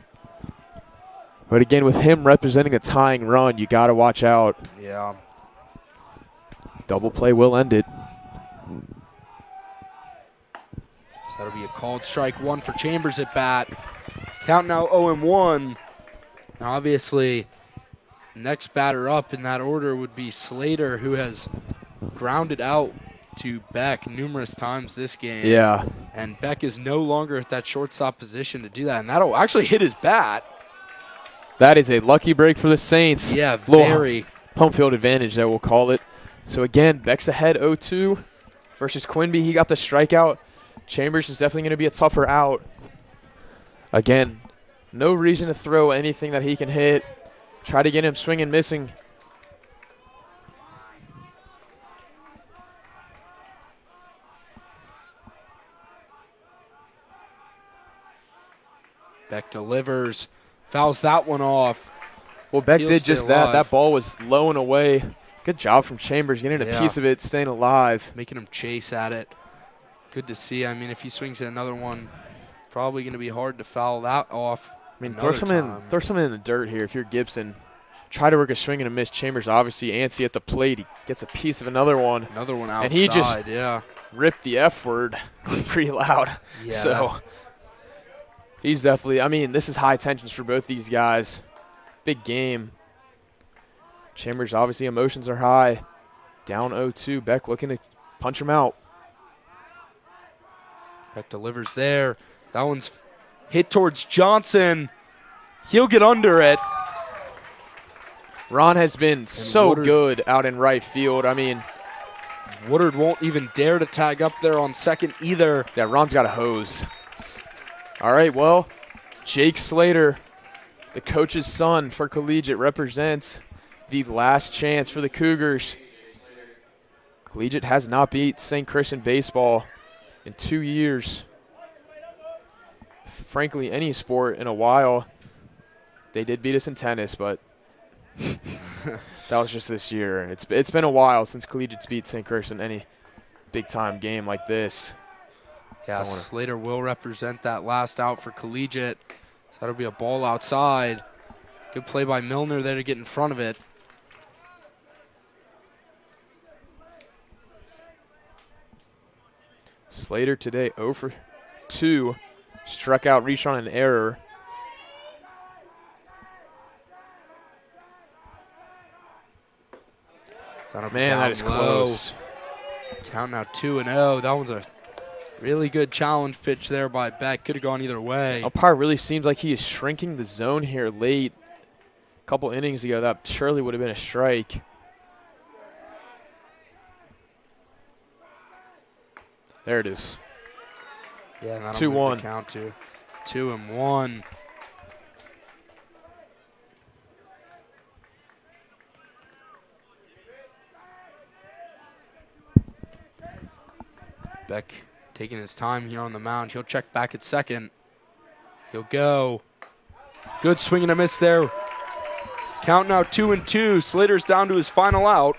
But again, with him representing a tying run, you got to watch out. Yeah. Double play will end it. So that'll be a called strike 1 for Chambers at bat. Count now 0-1. Now obviously, next batter up in that order would be Slater, who has grounded out to Beck numerous times this game. Yeah. And Beck is no longer at that shortstop position to do that. And that'll actually hit his bat. That is a lucky break for the Saints. Yeah, Little very. home field advantage, that we'll call it. So again, Beck's ahead 0-2 versus Quinby. He got the strikeout. Chambers is definitely going to be a tougher out. Again, no reason to throw anything that he can hit. Try to get him swinging, missing. Beck delivers. Fouls that one off. Well, Beck He'll did stay just that. alive. That ball was low and away. Good job from Chambers getting a Yeah. piece of it, staying alive. Making him chase at it. Good to see. I mean, if he swings at another one, probably going to be hard to foul that off. I mean, throw some in the dirt here if you're Gibson. Try to work a swing and a miss. Chambers obviously antsy at the plate. He gets a piece of another one. Another one outside, And he just yeah. ripped the F word pretty loud. Yeah. So he's definitely, I mean, this is high tensions for both these guys. Big game. Chambers, obviously, emotions are high. Down 0-2. Beck looking to punch him out. Beck delivers there. That one's hit towards Johnson. He'll get under it. Ron has been so Woodard- good out in right field. I mean, Woodard won't even dare to tag up there on second either. yeah, Ron's got a hose. All right, well, Jake Slater, the coach's son for Collegiate, represents the last chance for the Cougars. Collegiate has not beat St. Christian baseball in 2 years. Frankly, any sport in a while. They did beat us in tennis, but that was just this year. It's been a while since Collegiate's beat St. Christian any big-time game like this. Yeah, Slater will represent that last out for Collegiate. So that'll be a ball outside. Good play by Milner there to get in front of it. Slater today 0 for 2. Struck out, reached on an error. Man, that is close. Count now 2-0. That one's a really good challenge pitch there by Beck. Could have gone either way. Umpire really seems like he is shrinking the zone here late. A couple innings ago, that surely would have been a strike. There it is. Yeah, and that'll 2-1. move the count to 2-1. Beck taking his time here on the mound. He'll check back at second. He'll go. Good swing and a miss there. Count now 2-2. Slater's down to his final out.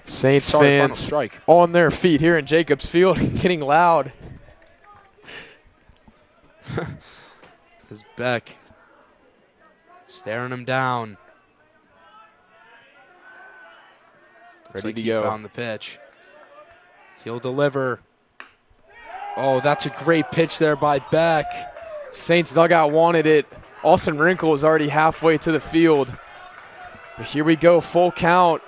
Saints Final fans strike. on their feet here in Jacobs Field, getting loud. As Beck staring him down. Looks Ready like to he go. found the pitch. He'll deliver. Oh, that's a great pitch there by Beck. Saints dugout wanted it. Austin Wrinkle was already halfway to the field. But here we go, full count.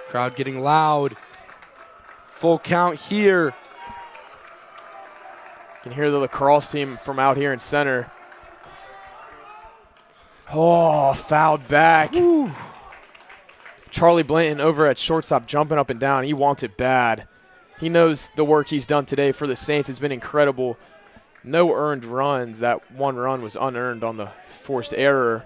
Crowd getting loud. Full count here. You can hear the lacrosse team from out here in center. Oh, fouled back. Woo. Charlie Blanton over at shortstop jumping up and down. He wants it bad. He knows the work he's done today for the Saints has been incredible. No earned runs. That one run was unearned on the forced error.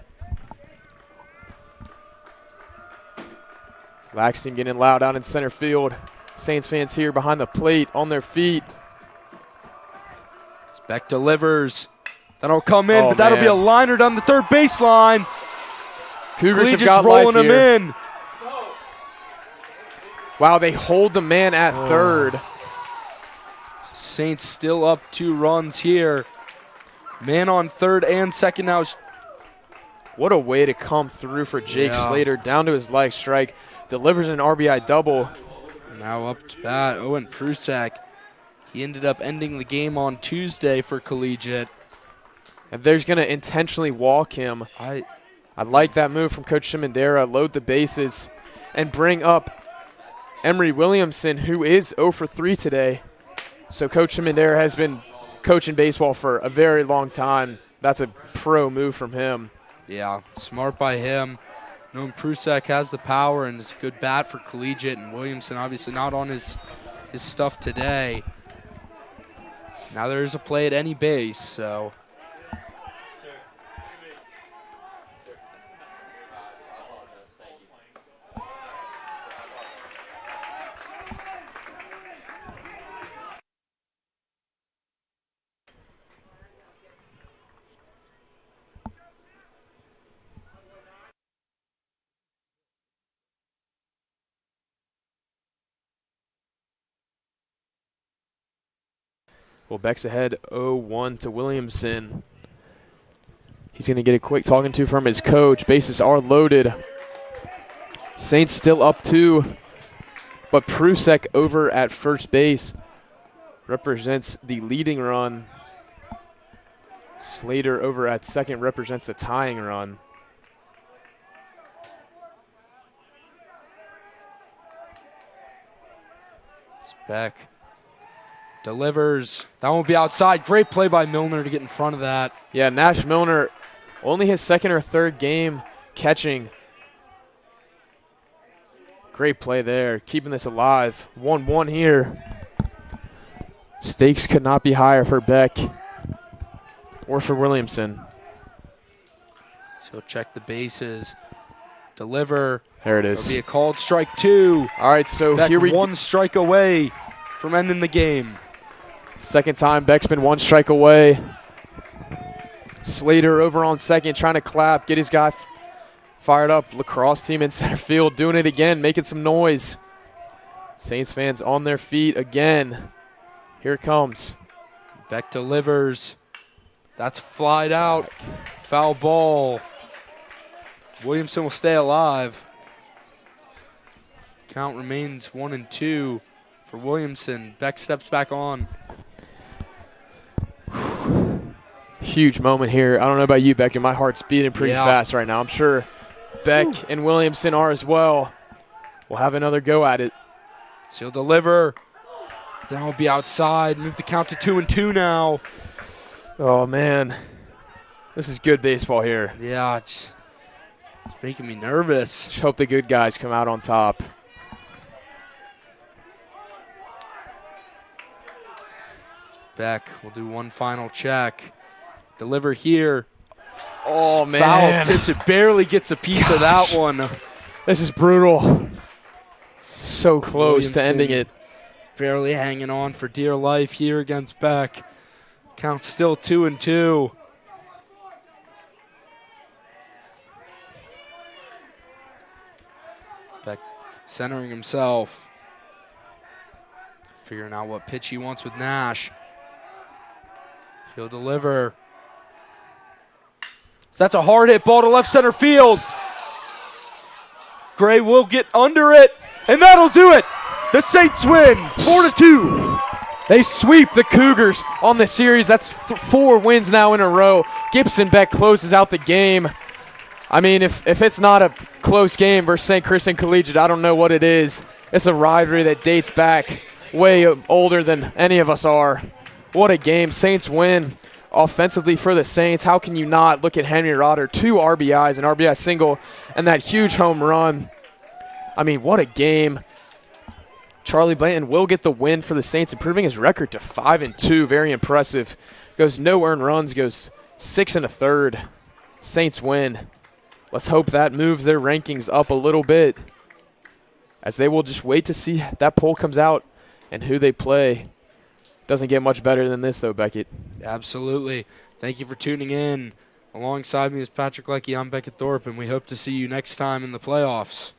Lax team getting loud out in center field. Saints fans here behind the plate on their feet. Beck delivers. That'll come in, Oh, but that'll be man. a liner down the third baseline. Cougars have Collegiate's got rolling life him here. in. Wow, they hold the man at third. Saints still up 2 runs here. Man on third and second now. What a way to come through for Jake Yeah. Slater. Down to his leg strike. Delivers an RBI double. Now up to bat, Owen Prusak. He ended up ending the game on Tuesday for Collegiate. And they're going to intentionally walk him. I like that move from Coach Shimandera. Load the bases and bring up Emery Williamson, who is 0 for 3 today. So Coach Shimandera has been coaching baseball for a very long time. That's a pro move from him. Yeah, smart by him. Knowing Prusek has the power and is a good bat for Collegiate, and Williamson obviously not on his stuff today. Now there is a play at any base, so. Well, Beck's ahead 0-1 to Williamson. He's going to get a quick talking to from his coach. Bases are loaded. Saints still up 2, but Prusek over at first base represents the leading run. Slater over at second represents the tying run. It's Beck. Delivers. That won't be outside. Great play by Milner to get in front of that. Yeah, Nash Milner, only his second or third game catching. Great play there, keeping this alive. 1-1 here. Stakes could not be higher for Beck or for Williamson. So he'll check the bases. Deliver. There it is. It'll be a called strike 2. All right, so Beck here we one strike away from ending the game. Second time Beck's been 1 strike away. Slater over on second, trying to clap, get his guy fired up. Lacrosse team in center field doing it again, making some noise. Saints fans on their feet again. Here it comes. Beck delivers. That's flied out. Foul ball. Williamson will stay alive. Count remains 1-2 for Williamson. Beck steps back on. Huge moment here. I don't know about you, Beck, and my heart's beating pretty fast right now. I'm sure Beck and Williamson are as well. We'll have another go at it. So he'll deliver. That will be outside. Move the count to 2-2 now. Oh, man. This is good baseball here. Yeah, it's making me nervous. Just hope the good guys come out on top. Beck will do one final check. Deliver here. Oh, man. Foul tips. It barely gets a piece of that one. This is brutal. So close to ending it. Barely hanging on for dear life here against Beck. Count still 2-2. Beck centering himself. Figuring out what pitch he wants with Nash. He'll deliver. So that's a hard hit ball to left center field. Gray will get under it, and that'll do it. The Saints win 4-2. They sweep the Cougars on the series. That's 4 wins now in a row. Gibson Beck closes out the game. I mean, if it's not a close game versus St. Chris and Collegiate, I don't know what it is. It's a rivalry that dates back way older than any of us are. What a game. Saints win offensively for the Saints. How can you not look at Henry Rotter? 2 RBIs, an RBI single, and that huge home run. I mean, what a game. Charlie Blanton will get the win for the Saints, improving his record to 5-2. Very impressive. Goes no earned runs, goes 6 1/3. Saints win. Let's hope that moves their rankings up a little bit, as they will just wait to see that poll comes out and who they play. Doesn't get much better than this, though, Beckett. Absolutely. Thank you for tuning in. Alongside me is Patrick Leckie. I'm Beckett Thorpe, and we hope to see you next time in the playoffs.